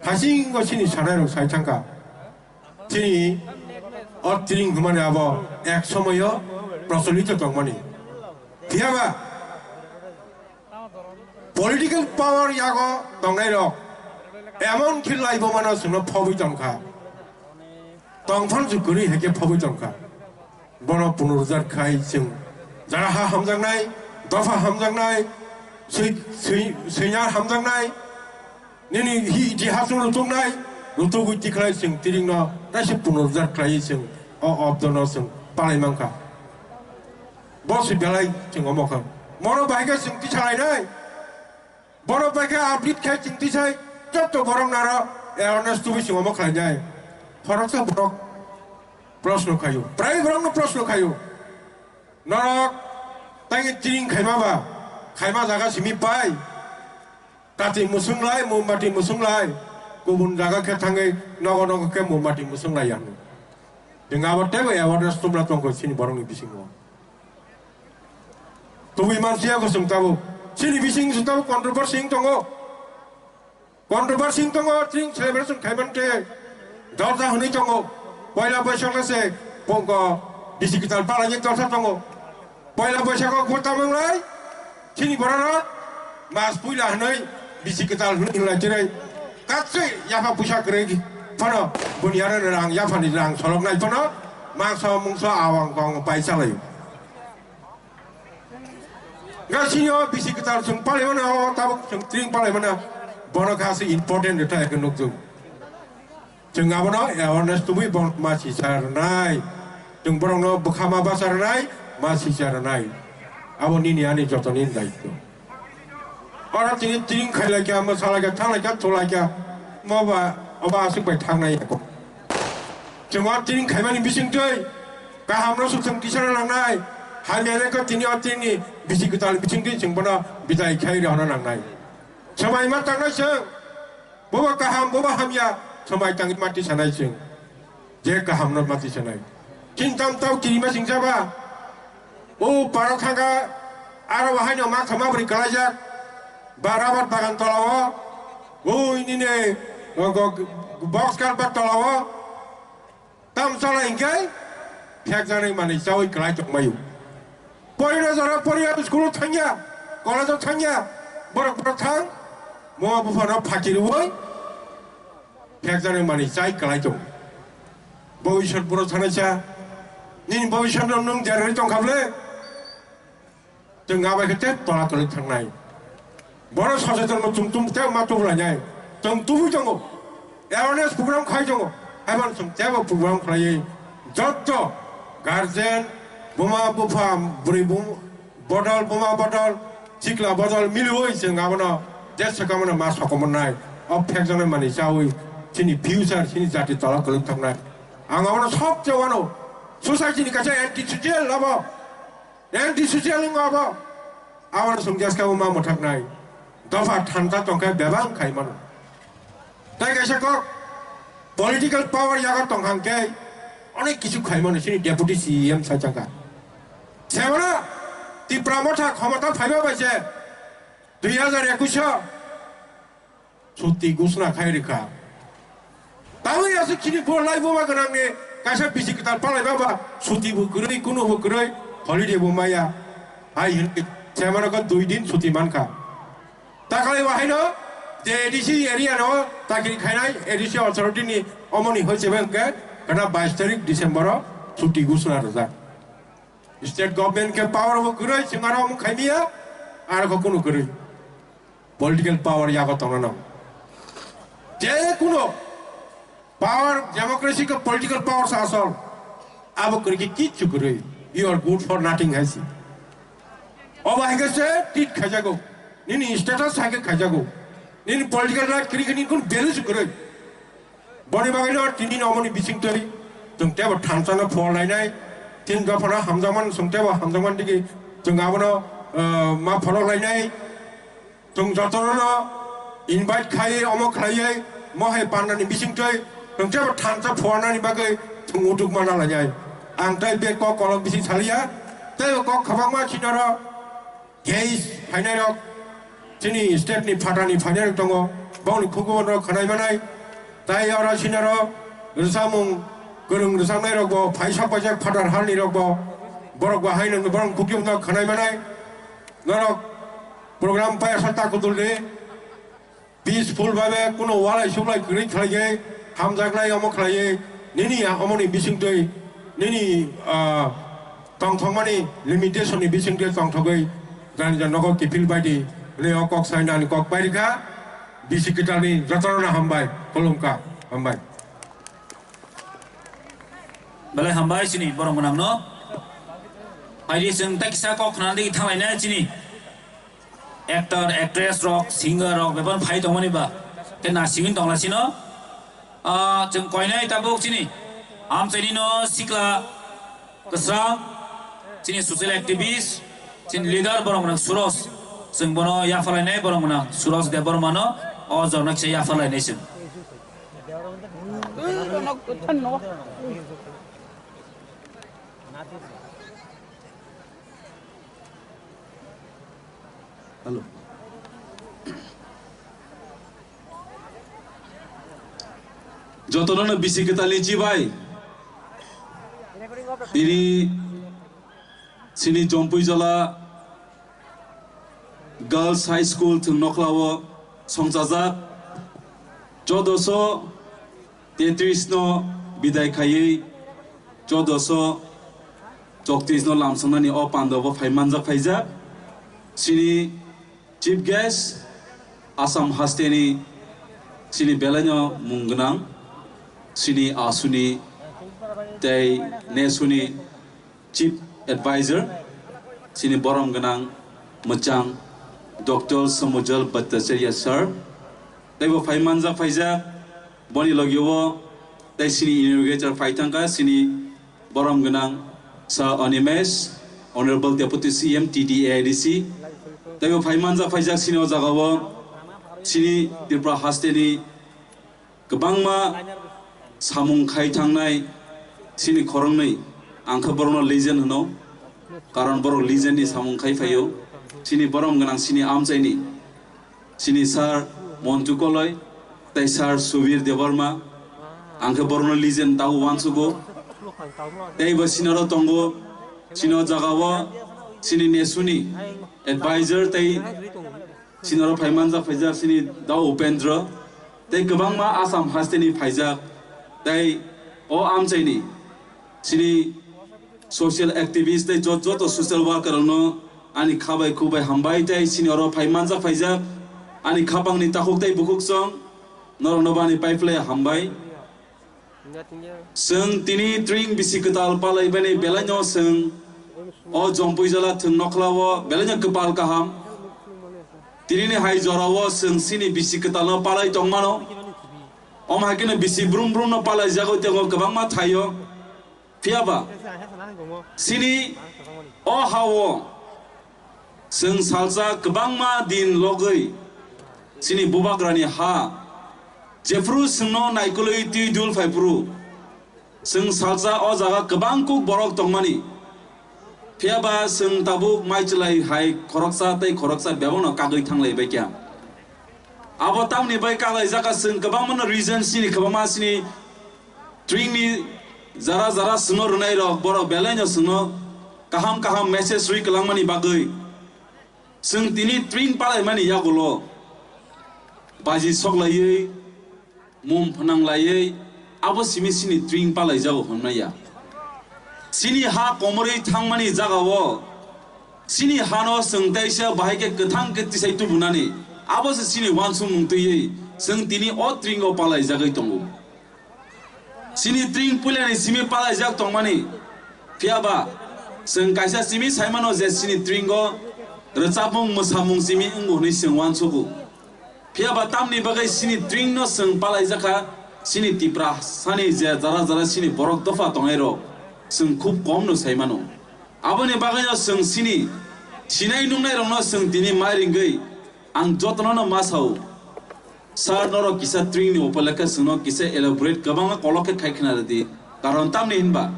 Kasih kau sini sana saya cangka, sini ordering kemana apa, ek semuanya prosolita tong mani, siapa? political power yago tongnai rok emon khilai bo mano sungno phobui tongkha tongphon jukuri heke phobui tongkha bono punurjar khai sing jara ha hamjangnai dofa hamjangnai seinya hamjangnai nini hi itihas lutungnai lutugui tiklai sing tiringno rasi punurjar khai sing obdono sing palai mangkha bosi belai sing omokha mono baika sing tisalai nai bono baika update khai sing tisai jotto borong naro awareness tubi sing omokha jai phorok sa borok প্রশ্ন খাইও প্রায় বরং প্রশ্ন খাইও নরক তাই তিরিং খাইমাবা Khaimah জায়গা সিমি পাই তাতে মুসুংলাই মোমবাতি মুসুংলাই গুবুন জায়গাকে থাঙে নগ নগকে মোমবাতি মুসুংলাই আনো जों आबादथायबो एवारनेस तुमला तंखौ सिनि बरंनि बिसिङाव तुमि मानसिया गोसोंताबो सिनि बिसिं सुताबो कन्ट्रोभार्सि दङ ट्रिं सेलिब्रेशन खाइमानते दरजा हनै दङ पयला बैसागसे पंग डिजिटल पालानि दरजा दङ पयला बैसागआव गतामंलाय सिनि बरना मास पुइला हनै डिजिटल हनै जेरै गासै याफा फैसा ग्रै फनो बुनियार रां याफानि रां सलगनाय फनो मास मुंस आवां गं पाइसालाय गासिनो डिजिटल जों पालेमना ताबो जों ट्रिं पालेमना बनो गासै इम्पोर्टेन्ट थायखौ नुजों जों आबनो एवारनेस तुबि मासि सारनाय जों बरंनो बुखामा बासारनाय मासि सारनाय आबो निनियानि जतनि दायित्व अरा तिनि ट्रिं खाइलायका मोसालायका थांलायका थलायका माबा अबा आसुबाय थांनाय जोंहा ट्रिं खाइमानि बिसिंथै गाहामनो सुथों तिसार लांनाय हामियानेखौ तिनि अतिनि बिसिगोताल बिसिंथै जों बनो बिदाय खाइ रहना लांनाय समाय मा थांनायसों बबा गाहाम बबा हामिया समाय तांगि माति सानाय जों जे गाहामनो माति सानाय किनताम ताव किनिमा सिंजाबा ओ पारा थांगा आरो बाहायनो मा खामाबरि गलायजा बाराबाद बागान तलाव ओ इनिने बक्स कारबाद तलाव ताम सालायंकै फेक जानाय माने जावै गलाय दंमायो परिना जरा परिया स्कुलाव थांया कलेजाव थांया बरकफोराव थां मवा बुफानाव फाकिरुवै फेक जानाय माने जाय गलाय दं भबिष्यत बर' थानायसा निनि भबिष्यतआव नों देरनानै दंखाबले जों आबायखौथे तला तलि थांनाय बर' सचेतन तुम ते मा तुबलायनाय जों तुबि दङ एवारनेस प्रग्राम खाय दङ हायबान जों जेबो प्रग्राम खालायै जत्त गार्जेन बुमा बुफा बुरै बदल बुमा बदल सिख्ला बदल मिलुवै जों आबनो देश सकामनो मा सकमनाय अब फेक जानाय माने जावै सिनि फिउचार सिनि जाति तला तलि थांनाय आं आबनो सब जवानो सोसाइटिनि कासे एन्टि सोसियेल लाबो एन्टि सोसियेल लाबो आबनो जों देशकाबो मा मथाकनाय दफा थान्ता तंखाय बेबां खायमानो ताই কাইসাকক পলিটিক্যাল পাওয়ার ইয়াগর তংহাংকে অনেক কিছু খাইমানো সিনি ডেপুটি সিএম সাইচাঙ্কা সেমনা ত্রিপুরা মঠা ক্ষমতা ফাইবা পাইছে 2021 সত্যি ঘোষণা খাই রেখা তাই আছে কিনি বলাই বোমা গনাংনি কাইসা বিসি কিতাল পালাই বাবা ছুটি বকরই কোনো বকরই হলিডে বোমায়া আই সেমনাক 2 দিন ছুটি মানকা তাকালে বাহাইনো যে এডিসি এরিয়া ন তাকিনি খাইনাই এডিসি অথরিটিनि অমনি হইছেবেंके kana 22 तारिख डिसेम्बर छुट्टी घोषणा रजा स्टेट गभर्नमेंट के पावर हो गरै सिंगारा म खाइमिया आर को कुनु गरै पॉलिटिकल पावर याको तंगना जे कुनो पावर डेमोक्रेसी का पॉलिटिकल पावर सासल अब करके किच्छु गरै you are good for nothing हैसी अब आइगसे टिट खाजागो निनि स्टेटस हाके खाजागो निनि पॉलिटिकल राइट क्रिकेटिंग कुन बेलुस गरै बनि बागैनो तिनि नमनि बिसिंथै जों तेबो थानसाना फरायनाय तिन गफना हामजामान संतेबो हामजामान दिगि जों आबनो मा फरायनाय जों जतरनो इनभाइट खाय अमक खायै महे पाननानि बिसिंथै जों तेबो थानसा फरायनानि बागै जों उदुक माना लायनाय आं ताय बे क कल बिसिं सालिया तेबो क खबामा सिनार गेस फाइनाय रक तिनि स्टेटनि फाटानि फाइनाय दङ बावनि खुगुमन खनाय मानाय ताई अरा सिनारो रसामुं गोरों रसामनाय रगबो फाइसा पाइसा फादार हालनि रगबो बरक बाहायनो बरं कुकिमना खनाय मानाय नरक program pa sarta kutul de peaceful bhabe kono walai sublai gri khlaye hamjaklai amo khlaye nini amoni bising dei nini tong thongmani limitation ni bising de tong thogai jan jan noko kipil baidi le okok sainan kok bairika bisikitani jatarona hambai kolomka hambai balai hambai sini borong menang no hari seng tak kisah kok nanti kita lainnya sini actor actress rock singer rock beban phai tong mani ba kena singin tong la sino jeng koinai tabuk sini am sini no sikla kesang sini social activist sini leader borong menang suros seng bono ya falai borong menang suros de borong mano o jornak se ya falai sing Halo. Jotono bisi kita lici bai. Ini sini Jompui Jala Girls High School tung noklawo songjajak 1433 no bidai khayi 1434 no lamsanani o pandawo phaimanjak phaijak sini Chief Guest Assam Hasteni sini belanya munggenang sini asuni tei nesuni Chief Advisor sini borom genang mecang Dr. Samujal Bhattacharya Sir tei bo phaimanjak phaijak boni logyo tei sini inaugurator phaitangka sini borom genang Sir Animesh Honorable Deputy CM TDADC Tapi Paimanjak Faijak sini o jagawo sini Tripura Hasteni kebangma samung khai thangnai sini khorongnai angkha borno legend hono karon borok legend ni samung khai phaio sini borom ganang sini amchaini sini sir Montu Koloi tai sir Subir Devarma angkha borno legend tau wansugo tai bo sinaro tongo sini o jagawo sini nesuni advisor tai sinaro Paimanjak Faijak sini Dao Upendra tai kebangma Assam Hasteni Faijak tai o amchaini sini social activist tai joto social worker no ani khabai khubai hambai tai sini oro Paimanjak Faijak ani khapang ni takhuk tai bukuk song norong nobani pipeline hambai seng tini tring bisiketal palai bani belanyo seng o Jompui Jala thung noklawo belanya kepal kaham tirini hai jorawo seng sini bisiketal no palai tongmano om hakine bisi brum brum no palai jago tego kebangma thayo fiaba sini o hawo seng salsa kebangma din logoi sini bubagrani ha jefru sengno naikoloi ti dul faipru seng salsa o jaga kebangku borok tongmani fiaba seng tabuk maichlai hai khoroksa tai khoroksa bebono kagoi thanglai baikya abo tamni bai kaglai jaka seng kebangman reason sini kebama sini string ni zara sno runai rok borok belenyo sno kaham message rui kalangmani bagoi seng tini string palai mani yagulo baji soklai mum phananglai abo simi sini string palai jago honmaya sini ha komori thangmani jagawo sini hano sengtaisa bahike kethang ketisai tu bunani abo se sini wansu mungtui seng tini o string o palai jagai tongu sini string pulani simi palai jag tongmani fiaba seng kaisa simi saimano je sini string go rechapung musamung simi ungu ni seng wansu bu fiaba tamni bagai sini string no seng palai jaka sini tipra sani je jara sini borok dofa tongairo seng khub kom no saimano aboni baganya seng sini sinai nungnai rongno seng tini mairingai ang jotno no masau sar noro kisa string ni opalaka seno kisa elaborate kabanga koloke khaikna radi karon tamni hinba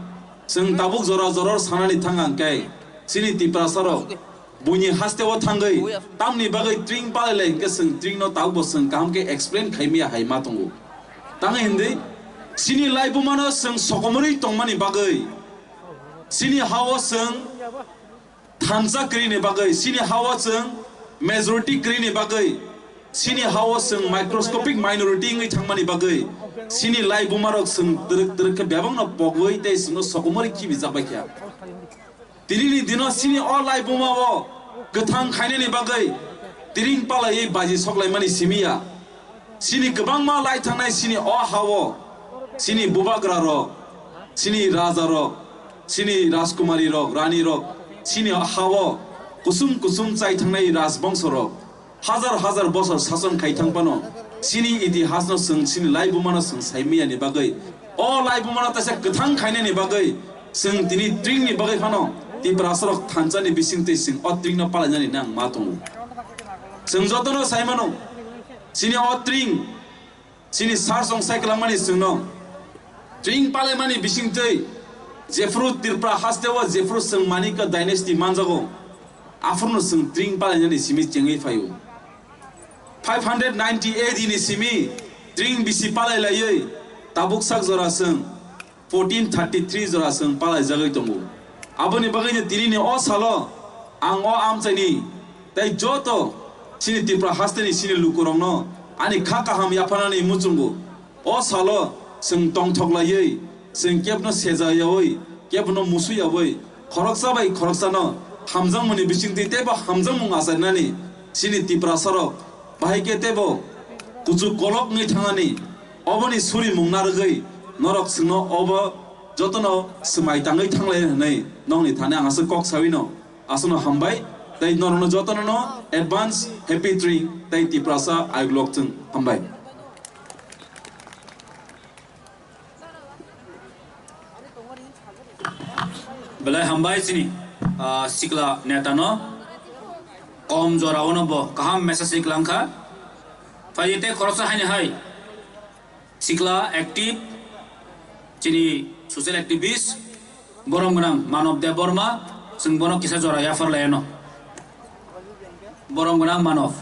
seng tabuk joror sanani thangang kai sini tipra saro bunyi haste o thangai tamni bagai string palai ke seng string no taubo seng kam ke explain khaimia haima tongu tang hindi sini laibu mano seng sokomori tongmani bagai sini hawa seng thansa kri ne bagai sini hawa seng majority krini bagai sini hawa seng microscopic minority ngai thangmani bagai sini lai bumarok seng terek ke babang no pogoi te sing no sokomori ki bijaba kya tini dino sini all lai bumawo gethang khainani bagai tiring palai baji soklai mani simia sini gobang ma lai thangnai sini o hawo sini bubagra rok sini raja rok sini rajkumari rok rani rok sini hawo kusum chai thangnai rajbongso rok হাজার বছর শাসন খাই থাংপানো সিনি ইতিহাস no sung sini lai bumano sung saimia ni bagai o lai bumano tasa gethang khaine ni bagai sung tini tring ni bagai phano ti prasarok thanchani bising te sing o tring no palanyani nang matung sung jotono saimano sini o tring sini sar song saiklamani sung no tring palemani bising te jefru tirpra hasdewa jefru sung manika dynasty manjago afurno sung tring palanyani simi chengai phayu 598 ini simi tring bisi palai layoi tabuk sak jora sung 1433 jora sung palai jagai tongo aboni bagai ni tini ni o salo ang o amchani tai joto sini tipra hasteni sini lukurong no ani khaka ham yapanani muchungo o salo sung tong thok layoi sung kepno seja yoi kepno musu yoi khoroksa bai khoroksa no hamjang muni bising te ba hamjang mung asarnani sini tipra saro bahike tebo kuchu kolok ngai thangani oboni suri mungnargai norok singno obo jotono smai tangai thanglai nei nongni thane angase kok sawino asono hambai tai norno jotono no advance happy tree tai tiprasa aiglok chung hambai belai hambai sini sikla netano kom jorawono bo kaham message iklangkha fayete khorsa haine hai sikla active chini social activist borom gnam manob de borma sing bono kisa jora yafar laeno borom gnam manov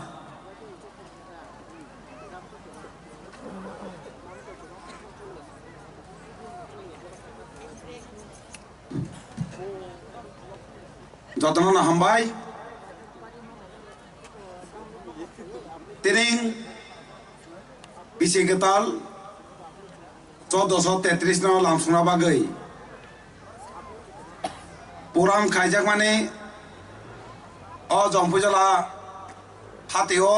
jotono na hambai tiring bisi ketal 1433 no lamsuna bagai puram khaijak mane o jompujala hatio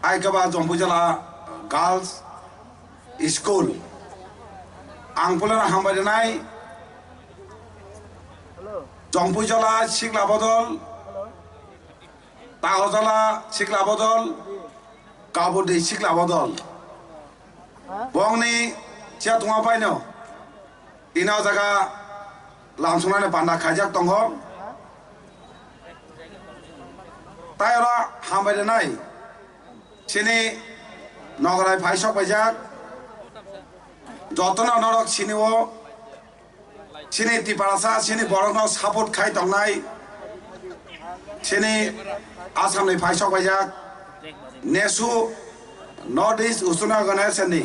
aikaba jompujala girls school angpulana hambai nai jompujala sikla bodol Tahojala sikla bodol kabudi sikla bodol bongni cia tunga paino ina jaga lamsungna panda khajak tongo tayra hambai nai sini nogorai phaisok pajak jotona norok siniwo sini tiparasa sini borokno support khai tongnai sini Assam ni phaisok pajak nesu North East Usuna Organization ni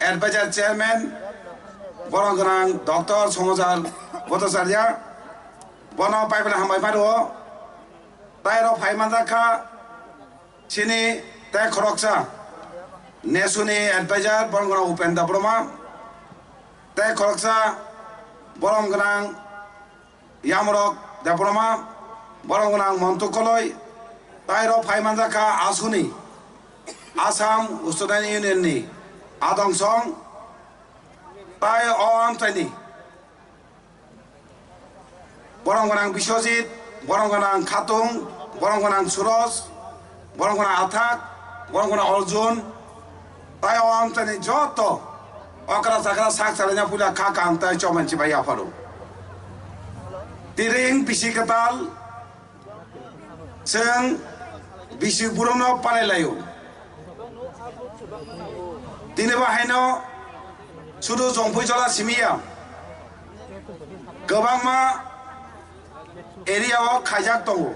advisor chairman borongranang Dr. Somojal Bhattacharya bono paipala hambai paro tairo phaimandakha sini tai khoroksa nesu ni advisor borongranang Upendra Brahma tai khoroksa borongranang Yamrok Debroma borongranang Montukoloi tairo phaimandakha asuni Assam Student Union ni Adongsong tai om tani borongranang Biswajit borongranang Khatung borongranang Suros borongranang Athak borongranang Arjun tai om tani joto okra sakra sak salanya pula khakang tai choman chibaya pharu tiring pisikatal seng bisi burono palelayo tine bahaino sudu jongpujala simia gobangma area o khajak tongo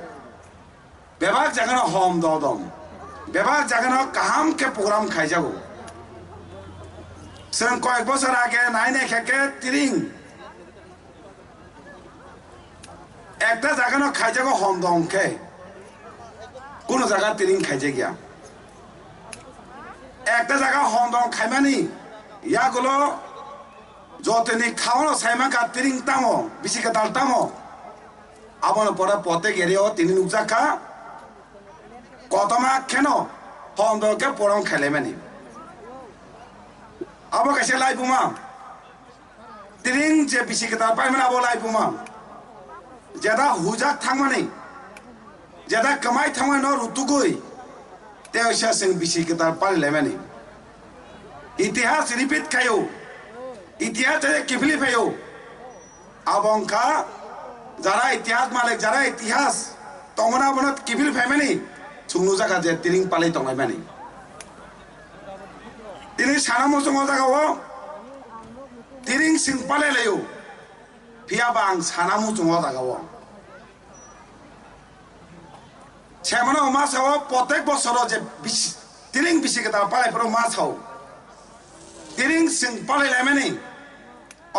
bebak jagano hom dodom bebak jagano kaham ke program khaijago seng koek bosor age naine kheke tiring একটা জায়গা না খাইজাগো হম দংখে কোনো জায়গা তিরিং খাইজে গিয়া একটা জায়গা হম দং খাইমানি ইয়াগুলো যতনি খাওয়ানো সাইমাকা তিরিং তামো বিশিকা দাল তামো আবন পরে পথে গেরেও তিনি নুকজাকা কতমা কেন হম দংকে পরং খাইলেমানি আবো কাছে লাই বুমা তিরিং যে বিশিকা দাল পাইমানি আবো লাই বুমা যেটা হুজাক থাকমানি যেটা কামাই থাকমানি ন রুতুগুই তেওসা সিং বিশিকা দাল পাইলেমানি ইতিহাস রিপিট খায়ো ইতিহাস কিফলি ফাইও আবংকা যারা ইতিহাস মালিক যারা ইতিহাস তমনা বনত কিফলি ফাইমানি সুংনু জায়গা যে তিরিং পালাই তংমাইমানি তিনি সানামো সঙ্গ জায়গাও তিরিং সিং পালাই লাইও ফিয়াবা আং সানামো সঙ্গ জায়গাও সেমনো মাসাও প্রত্যেক বছর যে তিরিং বিশিকে তার পালাইফোর মাসাও তিরিং সিং পালাই লাইমানি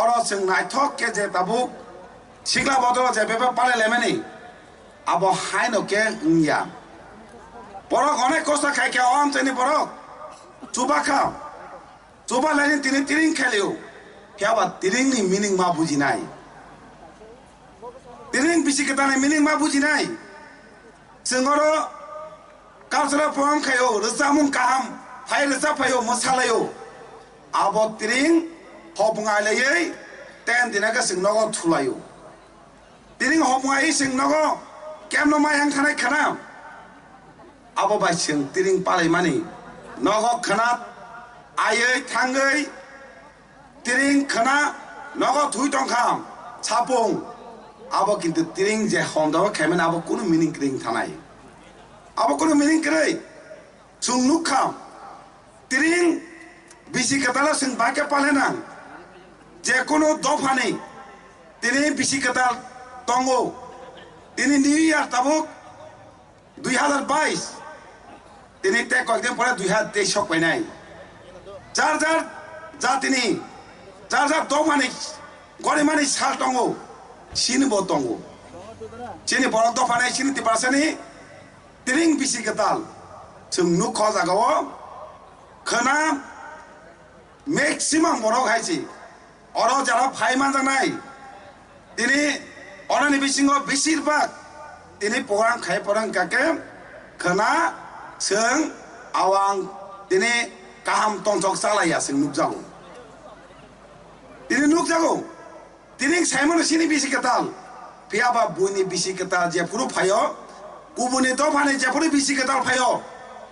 অর সিং নাইথক কে যে তাবুক সিগলা বদল যে বেবে পালাই লাইমানি আবো হাইনকে ইয়া পরক অনেক কষ্ট খাই কে অম তেনি পরক চুবা খাও চুবা লাইনি তিনি তিরিং খেলিও কেবা তিরিং নি মিনিং মা বুঝি নাই তিরিং বিশিকে তানে মিনিং মা বুঝি নাই जोंगरो कालसारा प्रग्राम खायो रोजामुं गाहाम फाइ रोजा फायो मोसालायो आबो तिरिं हबुङाइलायै तेन दिनागा सिंनगो थुलायो तिरिं हबुङाइ सिंनगो केमनो मायां थानाय खाना आबो बाय सिं तिरिं पालायमानि नगो खाना आयै थाङै तिरिं खाना नगो थुइ दंखाम सापुं आबो किन्तु तिरिं जे हमदाबो खायमोन आबो कुनु मिनिं क्रिं थानाय आबो कुनु मिनिं क्रै सुंनु खाम तिरिं बिसि कताला सिं बाके पालेना जे कुनु दफानि तिरिं बिसि कताल तंगो तिनि निउ इयार ताबुक 2022 तिनि ते कयदिन परे 2023 सकबायनाय जार जार जातिनि जार जार दफानि गरिमानि साल तंगो sini botongo sini borok to fanai sini tipasani tiring bisi ketal sungnu khoja gawo khana maximum borok haisi oro jara phai manjanai tini onani bisingo besirpak tini program khai porang kake khana sung awang tini kaham tongtok salaya sung nukjago tini nukjago तिरिं साइमन सिनि बिसि केताल पियाबा बुनि बिसि केताल जे पुरु फायो कुबुनि तो फाने जे पुरु बिसि केताल फायो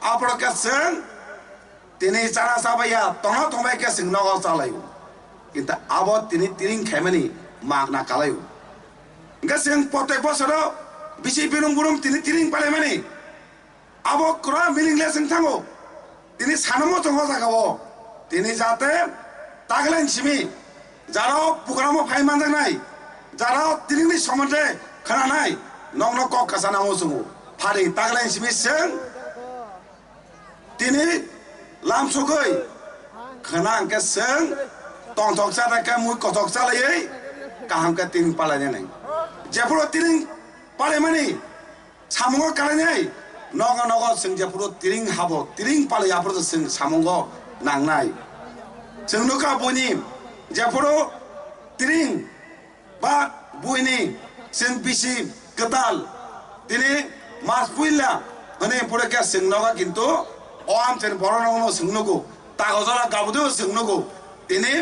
आपरो के सं तिनि चारा साबाया तनो थंबाय के सिं नगो चालायो किंतु आबो तिनि तिरिं खायमानि मागना कालायो गे सिं प्रत्येक बছर बिसि बिरुं बुरुं तिनि तिरिं पालायमानि आबो क्रा मिनिंगले सिं थांगो तिनि सानमो थंगो जागावो तिनि जाते तागलाइन सिमि যারাও প্রোগ্রামও ফাই মানজানাই যারাও তিরিংনি সম্বন্ধে खोनानाय नंग न कक कासानांगो जोङो फारि तागलाय सिमिसों तिनि लामसुगै खोनां के सों तंथक जादा के मुइ कथक जालायै काहाम के तिरिं पालायनाय जेफोर तिरिं पालायमानि सामुंगो कालायनाय नग नग जों जेफोर तिरिं हाबो तिरिं पालायाफोर जों सामुंगो नांनाय जों नुका बुनि जेफोरो तिरिं बा बुइनि जों बिसि गदाल तिनि मास पुइला माने पुरे के जोंनागा किन्तु अआम जों बरनावनो जोंनगो तागजला गाबदो जोंनगो तिनि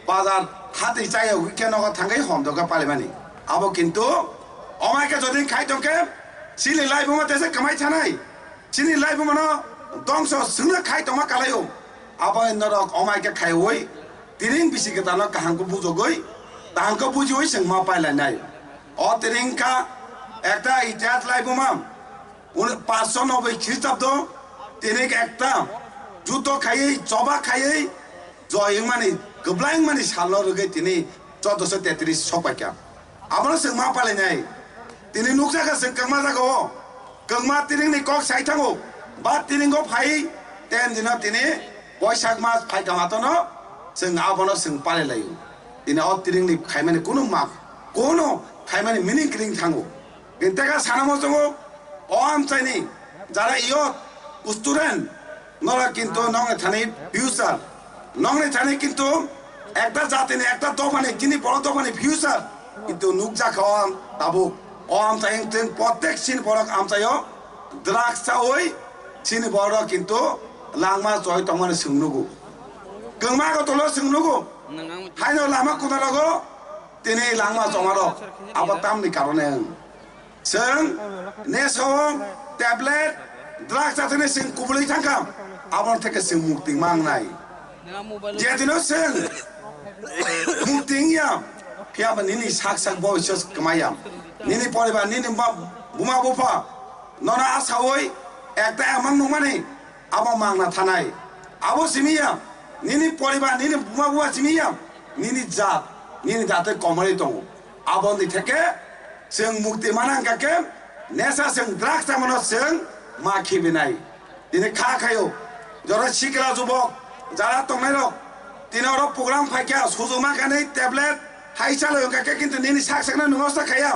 बाजार हाति जाय उकेनगा थांगै हमदगा पालेमानि आबो किन्तु अमायके जदि खाइतके सिनि लाइबमा तेसे कमाइ थानाय सिनि लाइबमा दंस जोंनो खाइतमा कालायो आबो नरक अमायके खाइवै तिरिं बिसि गदाल काहांको बुजगै ताहांको बुजिवै जों मा पाइलायनाय अ तिरिं का একটা ইতিহাস লাইবমা 590 খ্রিস্টাব্দ তিনি একটা যুদ্ধ খাইयै জবা খাইयै জয়ং মানে গবলাং মানে সালো রগে তিনি 1433 সপাইকা আমরা जों मा पालायनाय তিনি नुकजागा जों कमा जागो कमा तिरिंनि कक साइथांगो बा तिरिंगो फाइ तेन दिन तिनि बैसाग मास फाइकामातनो जों आबनो जों पालायलायो तिनि अ तिरिंनि खायमाने कोनो मा कोनो 타이만이 미닝 그링 탕고 근데가 사나모성고 어암짜니 자라 이어 우스투렌 너라 কিন্তু নংনে থানি ফিউচার নংনে থানি কিন্তু একটা জাতিনে একটা দোকানে যিনি বড় দোকানে ফিউচার কিন্তু নুকজা খাওয়া তাবো অআমচাই প্রত্যেক সিন বড় আমচাইও দ্রাক্ষা ওই সিন বড় কিন্তু লাংমা জয় তমানে সোংনুগু গংমাগো তলো সোংনুগু হাইনো লামা কুদারাগো তিনি লাংমা জমারো আবাতামনি কারণে जों नेसं टेब्लेट ड्राग्स जातने जों कुबुलै थांखाम आबन थेके जों मुक्ति मांगनाय जेदिनो जों मुक्तिया फियाबा निनि साक साक बयस कमायाम निनि परिबार निनि बुमा बुफा नना आसावै एकटा एमान नंमानि आबा मांगना थानाय आबो सिमिया निनि परिबार निनि बुमा बुवा सिमिया निनि जात निनि जाते कमरै दङ आबन थेके जों मुक्ति मानांगाके नेसा जों ड्राग्स तामनो जों माखि बिनाय दिनै खाखायो जरा सिकला जुबक जारा तंनायरो तिनरो प्रग्राम फाइका सुजुमा गानै टेब्लेट हाइसालो गाके किन्तु निनि साकसाकना नङास्ता खाया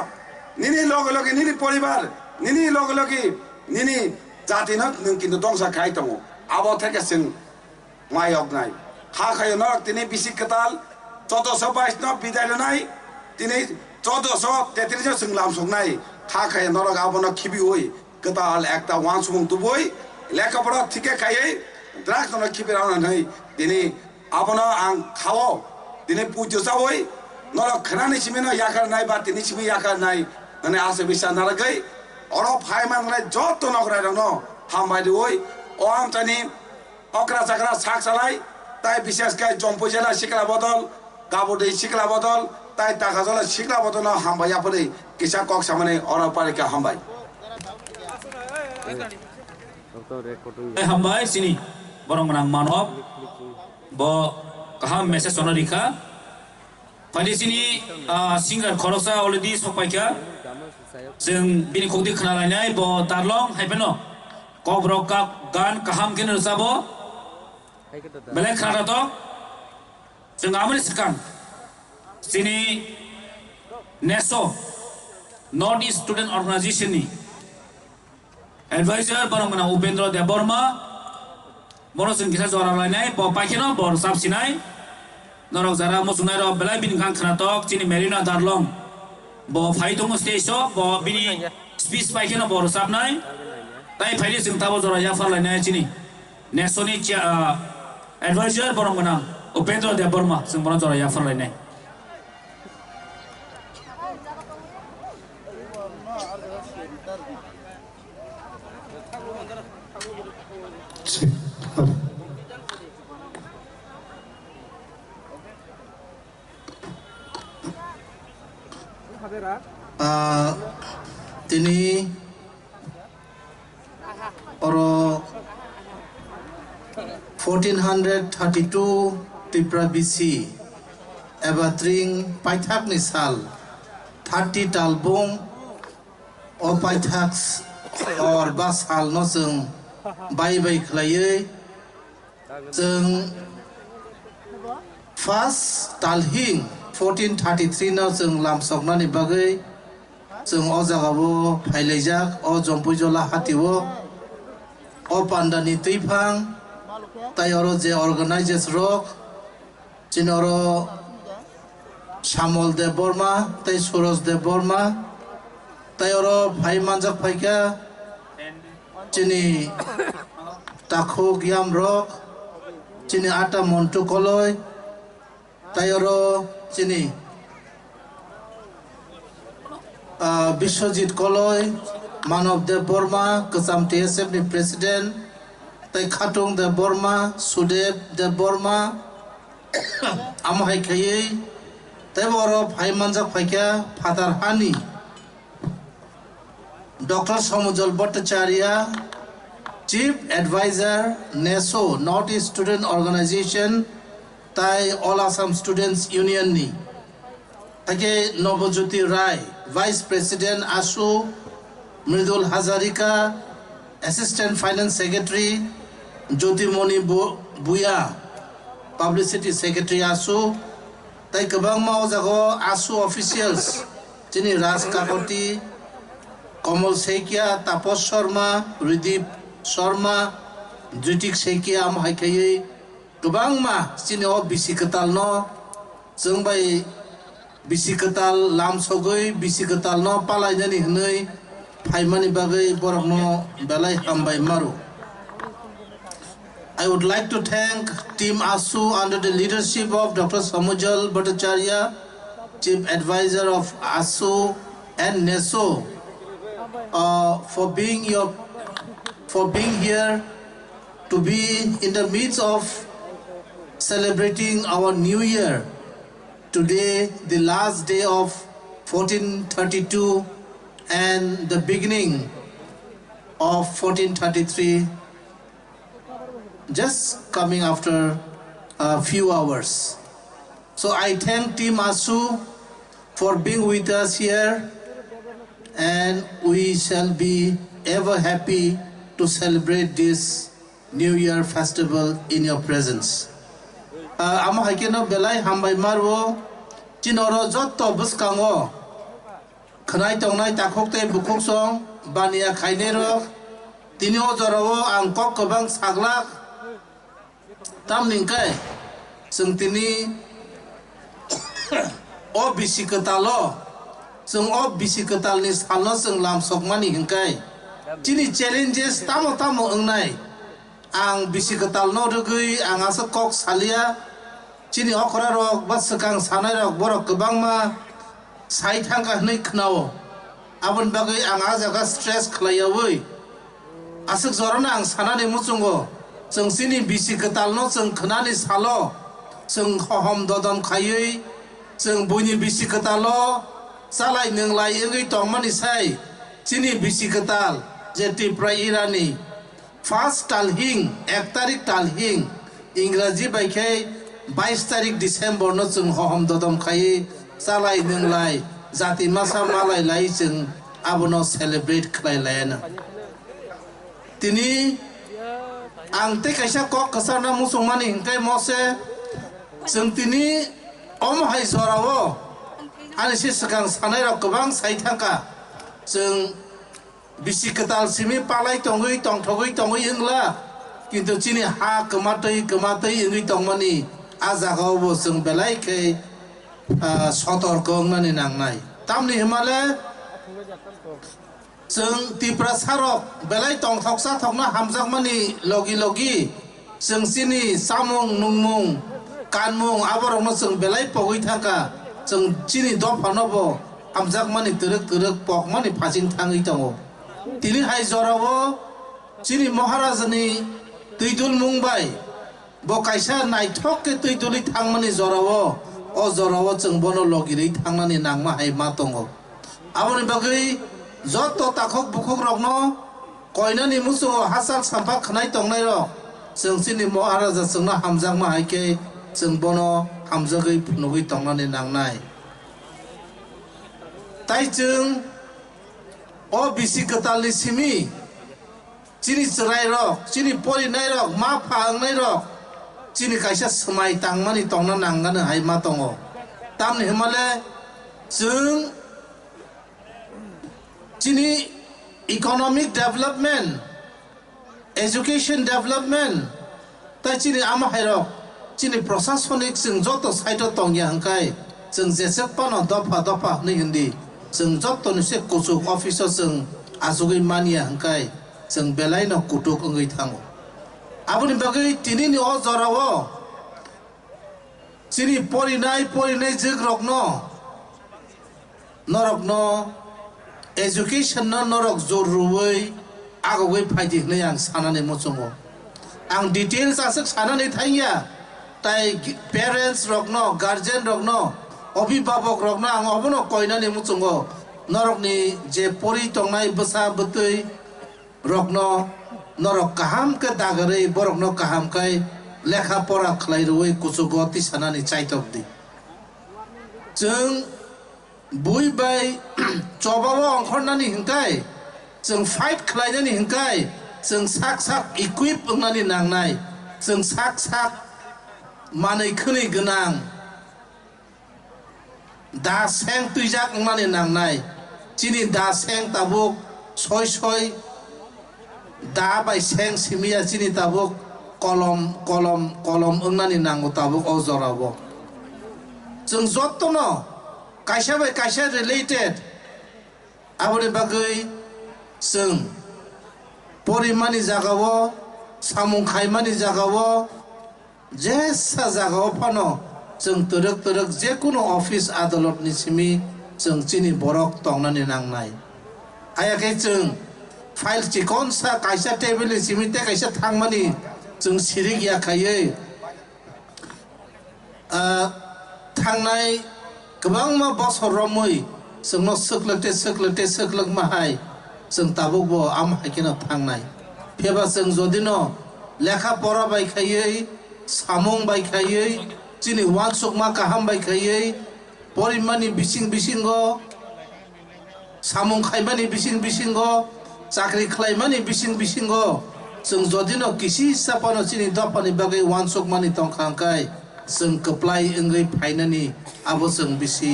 निनि लगे लगे निनि परिबार निनि लगे लगे निनि जातिनो नों किन्तु दंसा खाय दङ आबो थेके जों मायकनाय खाखायो न दिनै बिसि कताल 1422 बिदाय लनाय दिनै 1433 जों लामसंनाय खाखाय नरक आबनो खिबि होय कताल एकटा वान सुबुं तुबोय लेखापड़ा थिके खायै ड्राग्स न खिबि रावनानै दिनै आबनो आं खावो दिनै पुजो जावै नरक खनानि सिमेनो याखार नाय बा दिनै सिमि याखार नाय माने आसे बिसा नारगै अरो फाय मांगनाय जत नगराय रनो हामबायदि होय ओआम तानि अकरा जाकरा साक सालाय ताय विशेष काय जम्पुजेला सिकला बदल गाबोदै सिकला बदल ताई ताकाजला सिकला बदल हामबाय आपनै किसा कक सामने अर पारिका हामबाय हामबाय सिनि बरं menang manop bo kaham message sonorika pada sini singer khorosa already sopaika जों बिनि खौदि खोनालायनाय bo tarlong haipeno kobrok gan kaham kene rozabo belek kharato जों amri sekan sini neso North East Student Organization ni advisor barang mana Upendra Deborma bono जों kisah jora lainai bo paikeno bor sab sinai norok jara mosunai ro belai bin kan khanatok chini Merina Darlong bo phaitong stage bo bini speech paikeno bor sab nai tai phaili जों tabo jora ya far lainai chini neso ni advisor barang mana Upendra Deborma जों bono jora ya far lainai তিনি oro 1432 Tripura BC ebatring paithak ni sal 30 talbung o paithak or basal no जों bai khlaiयै जों first talhing 1433 नाव जों लामसकनानि बागै जों अ जागाबो फाइलायजाक अ जम्पुजला हातिवो अ पान्डानि तैफां तायरो जे अर्गानाइजेस रक Janeiro शामल देव Burma तै सुरज देव बर्मा तायरो भाई मानजाक फाइका जिनि ताखो गियाम रक जिनि आटा मन्टु कलय तायरो जिनि Biswajit Koloy, Manav Dev Burma, Kasam TSF ni President, Tai Khatung Dev Burma, Sudev Dev Burma, Amahai Kayei, Tai Boro Bhai Manjak Phaikya, Father Hani, Dr. Samujal Bhattacharya, Chief Advisor, NESO, North East Student Organization, Tai All Assam Students Union ni. Take Nobojyoti Rai, Vice President ASU, Mridul Hazarika, Assistant Finance Secretary, Jyotimoni Buya, Publicity Secretary ASU, Tai Kabang Mao Jago ASU officials, Chini Raj Kakoti, Kamal Saikia, Tapos Sharma, Ridip Sharma, Jutik Saikia am haikai gobang ma chini o bisi ketal no जों bai bisi ketal lam sogoi bisi ketal no palai jani hnei phaimani bagai borok no belai hambai maru. I would like to thank Team ASU under the leadership of Dr. Samujal Bhattacharya, Chief Advisor of ASU and NESO, for being here to be in the midst of celebrating our New Year. Today, the last day of 1432 and the beginning of 1433. Just coming after a few hours. So I thank Team ASU for being with us here, and we shall be ever happy to celebrate this New Year festival in your presence. Amo haikeno belai hambai marwo chinoro jotto buskango khnai tongnai takhokte bukhok song bania khainero tinio jorowo angkok kobang saglak tam ningkai जों तिनी o bisi ketalo जों o bisi ketalni salno जों lamsokmani hingkai chini challenges tamo engnai ang bisi ketalno rugui ang asa kok salia chini okra rok ba sekang sanai rok borok kebangma sai thangka hnei khnao abon bagai ang ajaga stress khlaiawui asuk jorona ang sanani muchungo जों सिनि बिसि केतालनो जों खनानि सालो जों हहम ददम खायै जों बयनि बिसि केतालो सालाय नोंलाय एंगै तंमानि साय सिनि बिसि केताल जेति प्राय इरानि फार्स्ट तालहिं 1 तारिख तालहिं इंराजी बायखाय 22 तारिख डिसेम्बर नो जों हहम ददम खायै सालाय नोंलाय जाति मासा मालाय लाय जों आबनो सेलिब्रेट खालायलायानो तिनि Angte kaisa kok kesana musungmani hingkai mose जों तिनि om hai sorawo ani si sekang sanai rok kebang sai thangka जों bisi ketal simi palai tongui tongthogui tongui ingla kintu chini ha kematei ingui tongmani ajagao bo जों belai kai sotorko nani nangnai tamni himale जों तिप्रा सारक बेलाय तंथकसा थकना हामजाकमानि लगी जों सिनि सामुं नुंमुं कानमुं आबरकनो जों बेलाय पगै थांका जों चिनि दफानबो हामजाकमानि तरक पकमानि फासिं थाङै दङ तिनि हाय जरावो चिनि महाराजनि दैदुल मुंबाय बो कायसा नायथकके दैदुलि थांमानि जरावो अ जरावो जों बनो लगिरै थांनानि नांमा हाय मा दङ आबनि बागै Joto takhok bukhok rokno koinani musungo hasal sampak khnai tongnai rok जों सिनि महाराजा जोंना हामजाकमा हायके जों बनो हामजागै नगै तंनानै नांनाय ताइ जों o bisi ketalni simi chini chrai rok chini porinai rok ma phangnai rok chini kaisa smai tangmani tongna nangana hai ma tongo tamni himale जों Chini economic development, education development, tai chini ama hairok, chini prosasonik जों joto saito tongya hangkai, जों jesek pano dopa ni hindi, जों joto ni se kusuk officer जों asugi mania hangkai, जों belai no kutuk ngai thango. Abuni bagai tini ni o zorawo, chini porinai jigrok no, norok no. Education no norok zoruwei agawei phaidi hnei ang sanani mochongo ang details asuk sanani thaiya tai parents rokno guardian rokno obhibabok rokno ang obono koinani mochongo norokni je pori tongnai basa butui rokno norok kaham ke dagarei borokno kaham kai lekha pora khlairoi kusugoti sanani chaitokdi जों bui bai cobawo angkhornani hingkai जों fight khlainani hingkai जों sak equip nani nangnai जों sak manai khni gonang da seng tuijak ngani nangnai chini da seng tabuk soi da bai seng simia chini tabuk kolom ngani nangu tabuk ozorabo जों जत्तनो कायसा bye कायसा related आबोनि बागै जों परिमानि जागावो सामुं खायमानि जागावो जेसा जागाव फानो जों तरक जेकुनु office आदालतनि सिमि जों चिनि बरक तंनानि नांनाय आयाखै जों फाइल चिकनसा कायसा टेबलनि सिमिते कायसा थांमानि जों सिरि गियाखायै थांनाय गोबां मा बसर रमै जोंनो सोख्लोक माहाय जों ताबुकबो आम हायकिना थांनाय फेबा जों जदिनो लेखा परा बायखायै सामुं बायखायै चिनि वानसुक मा काहाम बायखायै परिमानि बिसिंगो सामुं खायमानि बिसिंगो चाकरि खालायमानि बिसिंगो जों जदिनो किसि सापानो चिनि दपानि बागै वानसुक मानि तंखांखाय जों कप्लाय इंगै फाइनानि आबो जों बिसि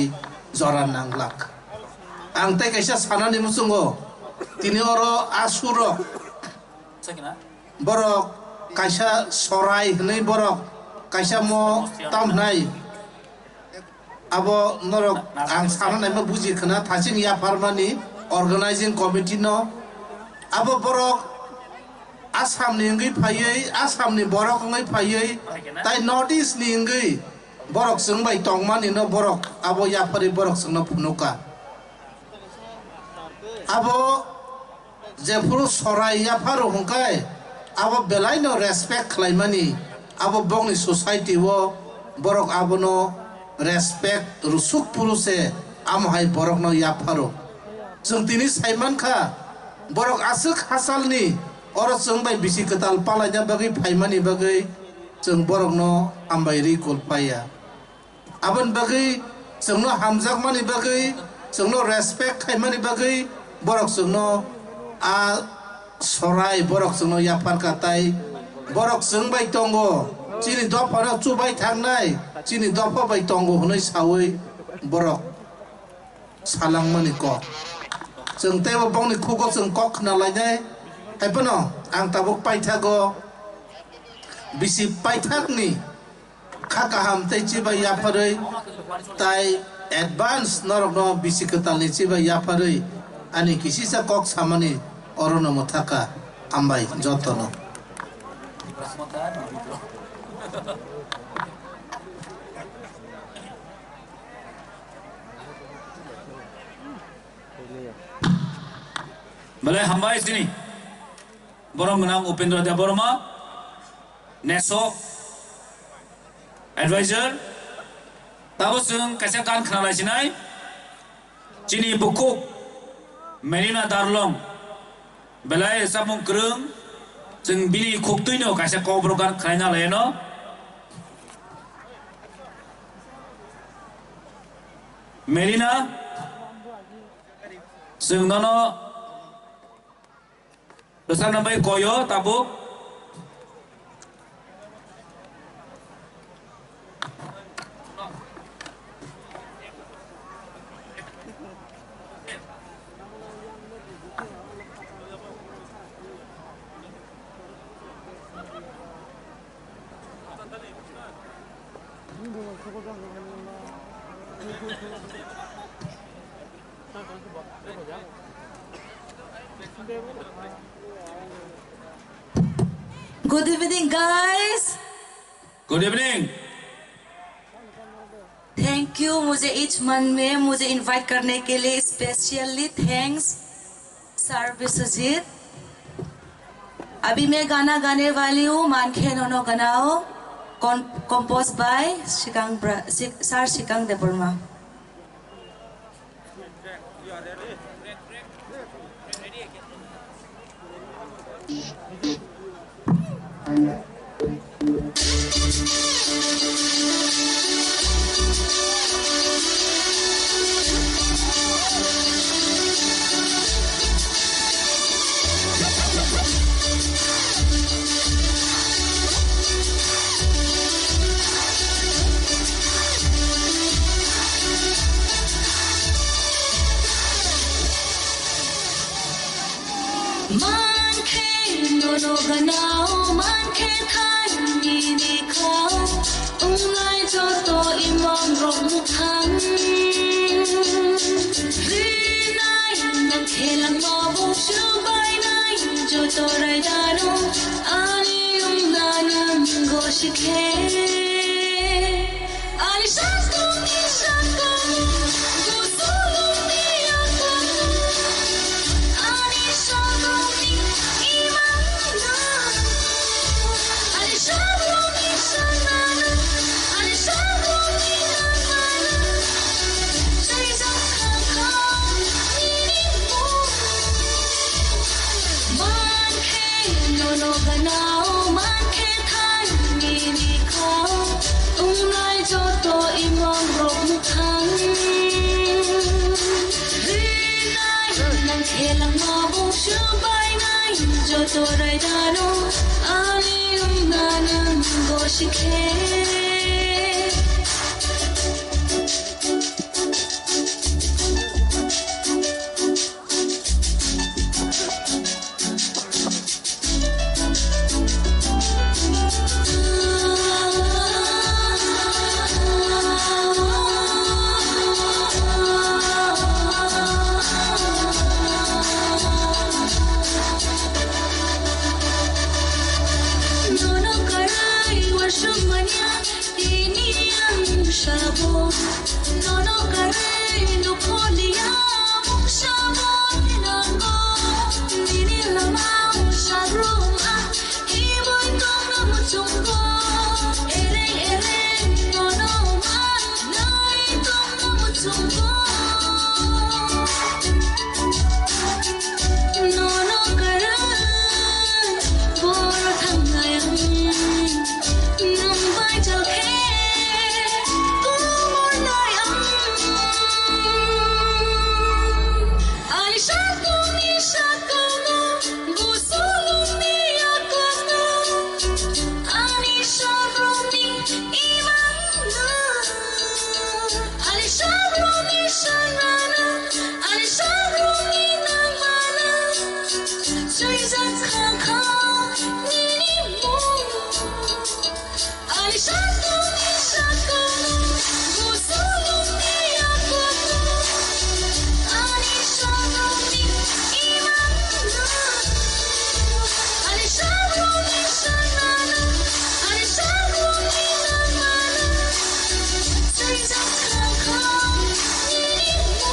जरा नांलाक आं ताइ कायसा सानानि मुसुंगो तिनि अरो आसुरो बरक कायसा सराय हनै बरक कायसा म तामनाय आबो नरक आं सानानै म बुजि खोना थासिं याफारमानि अर्गानाइजिं कमिटि न आबो बरक आसामनि इंगै फायै आसामनि बरक इंगै फायै ताइ नर्थ इस्ट नि इंगै बरक जोंबाय तंमानि न बरक आबो याफारि बरक जोंनो फुनुका आबो जेफुरु सराय याफारो हंखाय आबो बेलायनो रेसपेक्ट खालायमानि आबो बंनि सोसाइटि वो बरक आबोनो रेसपेक्ट रुसुक पुरुसे आमहाय बरक न याफारो जों तिनि साइमानखा बरक आसुक हासालनि और जों बाय बिसि कताल पालायना बागै फाइमानि बागै जों बरकनो आमबायरि गलपाया आबन बागै जोंनो हामजाकमानि बागै जोंनो रेसपेक्ट खायमानि बागै बरक जोंनो आ सराय बरक जोंनो याफार काताय बरक जों बाय तंगो चिनि दफानो चुबाय थांनाय चिनि दफा बाय तंगो हनै सावै बरक सालांमानि क जों तेबो बंनि खुगो जों कक नालायनाय हायपनो आं ताबुक पाइथागो बिसि पाइथाकनि खाकाहाम तै चिबा याफारै ताइ एडभान्स नरकनो बिसि कतालनि चिबा याफारै आनि किसिसा कक सामानि अरनो मथाका आमबाय जतनो Balai hamba sini Borong Genang Upendra Deborma Neso Advisor Tabu sung kasakan kenalai sinai Cini Bukuk Melina Darlong Balai Samung Kerung Sung bini kuktuino kasak kobrokan kaina leno Melina Sung nono Besar nambai koyo tabuk Good evening, guys. Good evening. Thank you मुझे etch मन में मुझे invite करने के लिए specially thanks sir Vishwajeet. अभी मैं गाना गाने वाली हूँ मानखे नोनो गनाओ compose by sir Shikang Debbarma. ganao man khe thai ni ni khao ungai cho to imong rong mu thang ri nai nang khelang mo bu shu bai nai jo to rai dano ani nanam go shikhe ali shasto ni shako go solo ni ako ali shasto ni imana ali shasto ni sanana ali shasto ni nanana sai sa kha ni mo man khe no no ganao man khe thai ni ni khao ungai cho to imong rong thang ri nai nang khelang ma bu shu bai nai cho to rai dano ani nanam go shikhe Nono karai washumanya ini yang shabo Nono karai nukolia shabo nango Nini lamau sharuma iboy tong muchungo Ereng ereng nono man nai tong muchungo Nono karai boro thangayang nang bai chal khe kumor nayang ali shakum ni shakono gusulum ni akono ali shakum ni imana ali shakum ni shanana ali shakum ni namana Sui zat khang khang ni ni mo Ali shakum ni shakum gusulum ni akono Ali shakum ni imana Ali shakum ni shanana Ali shakum ni namana Sui zat khang khang ni ni mo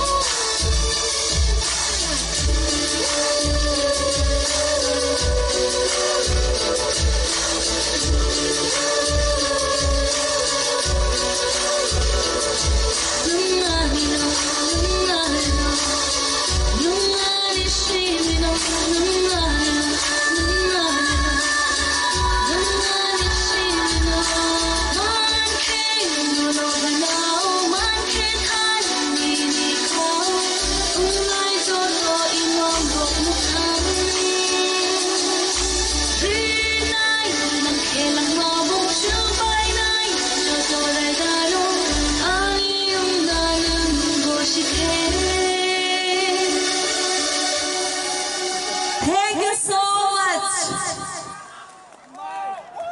Thank you so much.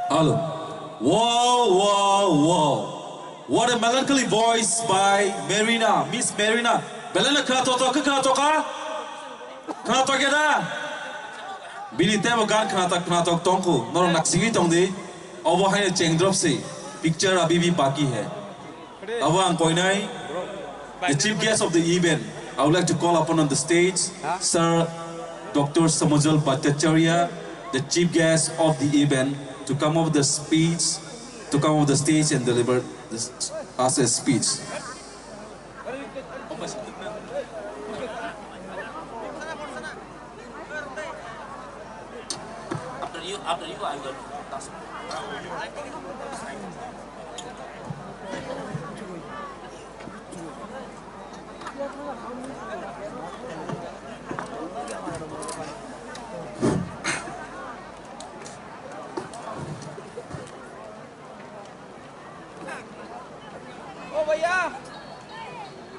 Hello. Wow, wow, wow. What a melancholy voice by Marina, Miss Marina. Belena kena toka? Kena toka na? Bini temo gan kena tok tongku. Noro naksingi tong di. Abo hai cheng drop se. Picture abhi bhi baki hai. Abo ang koinai. The chief guest of the event. I would like to call upon on the stage, Sir Dr. Samujal Bhattacharya, the chief guest of the event, to come up with the speech, to come up the stage and deliver us a speech. After you, I will.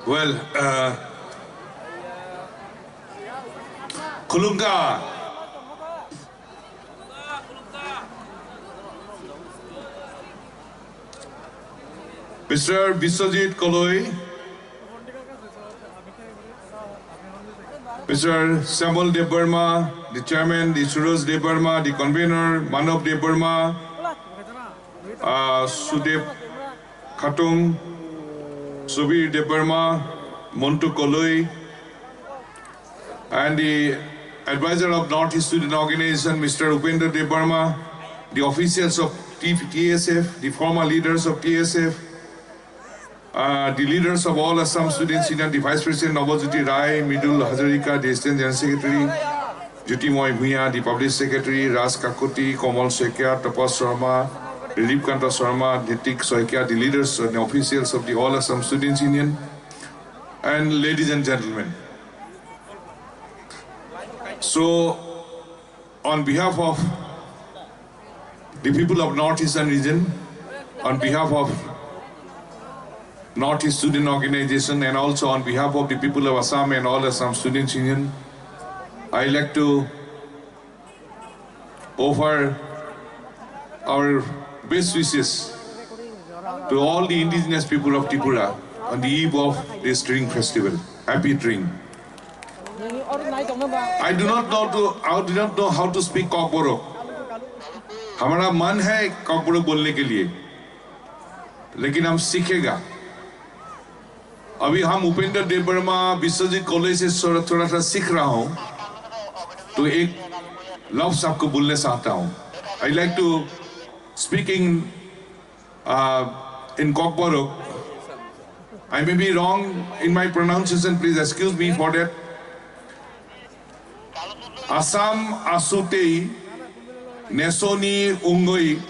Well, Kulunga, Mr. Biswajit Koloi, Mr. Samuel Debarma, the chairman, the Suraj Debarma, the convener, Manav Debarma, Sudep Khatung, Subir Debarma, Montu Koloi, and the advisor of Northeast Student Organization, Mr. Upendra Debarma, the officials of TSF, the former leaders of TSF, the leaders of all Assam Students Union, the Vice President Navajyoti Rai, Midul Hazarika, the Assistant General Secretary, Jyoti Moy Bhuiya, the Public Secretary, Ras Kakoti, Komal Soikia, Tapas Sharma, Dilip Kanta Sharma, Nitik Soikia, the leaders and the officials of the All Assam Students Union, and ladies and gentlemen. So, on behalf of the people of Northeastern region, on behalf of Northeast Student Organization, and also on behalf of the people of Assam and all Assam Students Union, I like to offer our best wishes to all the indigenous people of Tripura on the eve of this String Festival. Happy String. I do not know how to speak Kokborok. हमारा मन है Kokborok बोलने के लिए, लेकिन हम सीखेगा. अभी हम उपेंद्र देबबर्मा विश्वजीत कॉलेज से थोड़ा सा सीख रहा हूँ, तो एक लफ्ज़ आपको बोलने चाहता हूँ. I like to speak in Kokborok. I may be wrong in my pronunciation, please excuse me for that. Assam asutei nesoni ungoi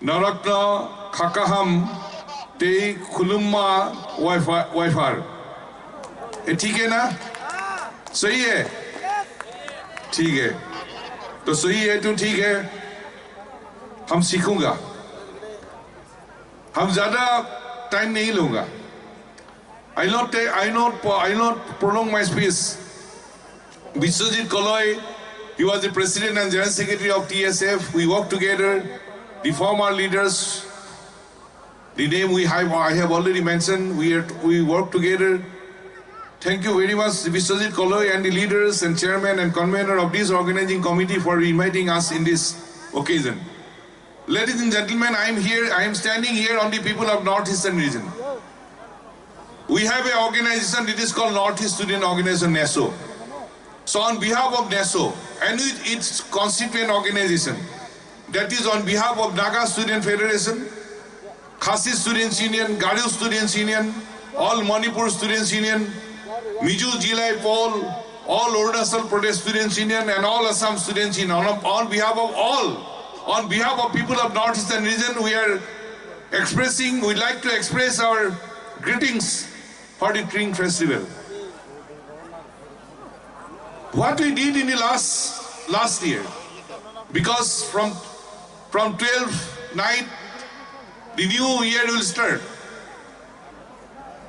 narakna khakaham te khulumma waifar. ये ठीक है ना? सही है? ठीक है. तो सही है तो ठीक है. हम सीखूंगा. हम ज़्यादा टाइम नहीं लूँगा. I not prolong my speech. Biswajit Koloi, he was the president and general secretary of TSF. We worked together. The former leaders, the name I have already mentioned. We worked together. Thank you very much, Biswajit Koloi and the leaders and chairman and convener of this organizing committee for inviting us in this occasion. Ladies and gentlemen, I am standing here on the people of Northeastern region. We have an organization, it is called Northeast Student Organization, NESO. So on behalf of NESO and its constituent organization, that is on behalf of Naga Student Federation, Khasi Students Union, Garo Students Union, all Manipur Students Union, Miju Jilai Pol, all Arunachal Pradesh Students Union and all Assam Students Union, on behalf of people of Northeastern region, we'd like to express our greetings for the String Festival. What we did in the last year, because from 12th night, the new year will start.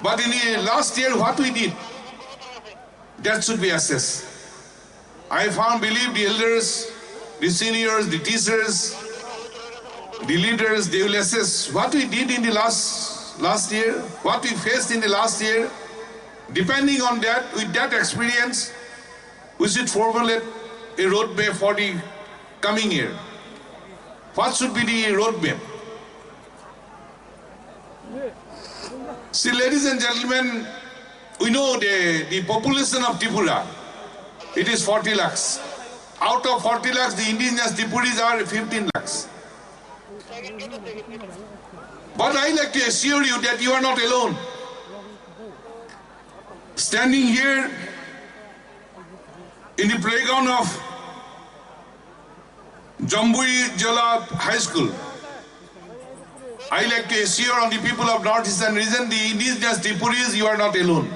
But in the last year, what we did, that should be assessed. I believe the elders, the seniors, the teachers, the leaders, they will assess what we did in the last year, what we faced in the last year. Depending on that, with that experience, we should formulate a roadmap for the coming year. What should be the roadmap? See, ladies and gentlemen, we know the population of Tripura, it is 40 lakhs. Out of 40 lakhs, the indigenous Tripuris are 15 lakhs. But I like to assure you that you are not alone. Standing here in the playground of Jambui Jala High School, I like to assure on the people of Northeastern region, the indigenous Tripuris, you are not alone.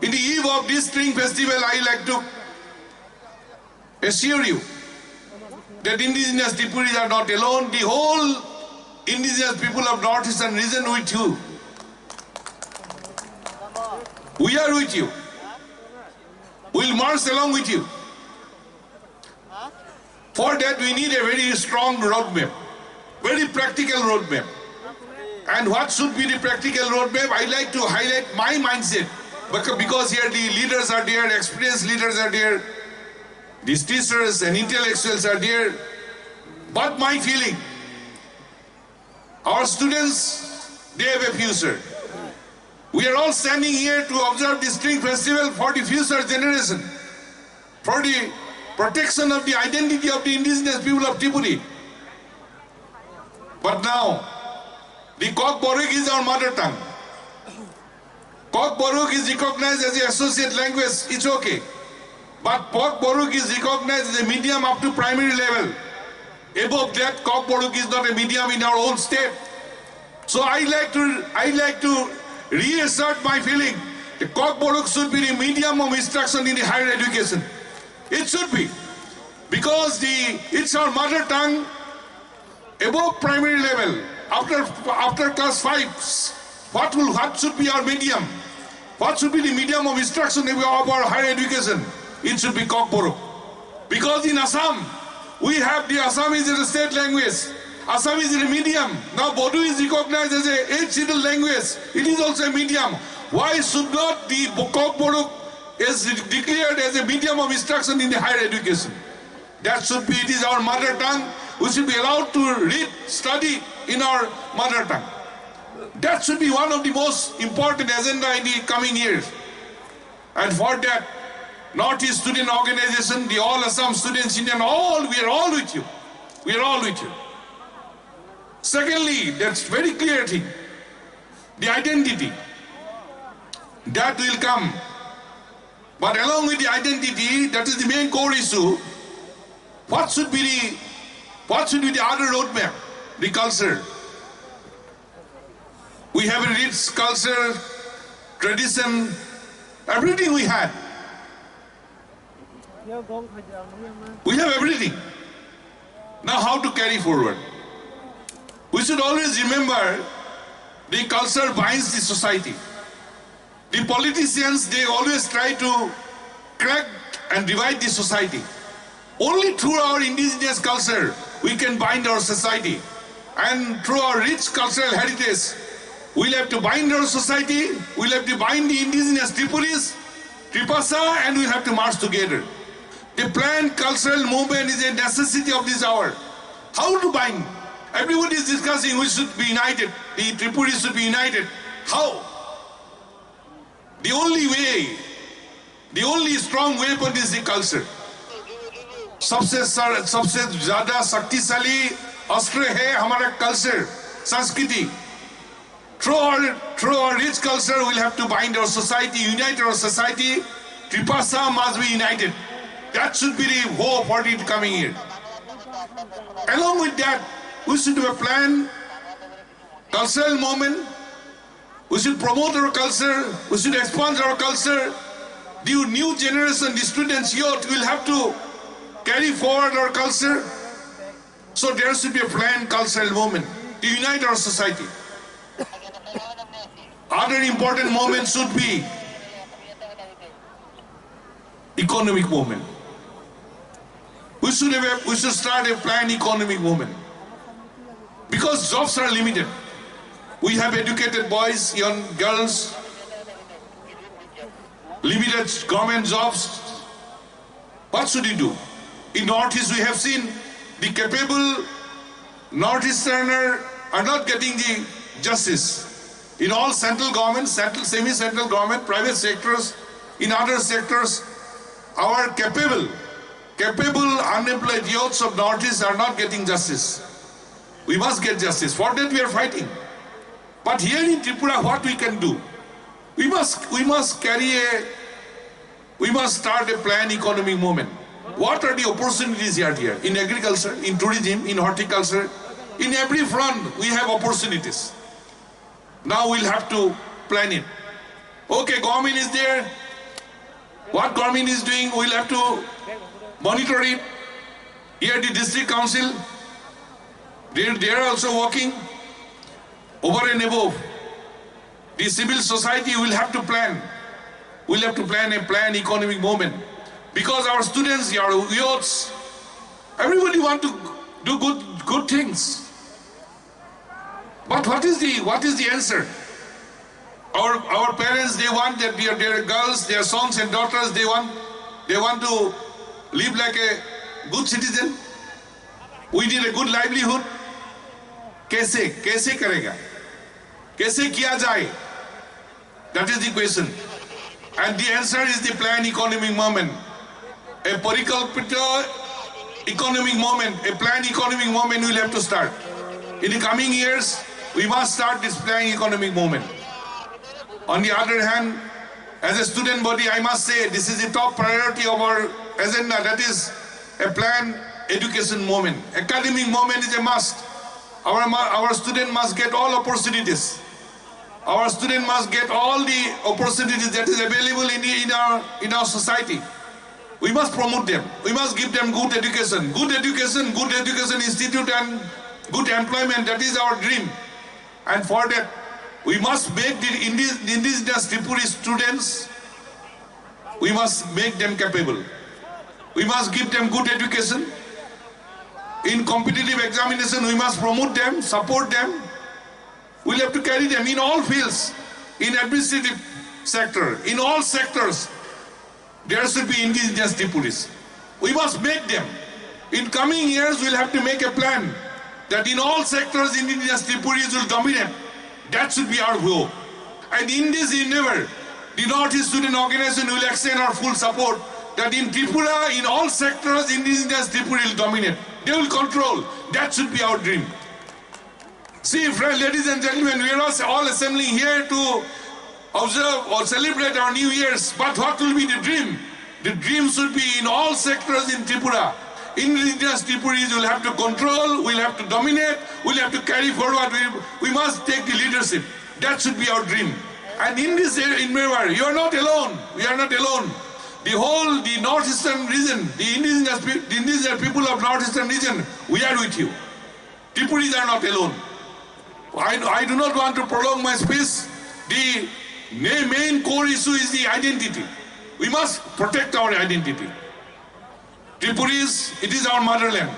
In the eve of this String Festival, I like to assure you that indigenous Tripuris are not alone. The whole indigenous people of Northeastern region with you. We are with you. We'll march along with you. For that we need a very strong roadmap, very practical roadmap. And what should be the practical roadmap? I like to highlight my mindset because here the leaders are there, experienced leaders are there, these teachers and intellectuals are there. But my feeling, our students, they have a future. We are all standing here to observe the String Festival for the future generation, for the protection of the identity of the indigenous people of Tripura. But now, the Kok Borok is our mother tongue. Kok Borok is recognized as the associate language, it's okay. But Kok Borok is recognized as a medium up to primary level. Above that, Kok Borok is not a medium in our own state. So I like to reassert my feeling. The Kok Borok should be the medium of instruction in the higher education. It should be. Because it's our mother tongue above primary level. After class 5, what should be our medium? What should be the medium of instruction of our higher education? It should be Kok Borok. Because in Assam, we have the Assamese as a state language. Assamese is a medium. Now Bodo is recognized as a 8th language. It is also a medium. Why should not the Kok Borok is declared as a medium of instruction in the higher education? That should be, it is our mother tongue. We should be allowed to read, study in our mother tongue. That should be one of the most important agenda in the coming years. And for that, Northeast Student Organization, the All Assam Students Union, we are all with you. We are all with you. Secondly, that's very clear thing. The identity. That will come. But along with the identity, that is the main core issue. What should be the other roadmap? The culture. We have a rich culture, tradition, everything we had. We have everything. Now how to carry forward? We should always remember the culture binds the society. The politicians, they always try to crack and divide the society. Only through our indigenous culture we can bind our society. And through our rich cultural heritage, we'll have to bind our society, we'll have to bind the indigenous Tripuris, Tripasa, and we'll have to march together. The planned cultural movement is a necessity of this hour. How to bind? Everybody is discussing we should be united, the Tripuris should be united. How? The only way, the only strong weapon is the culture. सबसे ज़्यादा शक्तिशाली अस्त्र है हमारा culture, संस्कृति. Through our rich culture, we'll have to bind our society, unite our society. Tripasa must be united. That should be the hope for the coming year. Along with that, we should have a plan, cultural movement. We should promote our culture. We should expand our culture. The new generation, the students, youth will have to carry forward our culture. So there should be a planned cultural movement to unite our society. Other important moments should be economic movement. We should start a planned economic movement. Because jobs are limited. We have educated boys, young girls, limited government jobs. What should we do? In Northeast, we have seen the capable Northeasterner are not getting the justice. In all central government, semi-central government, private sectors, in other sectors, our capable unemployed youths of Northeast are not getting justice. We must get justice. For that we are fighting. But here in Tripura, what we can do? We must start a planned economic movement. What are the opportunities here? In agriculture, in tourism, in horticulture, in every front we have opportunities. Now we'll have to plan it. Okay, government is there. What government is doing, we'll have to monitor it. Here the district council, they are also working. Over and above, the civil society will have to plan. We'll have to plan a planned economic movement. Because our students, our youths, everybody want to do good things. But what is the answer? Our parents, they want that their girls, their sons and daughters, they want to live like a good citizen. We need a good livelihood. कैसे करेगा? कैसे किया जाए? That is the question. And the answer is the planned economic movement. A परिकल्पित economic movement, a planned economic movement will have to start. In the coming years, we must start this planned economic movement. On the other hand, as a student body, I must say this is the top priority of our agenda. That is a planned education movement. Academic movement is a must. Our student must get all opportunities. Our student must get all the opportunities that is available in our society. We must promote them. We must give them good education. Good education institute and good employment. That is our dream. And for that, we must make the indigenous Tripuri students, we must make them capable. We must give them good education. In competitive examination, we must promote them, support them. We'll have to carry them in all fields, in administrative sector, in all sectors. There should be indigenous Tripuris. We must make them. In coming years, we'll have to make a plan that in all sectors, indigenous Tripuris will dominate. That should be our goal. And in this endeavor, the Northeast Student Organization will extend our full support that in Tripura, in all sectors, indigenous Tripura will dominate. They will control. That should be our dream. See, friends, ladies and gentlemen, we are all assembling here to observe or celebrate our New Year's. But what will be the dream? The dream should be in all sectors in Tripura. Indigenous Tripuris will have to control, will have to dominate, will have to carry forward. We must take the leadership. That should be our dream. And in this endeavor, you are not alone. We are not alone. The northeastern region, the indigenous people of northeastern region, we are with you. Tripuris are not alone. I do not want to prolong my speech. The main core issue is the identity. We must protect our identity. Tripuris, it is our motherland.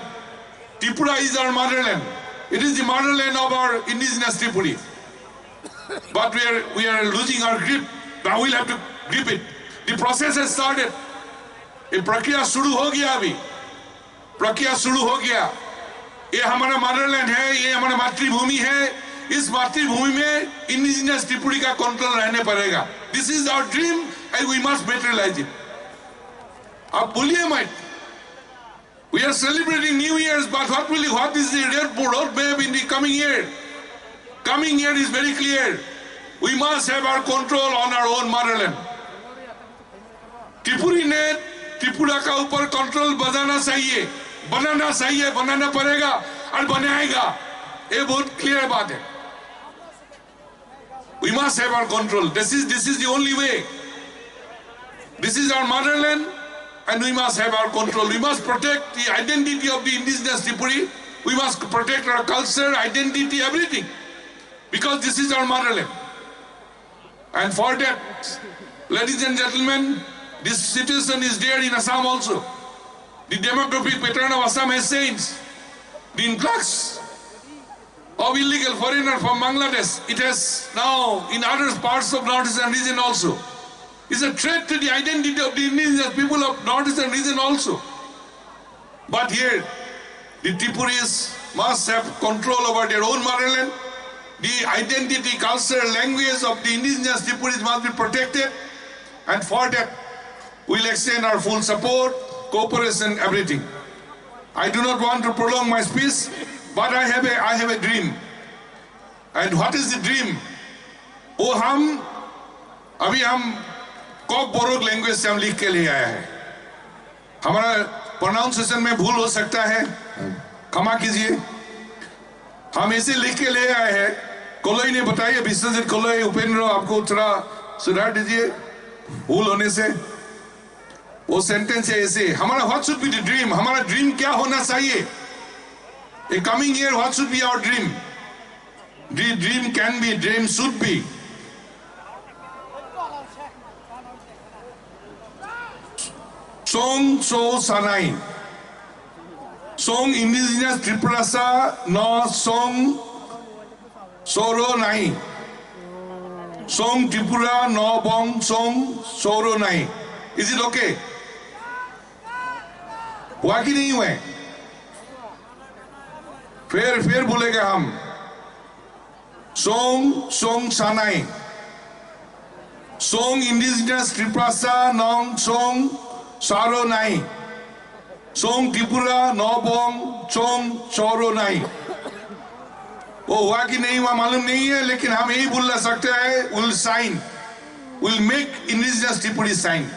Tripura is our motherland. It is the motherland of our indigenous Tripuri. But we are losing our grip. Now we'll have to grip it. The process has started. ये प्रक्रिया शुरू हो गया अभी. प्रक्रिया शुरू हो गया. ये हमारा मदरलैंड है, ये हमारा मातृभूमि है. इस मातृभूमि में indigenous Tripuri का कंट्रोल रहने पड़ेगा. This is our dream and we must materialize it. अब बोलिए मत. We are celebrating New Year's, but what is the roadmap in the coming year? Coming year is very clear. We must have our control on our own motherland. Tripuri ने त्रिपुरा का ऊपर control बनाना चाहिए, बनाना पड़ेगा और बनाएगा. ये बहुत क्लियर बात है. We must have our control. This is the only way. This is our motherland, and we must have our control. We must protect the identity of the indigenous Tripuri. We must protect our culture, identity, everything, because this is our motherland. And for that, ladies and gentlemen, this situation is there in Assam also. The demographic pattern of Assam has changed. The influx of illegal foreigners from Bangladesh, it has now in other parts of northeastern region also. It's a threat to the identity of the indigenous people of northeastern region also. But here, the Tripuris must have control over their own motherland. The identity, culture, language of the indigenous Tripuris must be protected. And for that, we'll extend our full support, cooperation, everything. I do not want to prolong my speech, but I have a dream. And what is the dream? अभी हम Kock Borok language से हम लिख के ले आया है. हमारा प्रोनाउंसिएशन में भूल हो सकता है, क्षमा कीजिए. हम इसे लिख के ले आए हैं. कोलोई ने बताया, विश्वजीत कोलोई, उपेंद्र, आपको थोड़ा सुधार दीजिए भूल होने से. वो सेंटेंस है ऐसे. हमारा what should be the dream. हमारा ड्रीम क्या होना चाहिए? A coming year what should be our dream? The dream can be, dream should be Song so sanai. Song indigenous Tripurasa no song Soro Nai. Song Tripura No Bong Song Soro Nai. Is it okay? Waki nahi हुए फिर बोलेंगे हम Song Song Sanai Song Indigenous Tripasa Nong Song Saro Nai Song Tripura Nobong Song Soro Nai वो हुआ कि नहीं हुआ मालूम नहीं है लेकिन हम यही बोलना सकते हैं will sign will make indigenous Tripura sign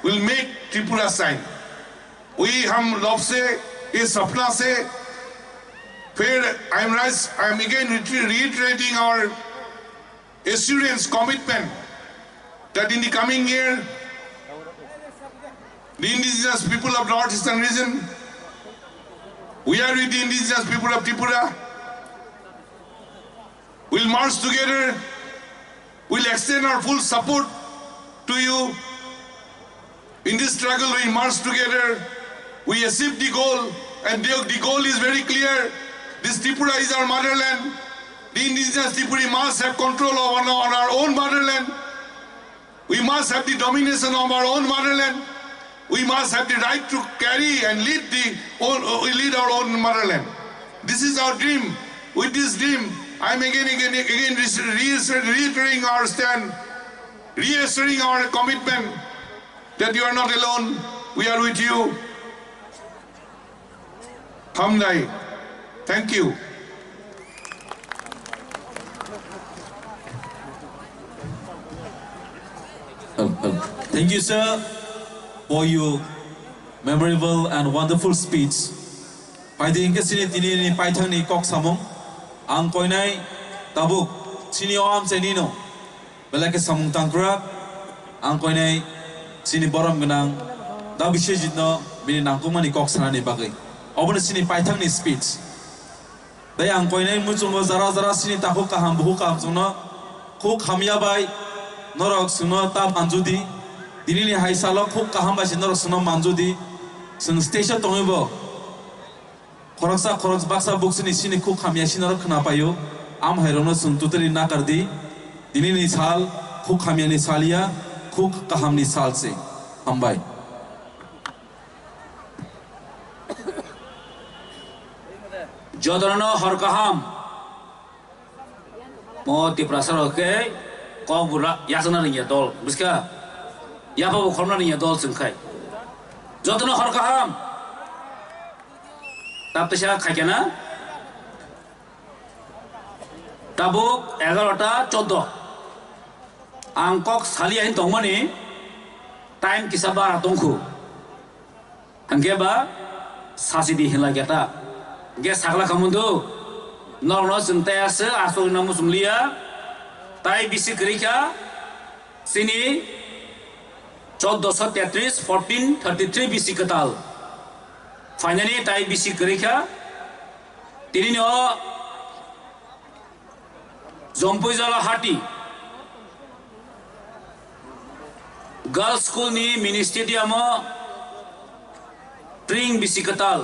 will make Tripura sign वही हम लोग से ये सपना से फिर I am again reiterating our assurance commitment that in the coming year the indigenous people of Northeastern region we are with the indigenous people of Tripura. We'll march together. We'll extend our full support to you. In this struggle, we march together. We achieve the goal, and the goal is very clear. This Tripura is our motherland. The indigenous Tripura must have control on our own motherland. We must have the domination of our own motherland. We must have the right to carry and lead our own motherland. This is our dream. With this dream, I'm again reiterating our stand, reassuring our commitment that you are not alone, we are with you. Hamdai, thank you. Thank you, sir, for your memorable and wonderful speech. I think sini tini paithang ni kok samong ang koinai tabuk sini om senino belake samung tangkrak ang koinai sini borom genang da bisejitno bini nangkumani kok sanani bagai obon sini paithang ni speech dai ang koinai muchungo zara sini takuk kaham buhu kaham sungno khuk hamya bai norok sungno ta manjudi dinini haisalo khuk kaham bai norok sungno manjudi sung station tongibo Koroksa baksa buksini sini khuk hamya sinaro khenapayo am hairono sung tuteri na kardi dini ni sal khuk hamya ni salia khuk kaham ni sal se hambai Jodono hor kaham mo ti prasaro ke ko bura yasana ring ya dol biska ya pa khomna ring ya dol sungkai jodono hor kaham Tapi saya kayaknya tabuk 11টা 14 angkok saliahin tongmani time kisaba tongku hangge ba sasi di hila kita ge sagla kamundu norno sentaya se aso namu sumlia tai bisi krika sini 1433 1433 bisi ketal Finally, tai bisi kerika, tini ni Zompui Jala Hati, Girls School ni Ministry mo Tring bisi ketal,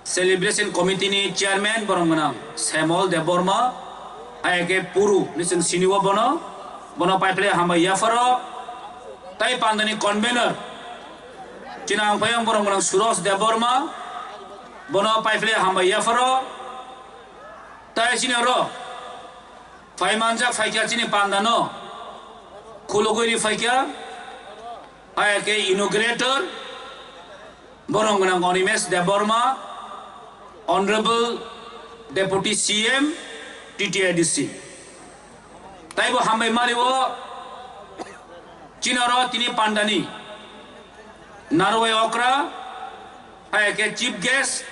Celebration Committee ni Chairman Borongmanang, Samuel Deborma, ayake Puru ni sing siniwa bono pipeline hamba yafaro, tai pandani convener. Cina ang payang borong Suros Deborma, bono paifle hamba yafaro, tay cina ro, Faimanjak faikya cini pandano, kuluguri faikya, ayake inaugurator, borong Onimes Deborma, Honorable Deputy CM, TTIDC. Tay bo hamba mariwo, cina ro tini pandani. Narway Okra, ayake Chief Guest,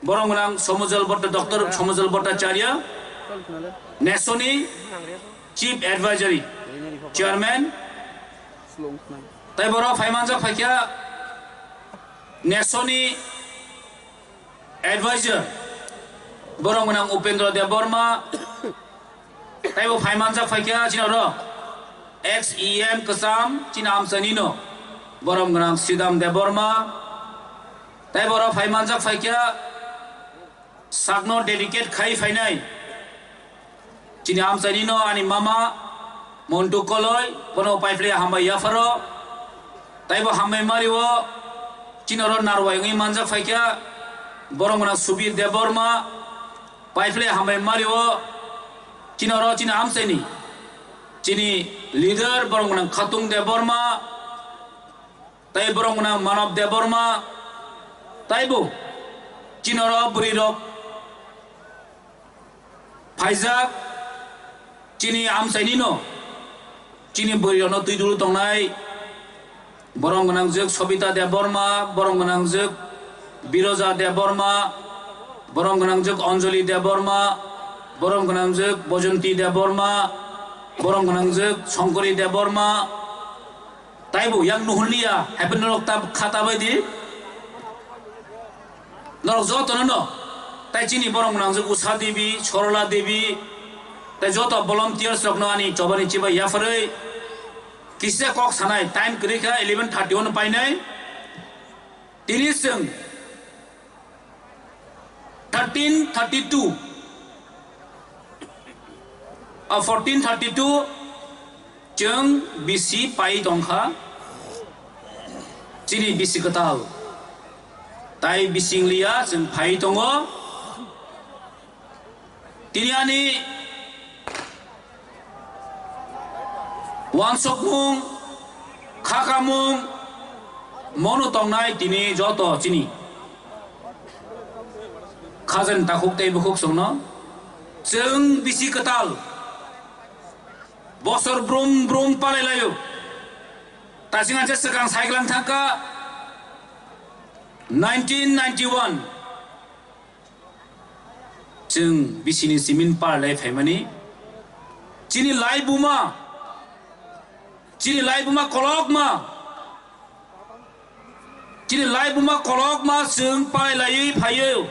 Borongrang Somozal Bota Dr. Somozal Bhattacharya, Nesoni, Chief Advisory, Chairman, Taiboro Faimanja Fakya, Nesoni Advisor, Borongrang Upendra Deborma, Taibo Faimanja Fakya, Chinaro, ex-EM Kasam, Chinam Sanino. Borom Grang Sidam Deborma, Taiboro Faimanjak Faikya, Sagno dedicate Khai Fainai, Cini amsani no ani mama montu koloi pono paifle hambai yafaro taibo hambai mariwo cinoro narwa ngi manja faikya borong na subir deborma paifle hambai mariwo cinoro cina amsani cini leader borong na khatung deborma tai borong na manov deborma taibo cinoro burirok Faizak Cini amsani no Cini burirono tui dulu tongnai borong menang juk Sobita Deborma borong menang juk Biroza Deborma borong menang juk Anjali Deborma borong menang juk Bojanti Deborma borong menang juk Songkori Deborma taibu yang nuhunlia happen norok tab khata baidi norok jotono no tai Cini borong menang juk Usha Devi Chorola Devi tai joto volunteers rok no ani chobani chiba yafrei kise kok sanai time krika 11:31 painai tinisung 13:32 14:32 jeng bisi pai tongkha Cini bisi ketal tai bising lia jeng pai tongo tini ani wansokmung khakamung mono tongnai tini joto Cini khajan takhuk tei bukhuk songno jeng bisi ketal bosor brum brum palai layo tasingan sekang saiklang thaka 1991 jeng bisini simin palai family Cini lai buma kolok ma Cini lai buma kolok ma jeng palai lai phayo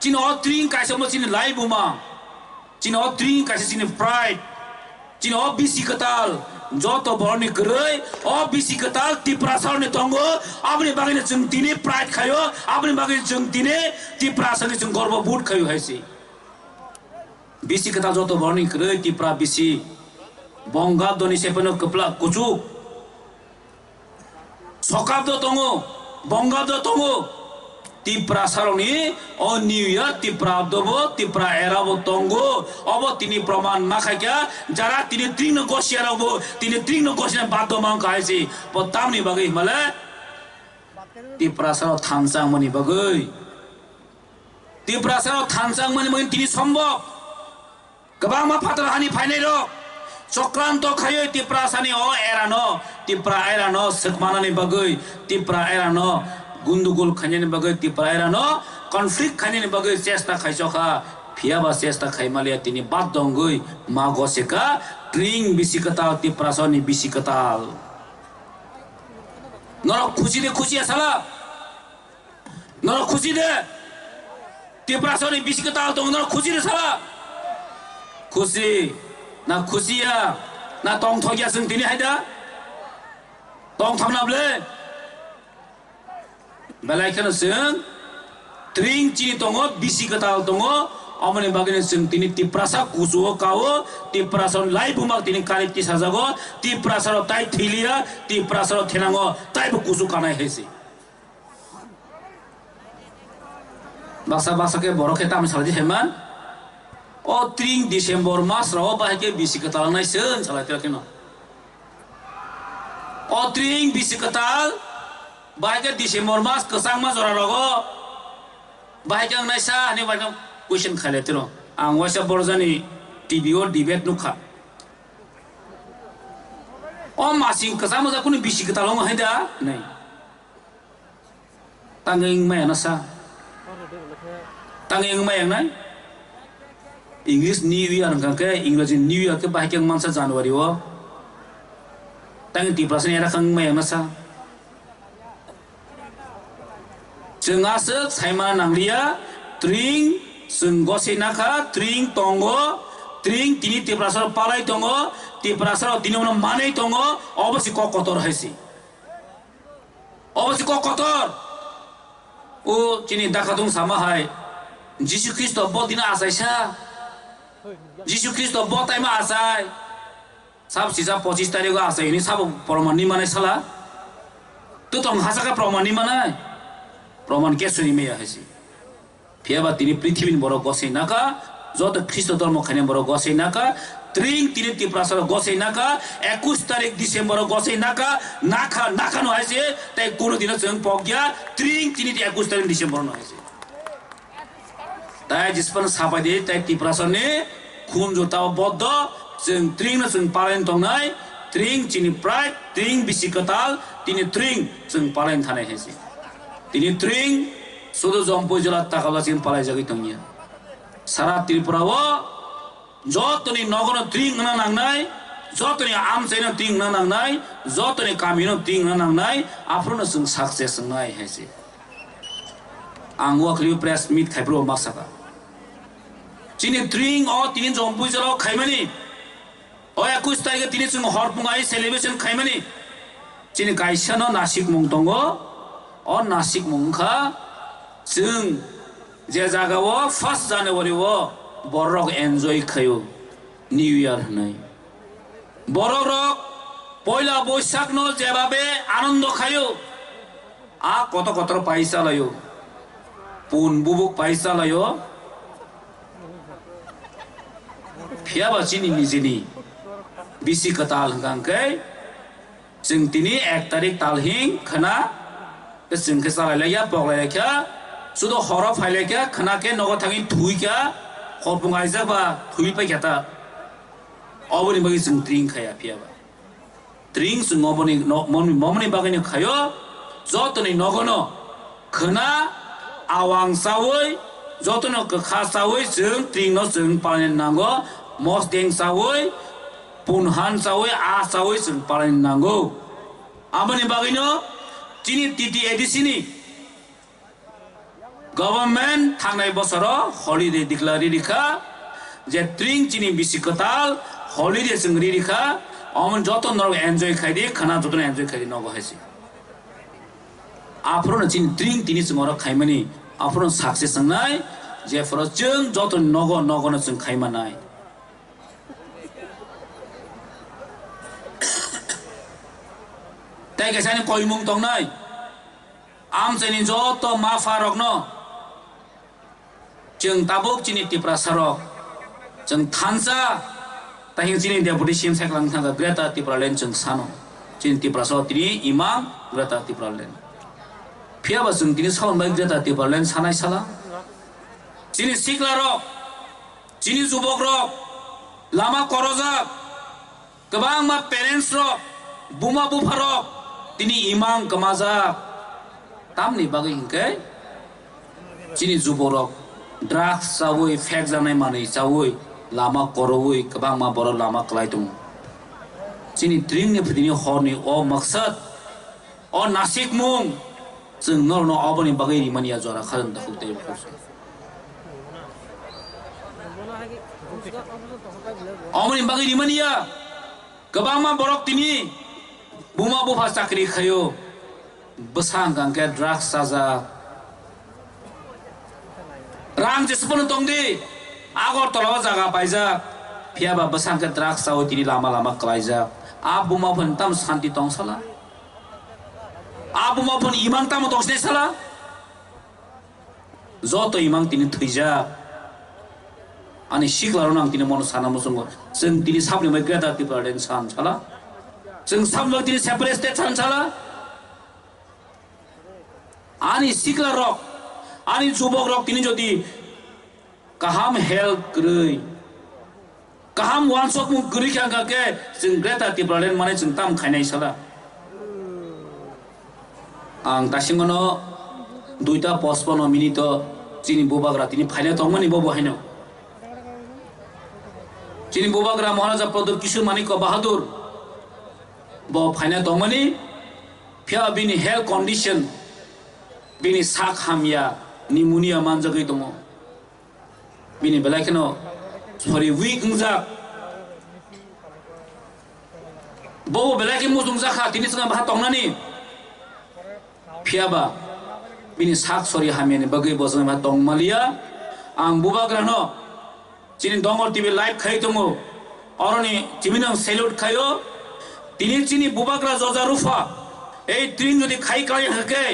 Cini otring kaisa mo Cini lai buma Cini otring kaisa Cini pride Cini o bisi ketal joto borni gerei o bisi ketal tiprasar ne tongo apni bagine jeng tini pride khayo apni bagine jeng tini tiprasar ne jeng gorbo boot khayo haisi bisi ketal joto borni gerei tipra bisi bongga doni sepeno kepla kucuk sokabdo tongo bongga do tongo tipra saroni o new year tipra abdobo tipra erabo tongo obo tini proman makhaikya jara tini tring negotiate abo tini tring negotiate baddo mang kaisi potamni bagai male tipra saro thansang mani bagai tipra saro thansang mani mungkin tini sombok kebang ma phatar hani phainai ro Sokranto khayo tipra sani o erano sekmanani bagai tipra erano gundugul khanyani bagai tipra erano konflik khanyani bagai chesta khaisoka phiaba chesta khaimalia tini baddongoi magoseka tring bisikatal tipra sani bisikatal noro khushi asala noro khushi de tipra sani bisikatal tong noro khushi de sala khushi na khusiya na tong thogya sing tini haida tong thamnable balai kana sing tring Cini tongo bisi ketal tongo amane bagene sing tini tiprasa kusuo kawo tiprason lai bumak tini kaliti sajago tiprasaro tai thilia tiprasaro thenango tai bu kusu kanai hesi basa ke borok eta misalji heman o tring Desember mas rawa bahake bisi ketal nai sen salah kena o tring bisi ketal bahake Desember mas kesang mas ora rogo bahake ang naisa ani bahake question khale tiro ang wasa borjani TV o debate nukha o masing kesang mas akuni bisi ketal ngo heda nai tanging mai nasa tanging mai nai English New Year ngake English New Year ke bahake ang mansa January o tanging tiprasan era kang mai nasa Cengasek saimana nanglia tring senggose naka tring tongo tring tini tiprasar palai tongo tiprasar dinona manai tongo obasi kok kotor haisi obasi kok kotor o Cini dakatung sama hai Jisu Kristo bodina asaisa Jisu Kristo botai ma asai sab sisa 25 tarik asai ini sab proman ni mana salah tu tong hasa ka proman ni mana proman ke suni me hasi phiaba tini prithibin boro gosei naka jot Kristo ধর্ম khane boro gosei naka tring tini tiprasar gosei naka 21 tarik Disember gosei naka naka no hasi tai kono dina jeng pogya tring tini 21 tarik Disember no hasi tai jispan sapade tai tiprasar ne khun jota boddo jeng tring na jeng palen tongnai tring chini pride tring bisikatal tini tring jeng palen thanai hasi tini tring sudo jompo jela takala jeng palai jagi tongnya sara Tripura wo jotoni nogono tring na nangnai jotoni amsaina tring na nangnai jotoni kamino tring na nangnai afrono jeng success ngai hasi angwa khliu press meet khaibro maksaka chini tring o tini jompo jela khaimani o 21 tarik tini jeng horpungai celebration khaimani chini kaisano nasik mungtongo o nasik mungkha jeng je jaga wo 1 January wo borok enjoy khayo new year nai borok rok poila boishak no jebabe anondo khayo a koto kotor paisa layo pun bubuk paisa layo phiaba chini nijini bisi katal hangkai jeng tini 1 tarik talhing khana jeng khesa laya poglaya kya sudo horo faile kya khana ke nogo thangi thui kya horpungai jaba thui pa kyata oboni bagi jeng tring khaya phiaba tring sung oboni momoni bagani khayo jotoni nogono khana awang sawoi jotono kha sawoi jeng tring no jeng panen nango mos deng sawoi punhan sawoi a sawoi jeng panen nango amoni bagino chini titi edisini government thangnai bosoro holiday declare rikha je tring chini bisikatal holiday singri rikha amon joto nor enjoy khaidi khana joto enjoy khaidi nogo hasi afro chini tring tini singora khaimani afro success ngai je fro jeng joto nogo no jeng khaimanai tai kesani koimung tongnai am chini joto ma farok no jeng tabuk chini Tripura sarok jeng thansa tahing chini deputy sim saklang thanga Greta Tripura len jeng sano chini Tripura so tini imam Greta Tripura len phiaba jeng tini saun bai Greta Tripura len sanai sala chini sikla rok chini jubok rok lama korojak kebang ma parents rok buma bufa rok tini imam kemajak tamni bagai hingkai chini jubok rok drugs sawoi fake janai manai sawoi lama koroi kebang ma boro lama klaitung chini tring ni phidini horni o maksad o nasik mung jeng nor no oboni bagai rimania jora kharan ta khukte oboni bagai rimania kebang ma borok tini buma bufa chakri khayo besang kangke drugs saja rang jespon tongdi agor tolawa jaga paija phiaba besang ke drugs sawo tini lama klaija abu maupun tam santi tong sala abu maupun imang tam tong sala joto imang tini thuija ani siklaro nang tini mono sana musungo jeng tini sabni mai Greta Tripura len san sala jeng sabni tini separate state san sala ani sikla rok ani jubok rok tini jodi kaham help krei kaham one shot mu gri kha ke jeng Greta Tripura len mane jeng tam khainai sala ang tasingono 2:55 minute chini bobagra tini phaile tongmani bobo haino chini bobagra Maharaja Pradur Kishore Manik Bahadur bo phaile tongmani phia bini health condition bini sak hamya pneumonia manjagai tongo bini belakeno sorry weak ngja bobo belaki musung zakha tini sanga baha tongnani phiaba bini sak sorry hamya ni bagai bosang ma tongmalia ang bubagrano chini dongor TV live khai tongo oroni chiminang salute khayo tini chini bubagra joja rufa ei trin jodi khai kai hake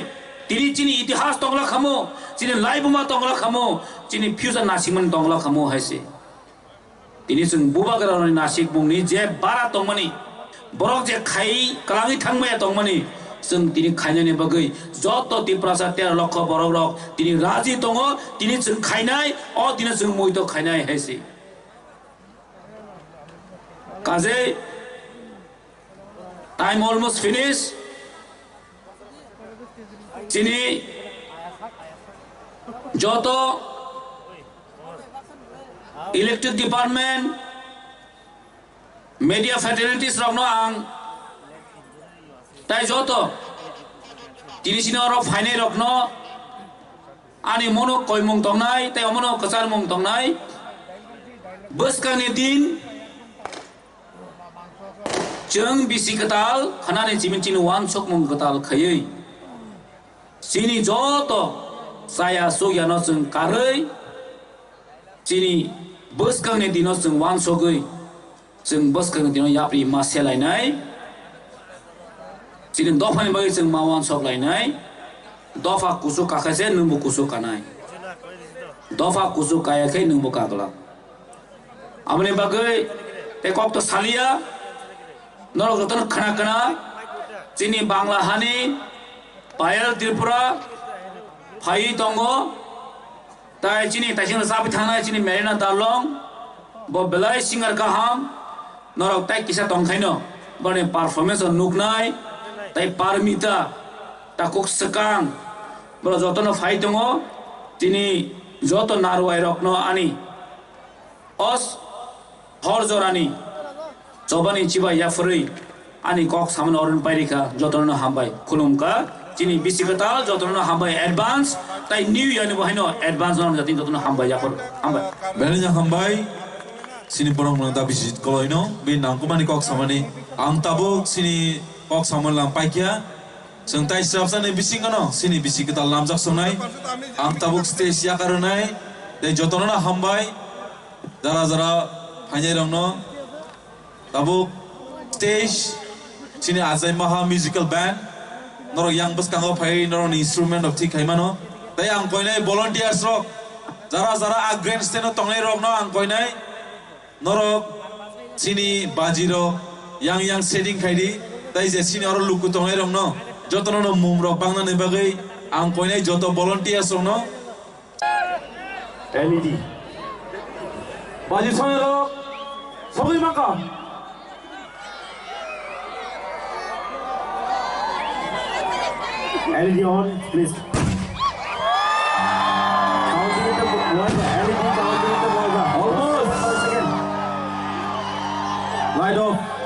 tini chini itihas tongla khamo chini live ma tongla khamo chini future nasimon tongla khamo haise tini sung bubagra roni nasik bungni je bara tongmani borok je khai kalangi thangmaya tongmani sung tini khainani bagai joto tiprasa 13 লক্ষ borok rok tini raji tongo tini sung khainai o tini sung moito khainai haise kaze time almost finished chini joto electric department media fraternities rokno ang tai joto tini sini oro fainai rokno ani mono koimung tongnai tai omono kasar mung tongnai buskani din jeng bisi ketal khanani jimin chini wan sok mung ketal khayei sini joto saya sugyano jeng karei chini buskani dino jeng wan sogei jeng buskani dino yapri ma selainai chini dofani bagi jeng ma wan sok lainai dofa kusu kakase numbu kusu kanai dofa kusu kaya kai numbu kakla amne bagai tekok to salia norok joton khana khana chini bangla hani payal tripura phai tongo tai chini tasing sabi thana chini merina dalong bo belai singer kaham norok tai kisa tongkhaino bone performance nuknai tai parmita takuk sekang bro joton phai tongo chini joto narwai rokno ani os hor jorani Cobani ciba ya free ani kok saman orang pairika jotono hambai kulumka chini bisi ketal jotono hambai advance tai new year ni bahino advance non jati jotono hambai ya hambai belanya hambai sini borong nang ta bisi koloino bin nang kumani kok samani ang tabuk sini kok saman lam paikia sengtai serapsan ni bisi kano sini bisi ketal lam jak sonai ang tabuk stage ya karunai dai jotono hambai jara hanya rongno tabuk stage sini azai maha musical band norok yang bus kango phai norok instrument of thik haimano tai ang koinai volunteers rok jara a grandstand tongnai rok no ang koinai norok sini bajiro yang setting khaidi tai je sini oro luku tongnai rok no jotono no mum rok bangna ne bagai ang koinai joto volunteers rok no LED baji songe rok sogi maka LED on, please. Almost. Light off.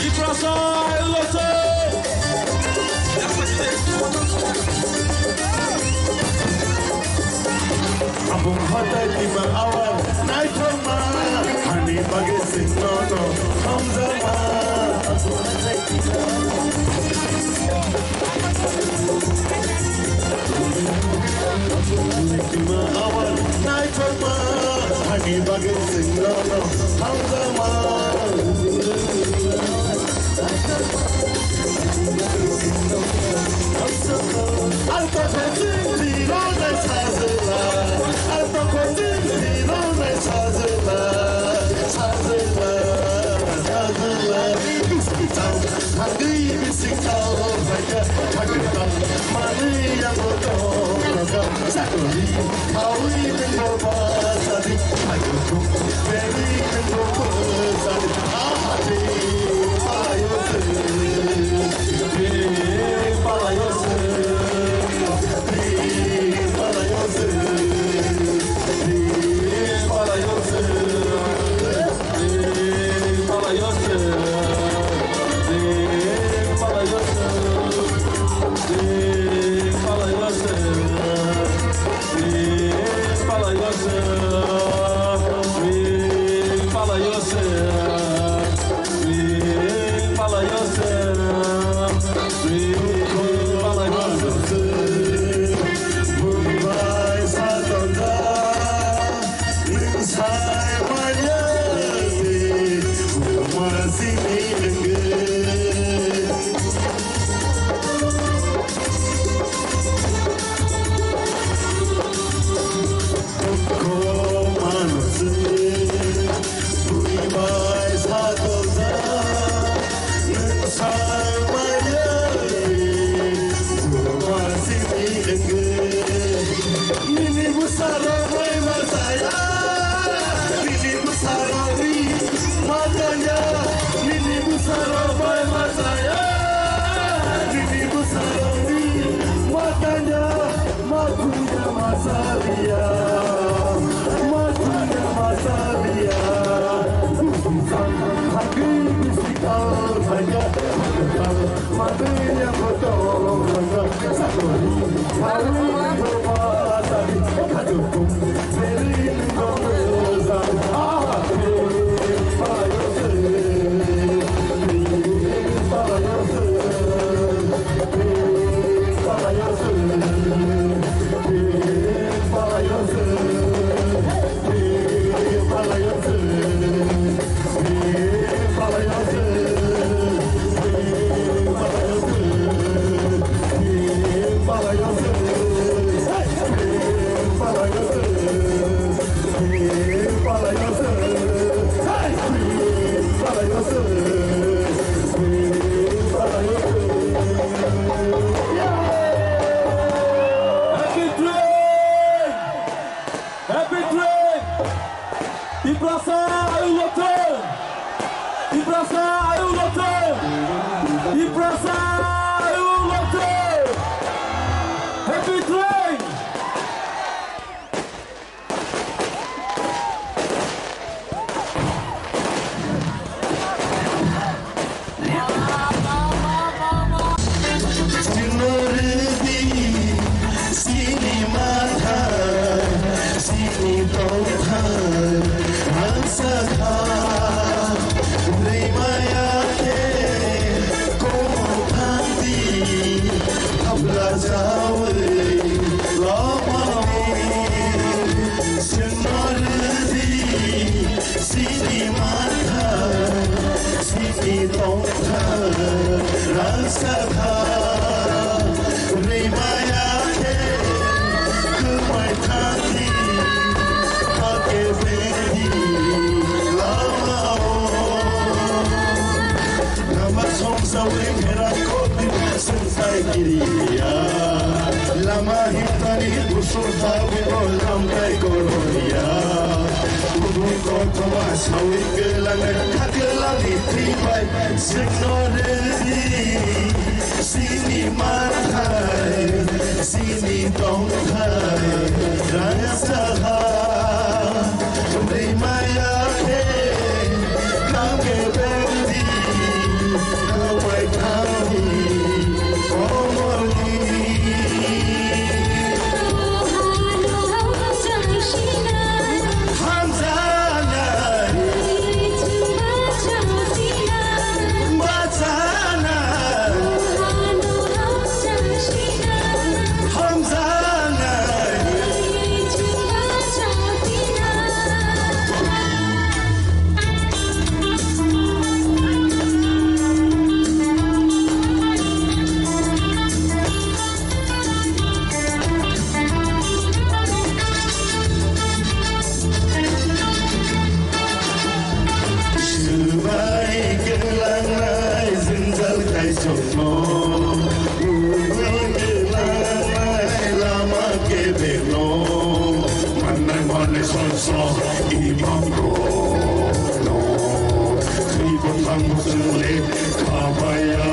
Ibrasa, Ima awan nai thoma hani bagi sing no no hamzama Ima awan nai thoma hani bagi sing no no hamzama Alta kotin zero na chazela Alta kotin zero na chazela Chazela Chazela Bisikal Hagi bisikal Baya Chagital Mani yang bodoh Naga Sakuri Kawi mengoba Sadi Hagukum Beri mengoba Sadi Ahadi Ayose Palayose Lama hitani busur tabi olam kai koroya Kudu kotoma sawi gelangan kagelali tribai Signoredi sini marhai sini tongkai Raya saha Rimaya ke Kage berdi Kawai kami Omorni 벌써 이방으로 그곳한 곳을 가봐야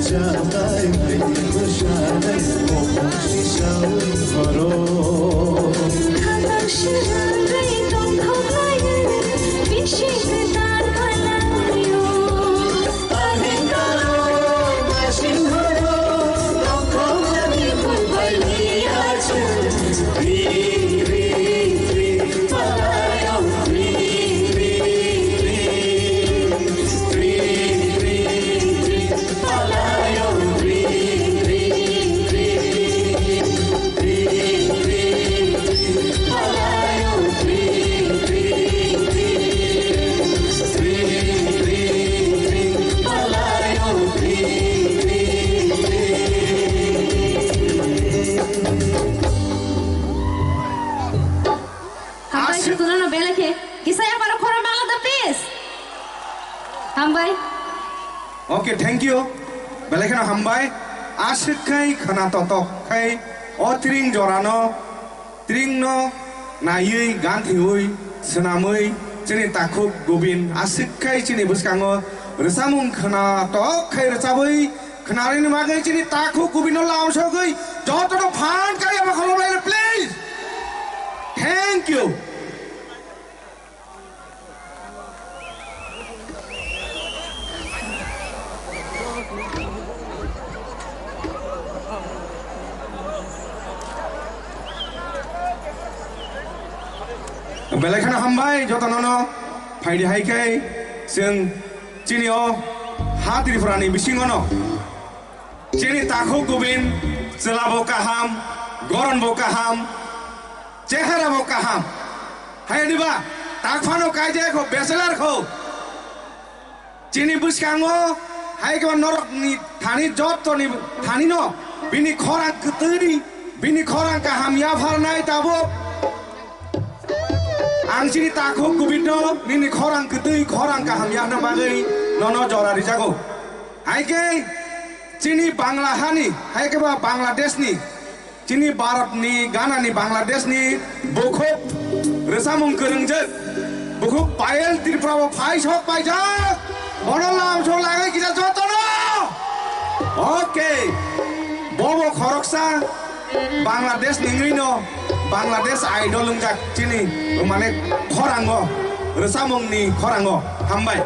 जानाय बायदि मोसानाय अखं सिसाव खर' Okay, thank you. Belakan hambai. Asyik kai khana totok kai. O tring jorano, tring no, nayui ganti hui, senamui, cini takuk gobin. Asyik kai cini buskango. Resamung khana tok kai resabui. Kanarin magai cini takuk gobin no laum shogai. Joto no pan kai apa kalau lain please. Thank you. Belakan hambai jotonono faidi haikai sing cini o hati difurani bisingono cini takho gubin selabo kaham goron bo kaham cehara bo kaham hai diba takfano kaje ko beselar ko cini buskango hai ko norok ni thani joto ni thani no bini khorang keteri bini khorang kaham ya farnai tabo Ang sini takut kubino, nini korang ketui korang kaham ya nama gay, nono jora di jago. Hai ke, sini Banglahani, hai ke ba Bangladesh ni, sini Barat ni, Ghana ni Bangladesh ni, buku resamung kerengjet, buku payel tirprawo pai shok pai jak, orang lam shok lagi kita jotono. Oke, bobo koroksa, Bangladesh ni no. Bangladesh idol lungjak cini mane khorango resamung ni khorango hambai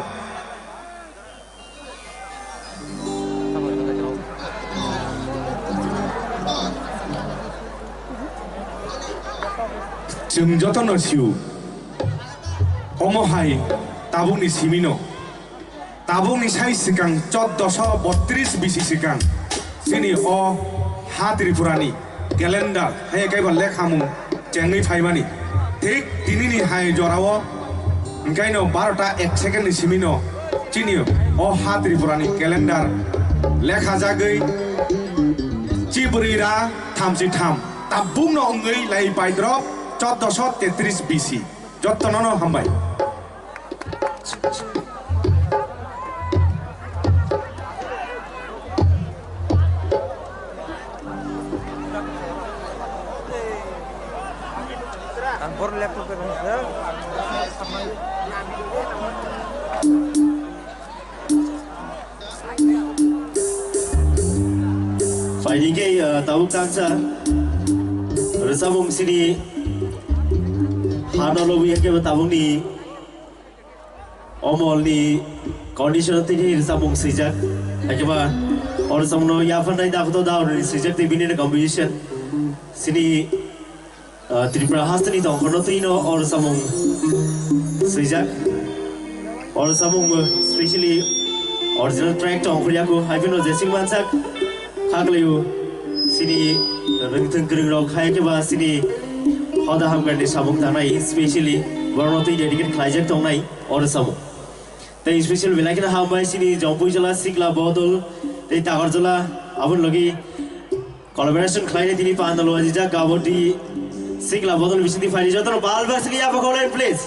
jeng jotono siu omo hai tabung ni simino tabung ni sai sikang 1432 bisi sikang sini o hatri purani Kalender, hai kai bal lek hamu, cengi faimani. Tik tini ni hai jorawo, kai no 12 second ni simino, cini oh hatri purani kalender, lek hajagai, ciburira thamsi tham, tabung no ungai lai pai drop, 1433 BC, jotonono hambai. Faidi ke tabuk tangsa resabung sini hana lobi ke tabung ni omol ni condition tini resabung sejak akibat orang samno ya pandai dah betul dah orang sejak ti bini competition sini Tripura hastani tong kono trino orang samung sejak orang samung especially original track tong kuliah ko haipino jesing mansak Haglayu sini rengteng kering rok hai ke ba sini hoda ham gande sabung tanai especially warnoti dedicated klajak tong nai or sabung tai special velakina ham bai sini jompui jala sikla bodol tai tagar jala abun logi collaboration khlaine tini pandalo ajija gaboti sikla bodol bisindi faili jotono bal basli apa kolai please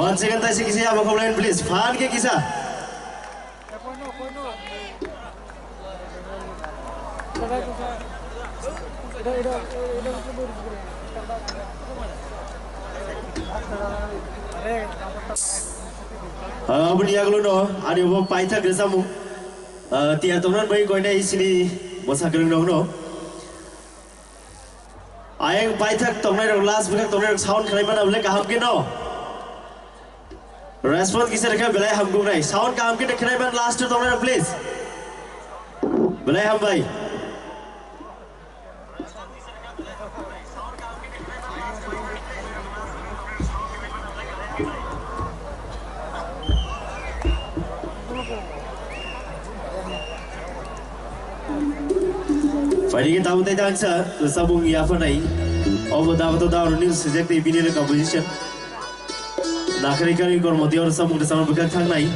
Once again tayo si kisah abang komplain please. Fan ke kisah. Abang dia kalau no, ada apa paitha gesamu. Tiada teman baik kau ini sini masa kereng dong no. Ayang paitha tongrai dong last bukan tongrai dong sound kerana mana boleh kaham ke no. Respon kisah mereka belai ham gung naik. Sound kaham ke kerana mana last tu tongrai dong please. Belai ham baik. Fadi kita tahu tentang sabung Yafa nai, orang dapat tahu ni sejak di bini composition. Nak kari kormoti orang sabung bersama berkat nai.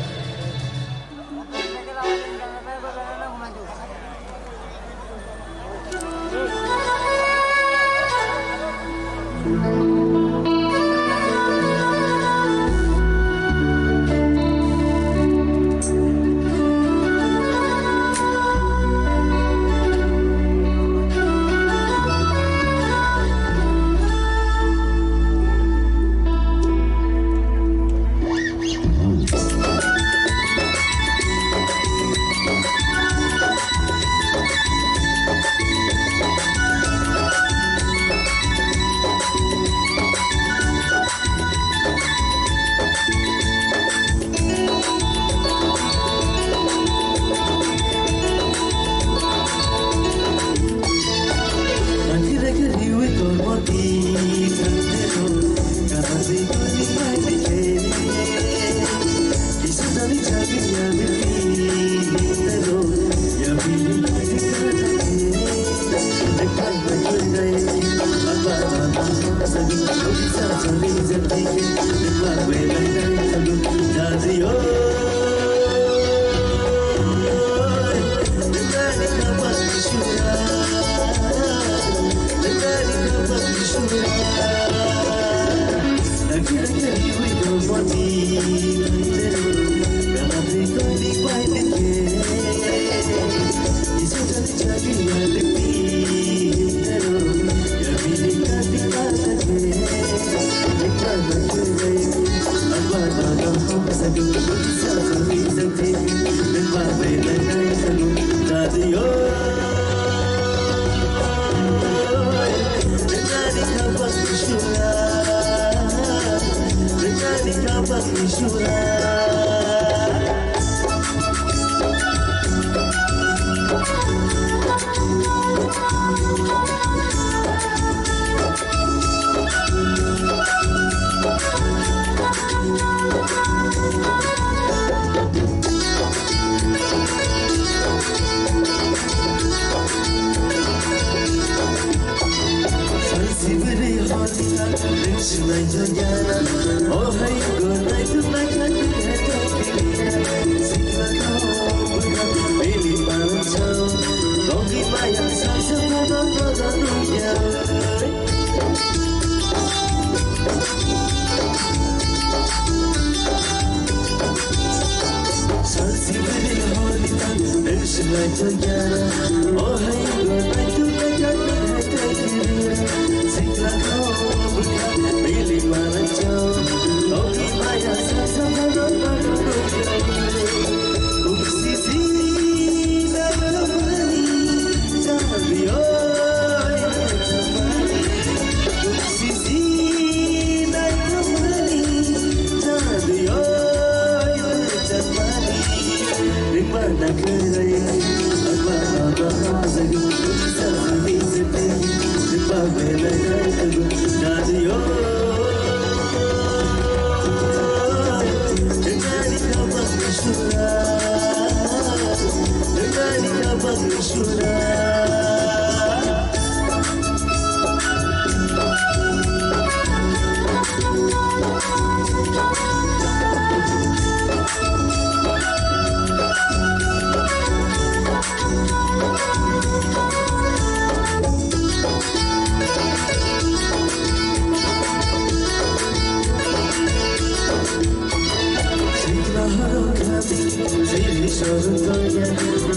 shortaya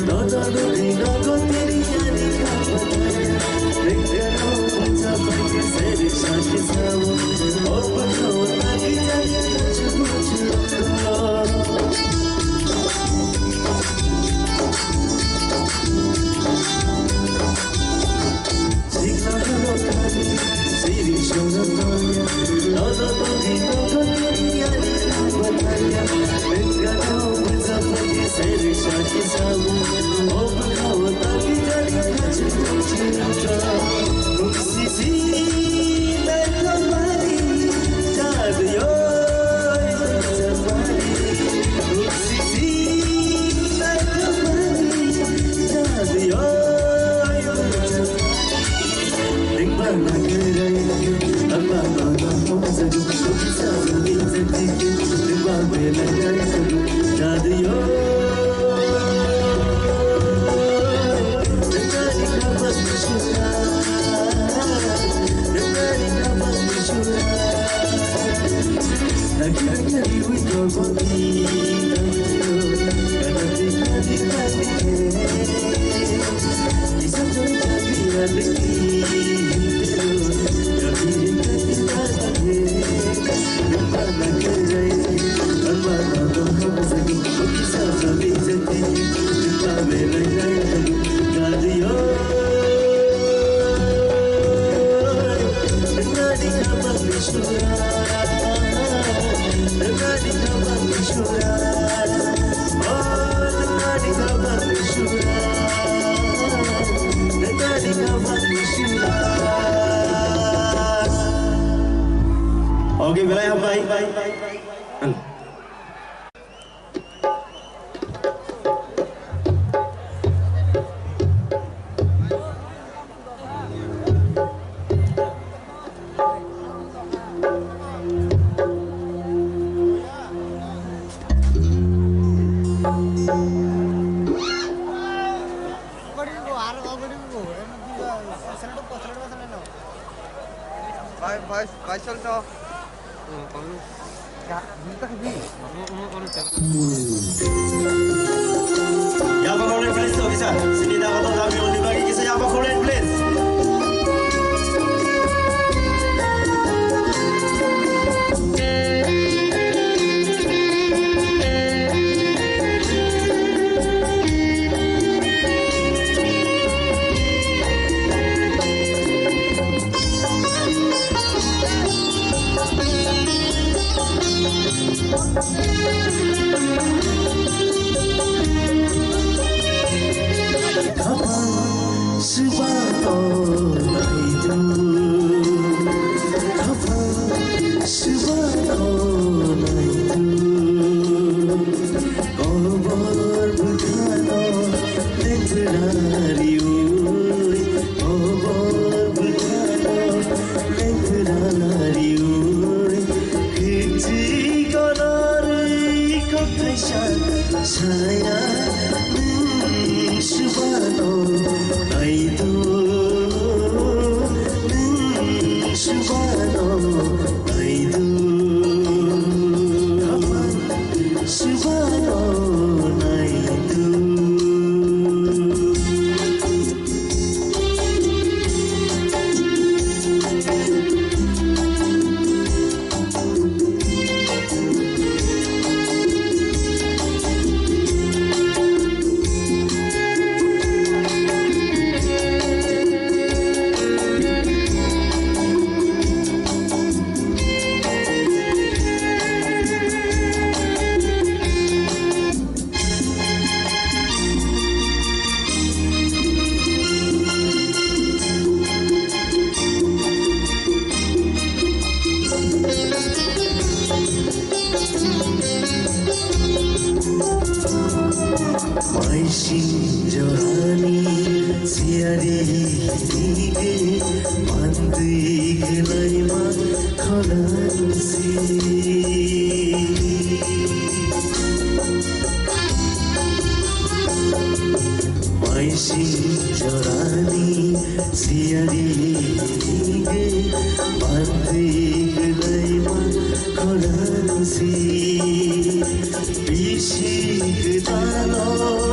Nona nuri nago teri yani kamataya Rekano bacha paike sere shaki sawo Aur bakao taki jani kuch Siri shortaya Nona nuri nago teri yani kamataya Rekano bacha paike sere shaki sawo Aur bakao taki jani kuch Sisi mekamari jadiyo jamari Sisi mekamari jadiyo Nikbar nagerai amma mana homzagu Bisa zati nikbar belagai jadiyo Nagani kapas mishura Nagani kapas mishura Nagani with your body Kanati kadi kadi ke Isa joi kadi alki Kadi kadi kadi Nikbar nagerai amma mana homzagu Bisa zati nikbar belagai jadiyo Nagani kapas mishura Nagani kapas mishura Oh nagani kapas mishura Nagani kapas mishura Okay, wilayah baik. Yang pakai please tu kisah. Sini dah kata kami boleh bagi kisah yang pakai please. Bishik dano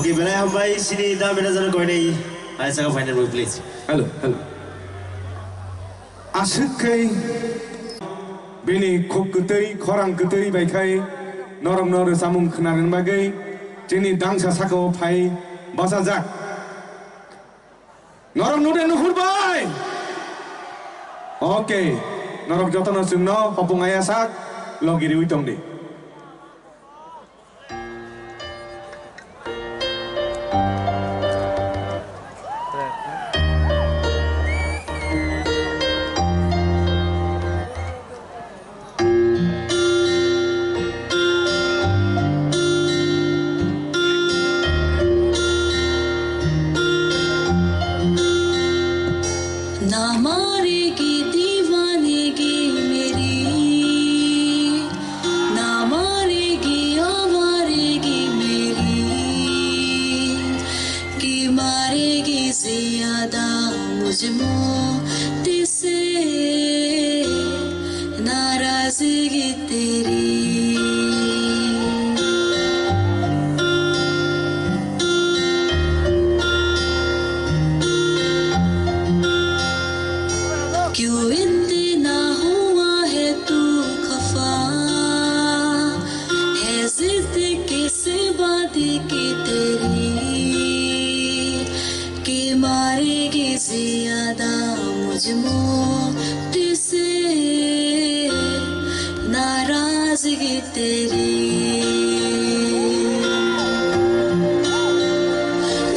Okay, bila yang baik sini dah benda sana kau ini, saya sangat final word please. Hello. Asik bini kok keteri, korang keteri baik norom samung kenalan bagai, jenis dangsa sakau pai bahasa jak. Norom nuhur baik. Okay, norom jotono sungno, hopung ayah sak, logi riwitong di. ना नाराजगी तेरी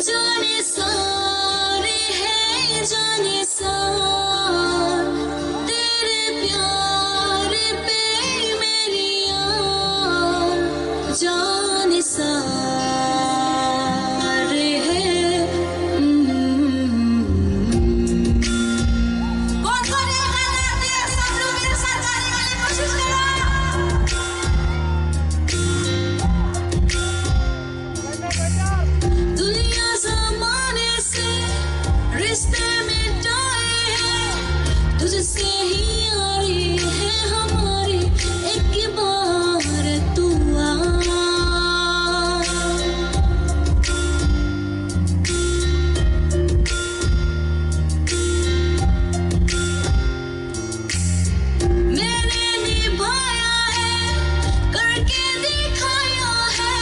जाने सारे हैं जाने सार तेरे प्यार पे मेरी यार जाने सारे हैं बहुत सब लोग मेरे साथ गाने वाली कोशिश करो दुनिया जमाने से रिश्ते मिटाए हैं तुझसे ही यारी है हमारी एक बार तू आ मैंने निभाया है करके दिखाया है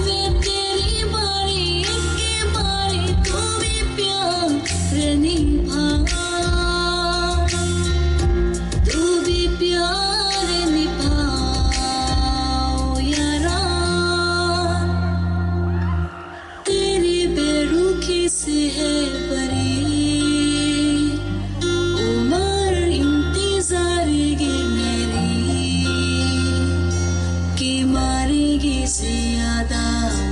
वे तेरी बारी एक बारी तू भी प्यार निभा तू भी प्यार निभाओ यारा तेरी बेरुखी से है बरी उमर इंतजारगी मेरी कि मारेगी ज्यादा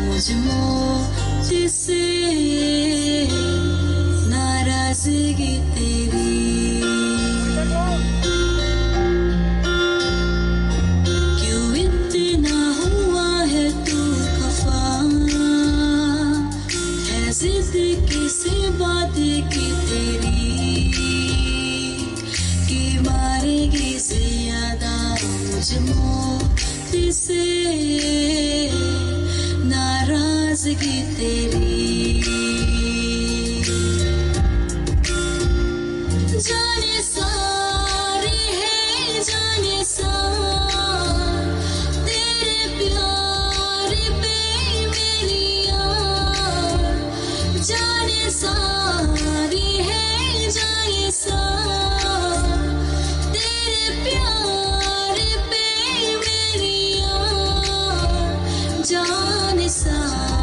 मुझको जिससे नाराजगी तेरी क्यों इतना हुआ है तू खफा है जिद किसी बात की तेरी कि मारेगी ज्यादा मुझको जिससे नाराजगी तेरी जाने सारे हैं जाने सार तेरे प्यार पे मेरी यार जाने सारे हैं जाने सार तेरे प्यार पे मेरी यार जाने सारे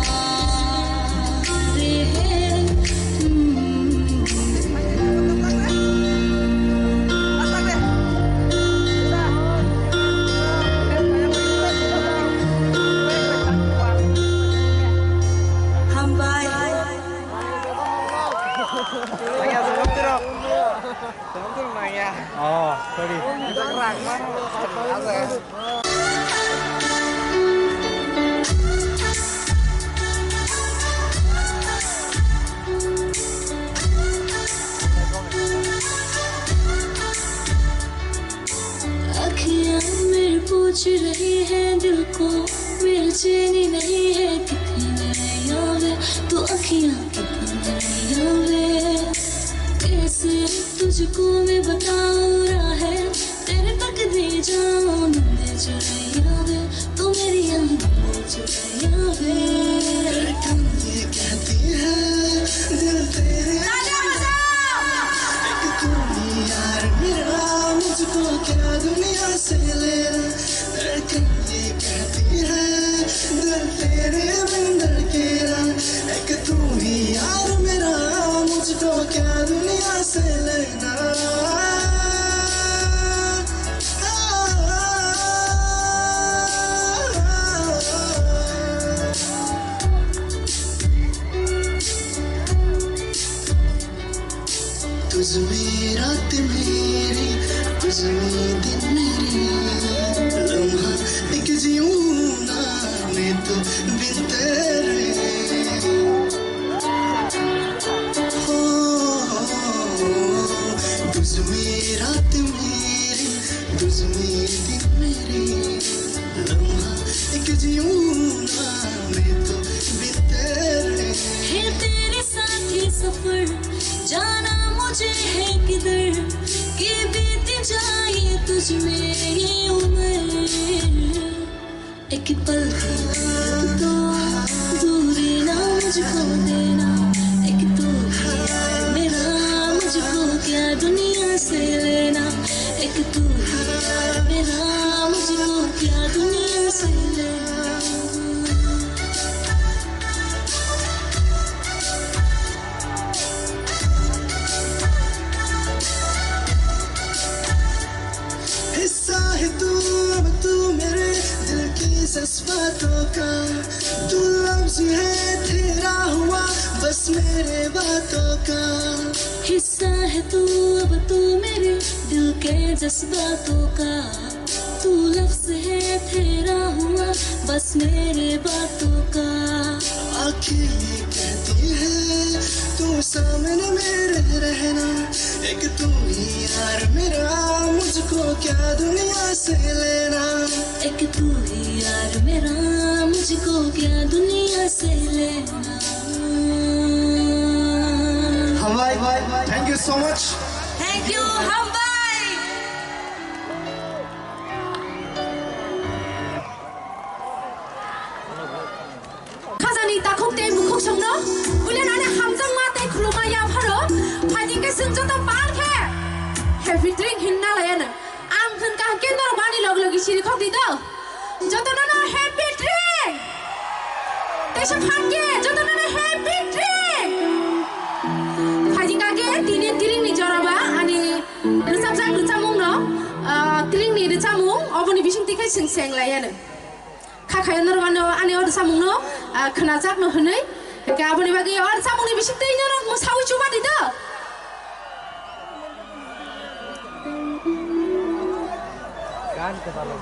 हैं हम बाय अखियाँ मेरे पूछ रही है दिल को मेरी चैनी नहीं है कितनी यावे तो अखियाँ कितनी यावे कैसे तुझको मैं बताऊँ है तेरे तक दे जाऊँ नंदे जुड़ैयावे तो मेरी आँखों जुड़ैयावे ये कहती है दिल तेरे एक तू ही यार मेरा मुझको क्या दुनिया से लेना धड़कन ये कहती है दिल तेरे बिन धड़केगा एक तू ही यार मेरा मुझको क्या दुनिया से लेना तुझमें रात मेरी तुझमें दिन मेरी लम्हा एक जीऊँ ना मैं तो बिन तेरे हो तुझमें रात मेरी तुझमें दिन मेरी लम्हा एक जीऊँ ना मैं तो बिन तेरे है तेरे साथ ही सफर जाना मुझे है किधर कि बीत जाए तुझ में ये उम्र एक पल तो दूरी ना मुझको देना एक तू मेरा मुझको क्या दुनिया से लेना एक तू मेरा मुझको क्या मेरे बातों का हिस्सा है तू अब तू मेरे दिल के जज्बातों का तू लफ्ज है तेरा हुआ बस मेरे बातों का अकेली कहती है तू सामने मेरे रहना एक तू ही यार मेरा मुझको क्या दुनिया से लेना एक तू ही यार मेरा मुझको क्या दुनिया से लेना हम भाई thank you so much Thank you, Hambai. खाजानि ताखुकते मुखुक संनो बुलेनाने हामजों माते खुलुमाया भरो फाइदिंके जोंजो त पारखे हेभि ड्रिंक हिन्ना लायानो आं होनका केन्दर बानि लग लगी सिरि खक्ति द जतनानो हेभि ड्रिंक तेसे फाके जतनानो हेभि ड्रिंक फाइदिंका के तिनि तिरिंनि जराबा अनि रुसाबजाक रुचामुंनो तिरिंनि रुचामुं अबनि बिसिंतिखे सिंसें लायानो खाखाय नरवानो आने और सामुंनो खोनाजाक न होनै गाबोनि बागै और सामुंनि बिसिंतैनो मोसावै चुबादि द गान के बालो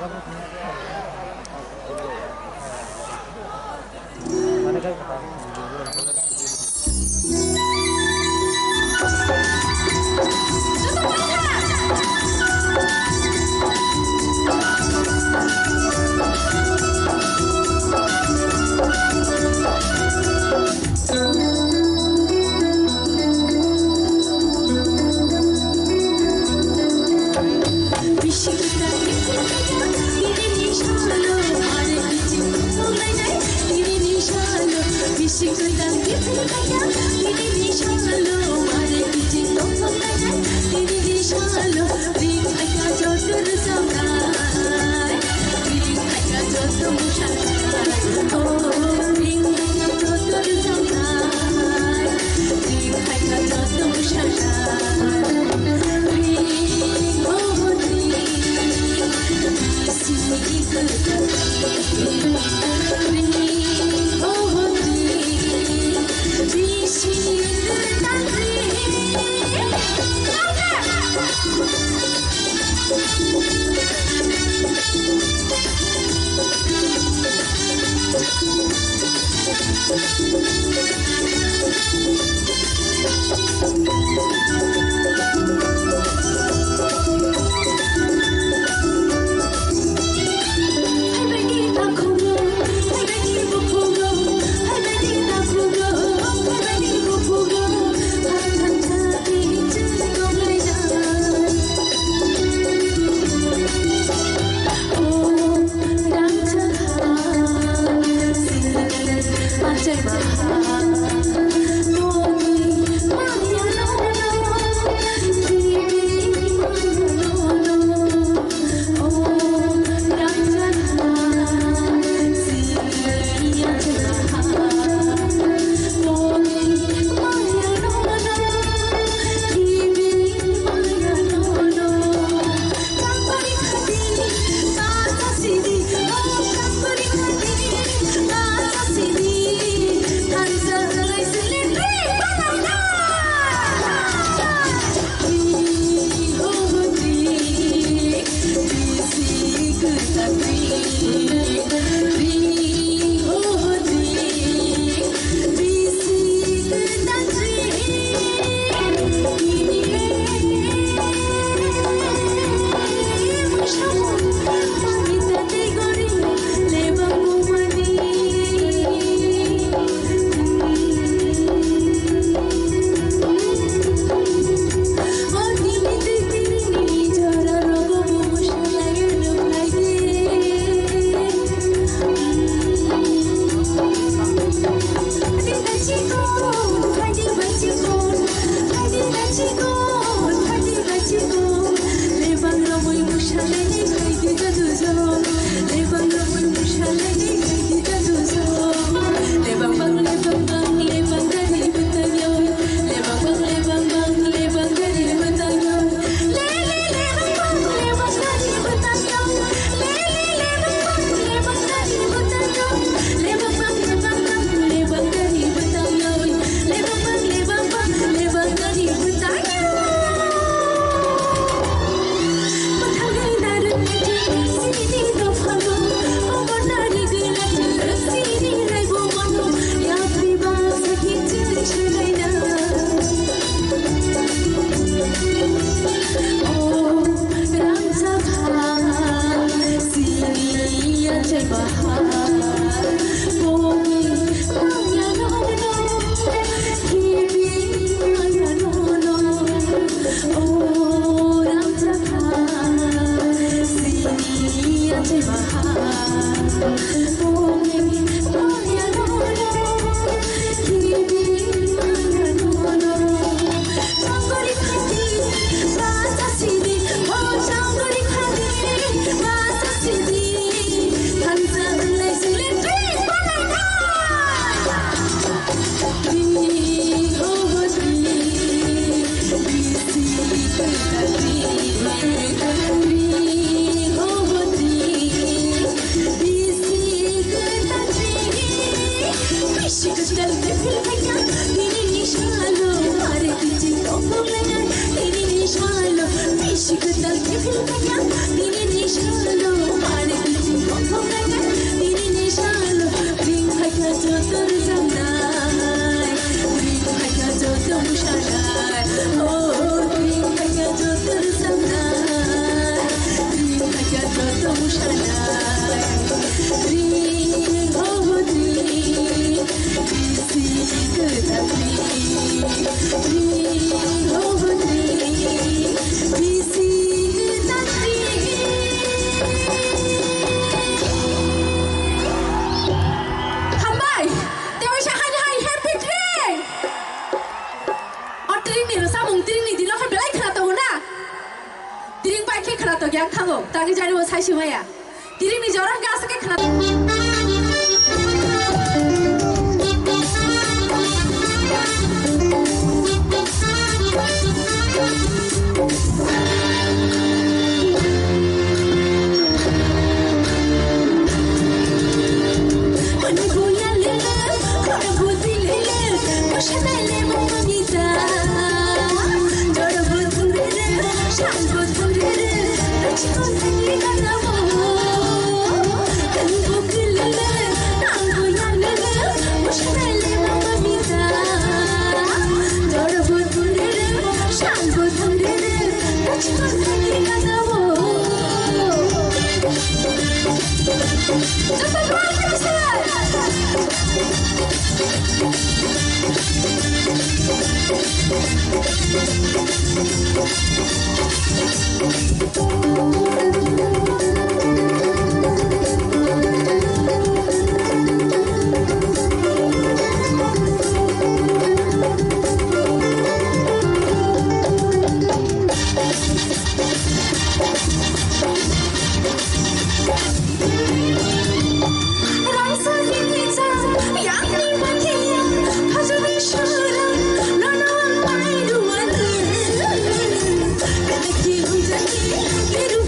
Biru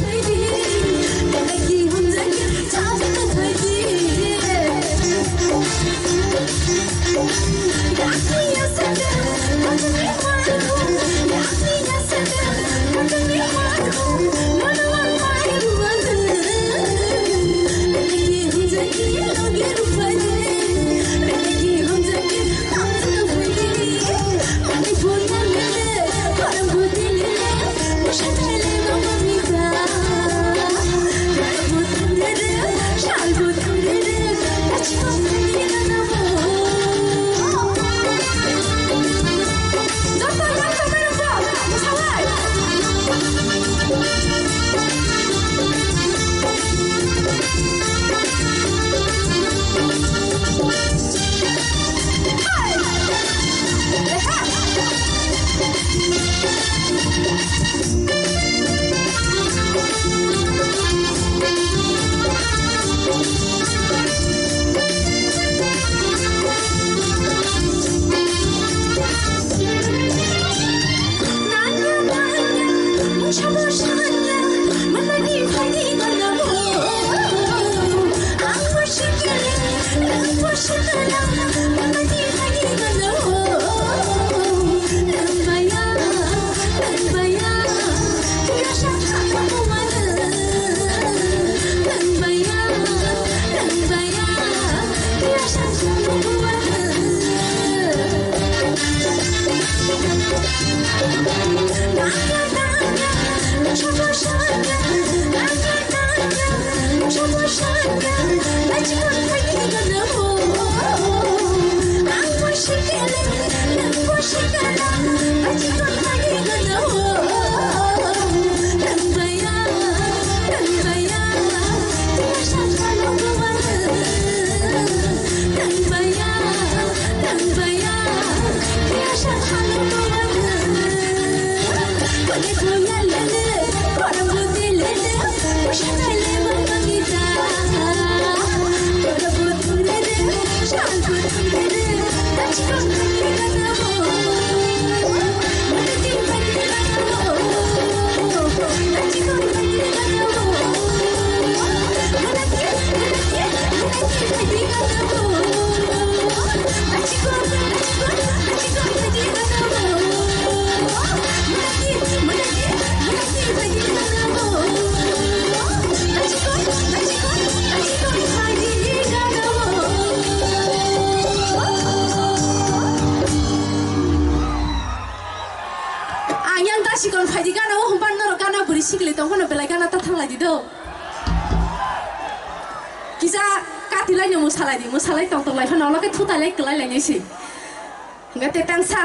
tongkono belai kana ta thanglai di do kisa katilai no musalai tong lai phano la ke thutai lai klai lai si ngate tangsa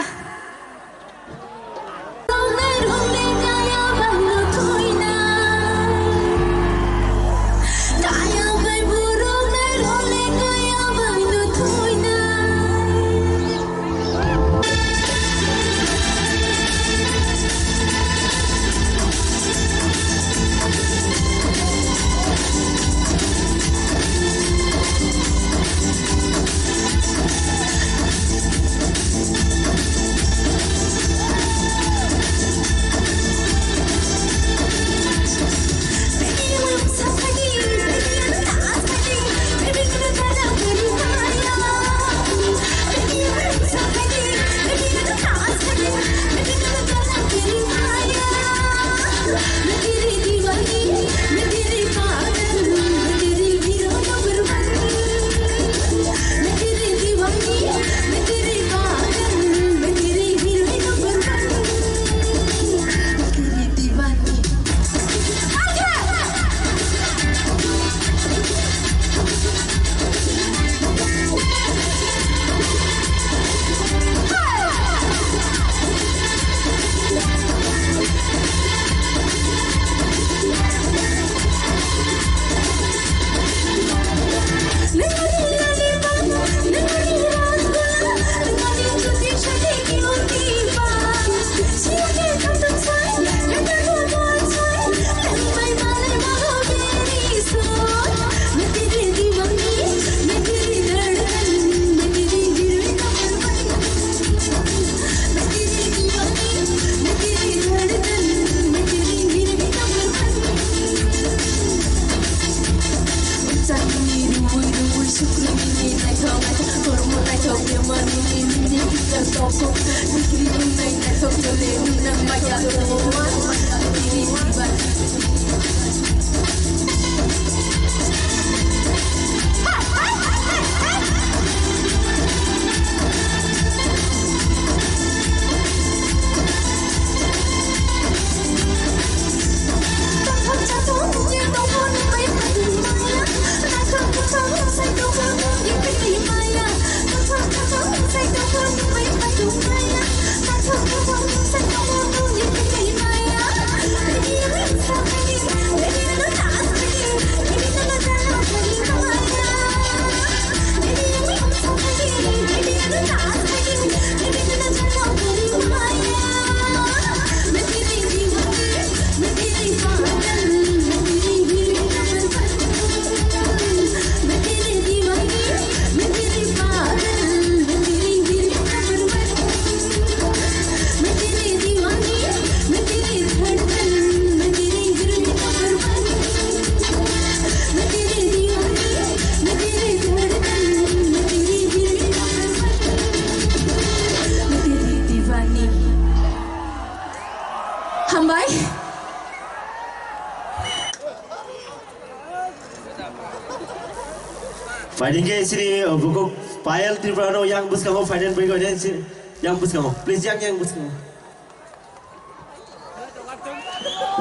Fighting ke sini buku Payal Triprano yang bus kamu fighting berikut ini yang bus kamu please yang bus kamu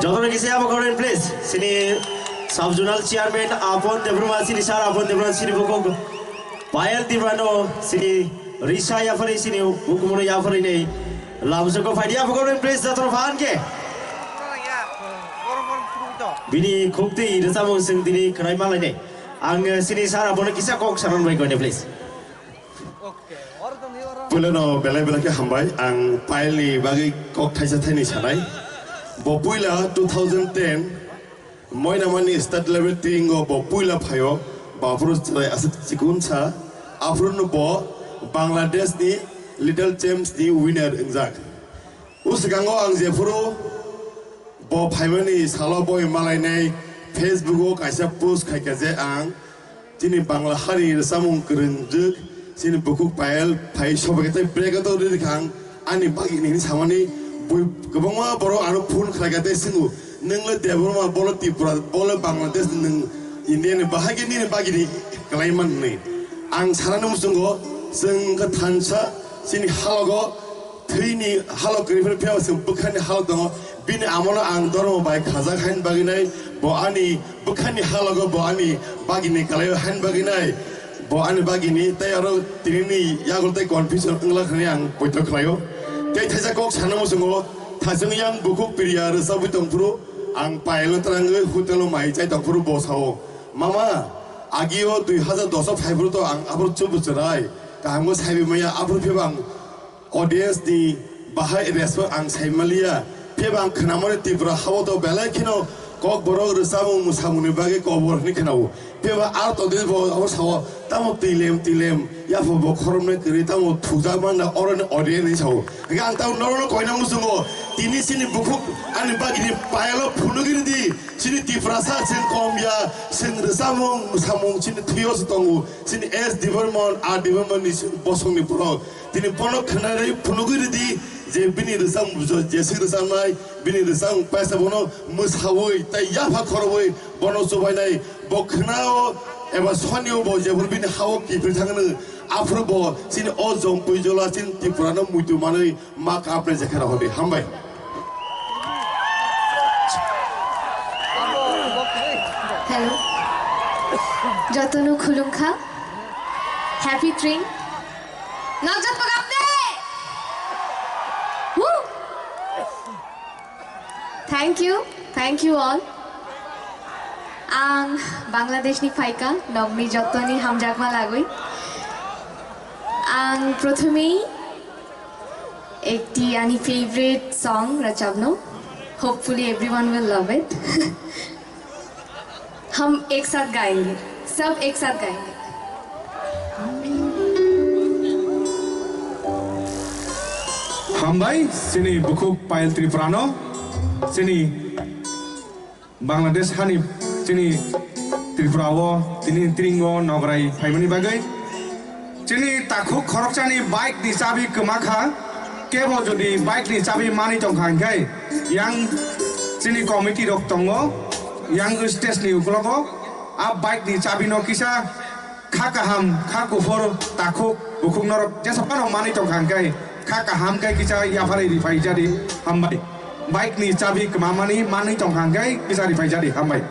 jodoh lagi saya apa kalian please sini subjunal chairman Apon Debruma sini sar Apon Debruma sini buku Payal Triprano sini Risa ya fari sini buku mana ya fari ini langsung kau fighting apa kalian please jatuh fahan ke bini kubti rasa mungseng dini kerai malah ini ang sini sara bono kisah kok saran baik gone please. Pulano belai ke hambai ang paili bagi kok thaisa thani sanai. Bopuila 2010 moina mani start level tingo bopuila phayo bafrus chai asat sikun cha afrun bo Bangladesh ni Little Champs ni winner injak. Usgango ang jefuro bo phaimani salo boy malai nei Facebook kaisa post kaikaje ang sini Bangla hari samung kerenjuk sini buku Payal Pai sobagai break atau di kang ani bagi ini samani bui kebangma boro anu pun kaikate singu nengle deborma bolo Tripura bolo Bangladesh neng India ni bahagi ni bagi di kelaiman ni ang sarana musungo seng ketansa sini halogo tini halo kerifel piaw seng bukan halo dongo bini amona ang dormo bai khajak hain baginai bo ani bukhani halago bo ani bagini kalayo hain baginai bo ani bagini tai aro tinini yagol tai confusion ngla khani ang poito khlayo tai thaja kok sanamo sungo thajung yang bukuk piriya resabu tongpuru ang pailo trangai hutelo mai chai tongpuru bosao mama agio 2015 to ang abur chuburai kamu sabi maya abur phebang audience di bahai respo ang saimalia phebang khnamore tibra hawo to belai khino kok borok resamu musamuni bage kobor ni khnau pheba ar to de bo abur sawo tamo tilem ya fo bo khoromne kri tamo thuja manda oron audience ni sawo gang taw norono koina musungo tini sini bukuk ani bagini paelo phunugiri di sini tifrasa sen komya sen resamu musamung sini thios tongu sini es development a development ni bosong ni pro tini pono khnare phunugiri di je bini resam bujo je sir samai bini resam paisa bono musawoi tai ya pha khoroi bono sobai nai bokhnao eba sonio bo je bini hawo ki prithangna afro bo sini o jong puijola sin tipurano muitu manai mak apre je khara hobe hambai Hello. Jatonu khulungkha. Happy train. Najat pagapne. Woo. Thank you all. Ang Bangladesh ni Faika nogni jotoni hamjakma lagoi. Ang prothomei ekti ani favorite song rachabno. Hopefully everyone will love it. हम एक साथ गाएंगे सब एक साथ गाएंगे हम भाई सिनी बुकुक पायल त्रिपुरानो सिनी बांग्लादेश हानि सिनी त्रिपुरावो तिनी त्रिंगो नगराई फाइमनि बागै सिनी ताखु खरकचानि बाइक नि चाबि कमाखा केबो जदि बाइक नि चाबि मानि तंखांखाय यां सिनी कमिटि रक तंगो yang stage ni uklogo a bike ni chabi no kisa kha kaham kha kufor takhuk bukhung norok jesa pano mani tong khangkai kha kaham kai kisa ya phari rifai jadi hambai bike ni chabi kmamani mani tong khangkai kisa rifai jadi hambai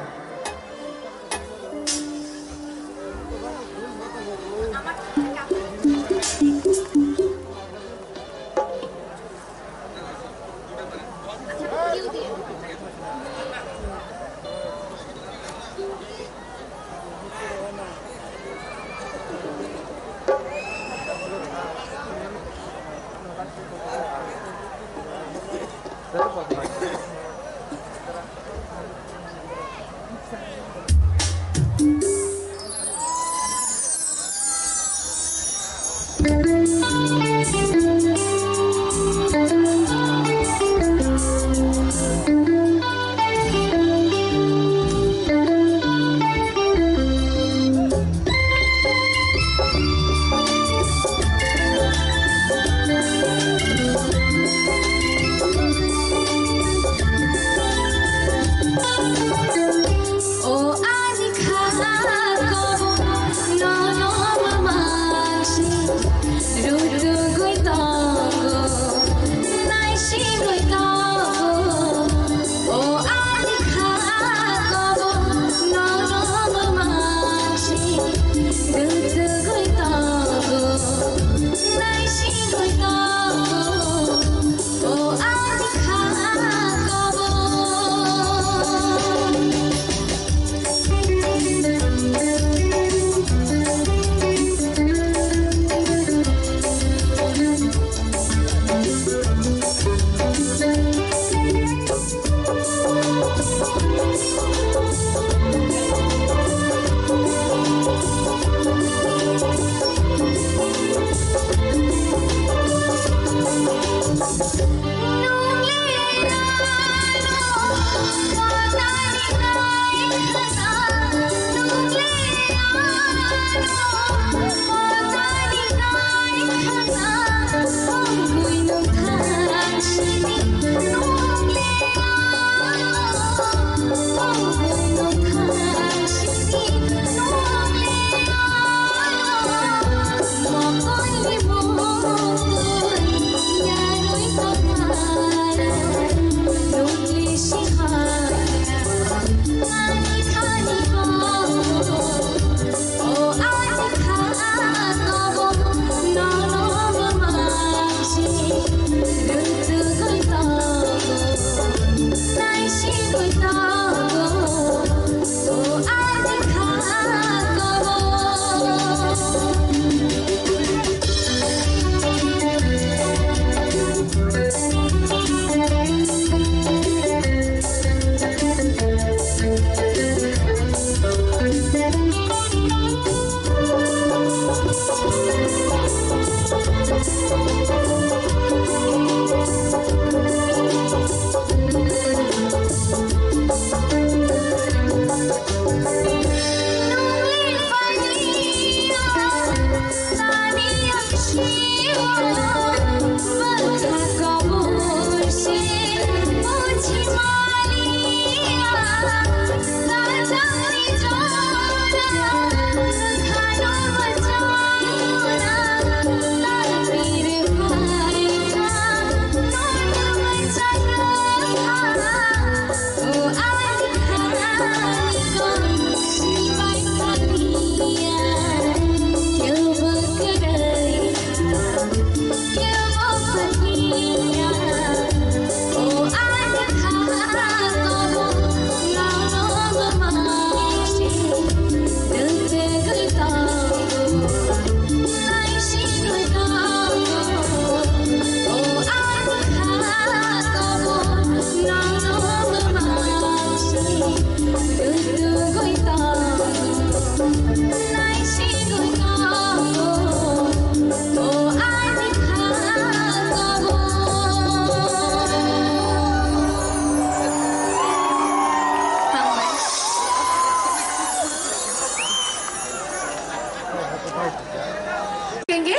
करेंगे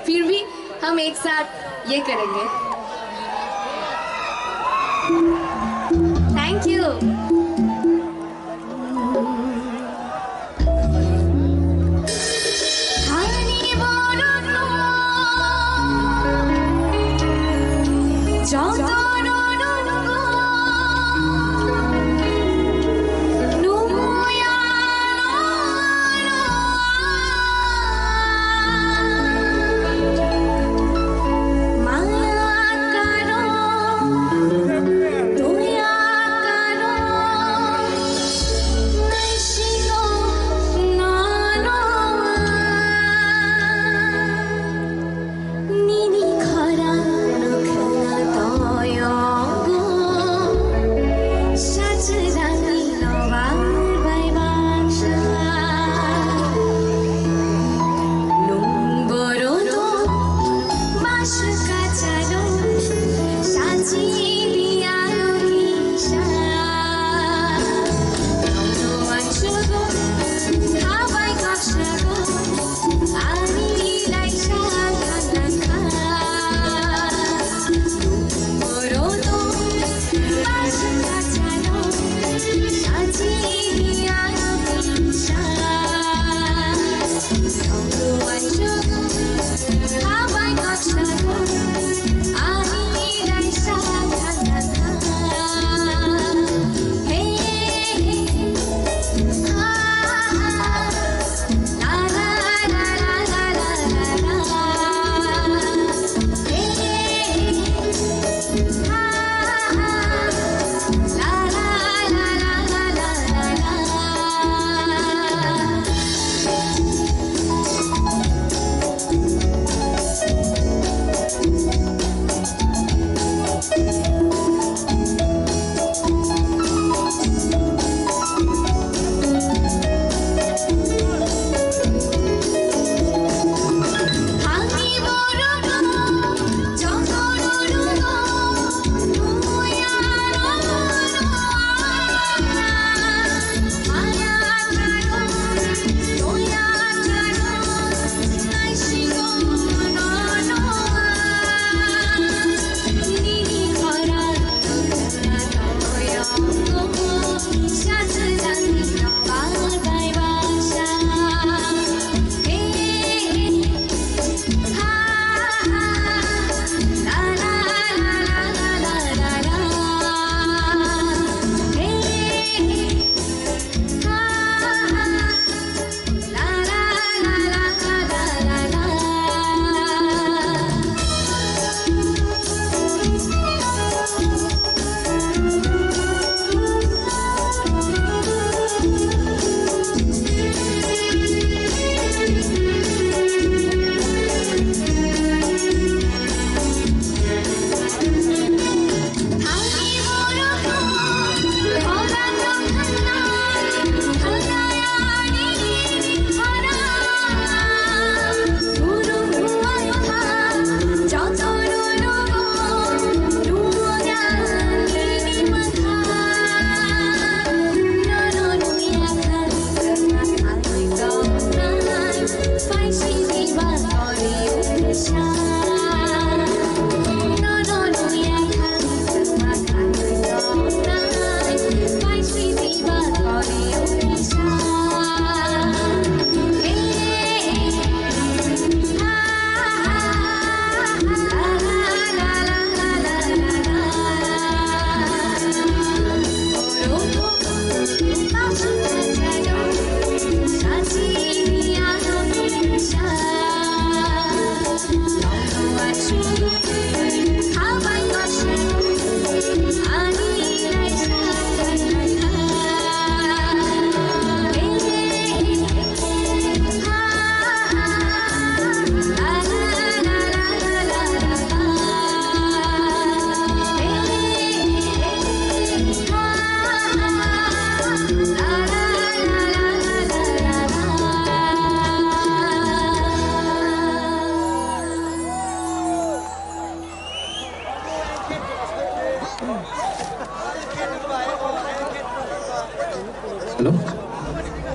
फिर भी हम एक साथ ये करेंगे thank you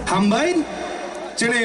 हामबाय जोंनि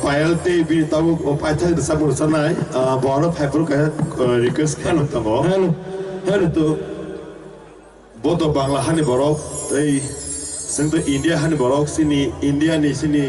Payal te bini tahu paithai sabur sanai boro phaipur ka request kan tango hello to boto bangla hani borok ei sing to India hani borok sini India ni sini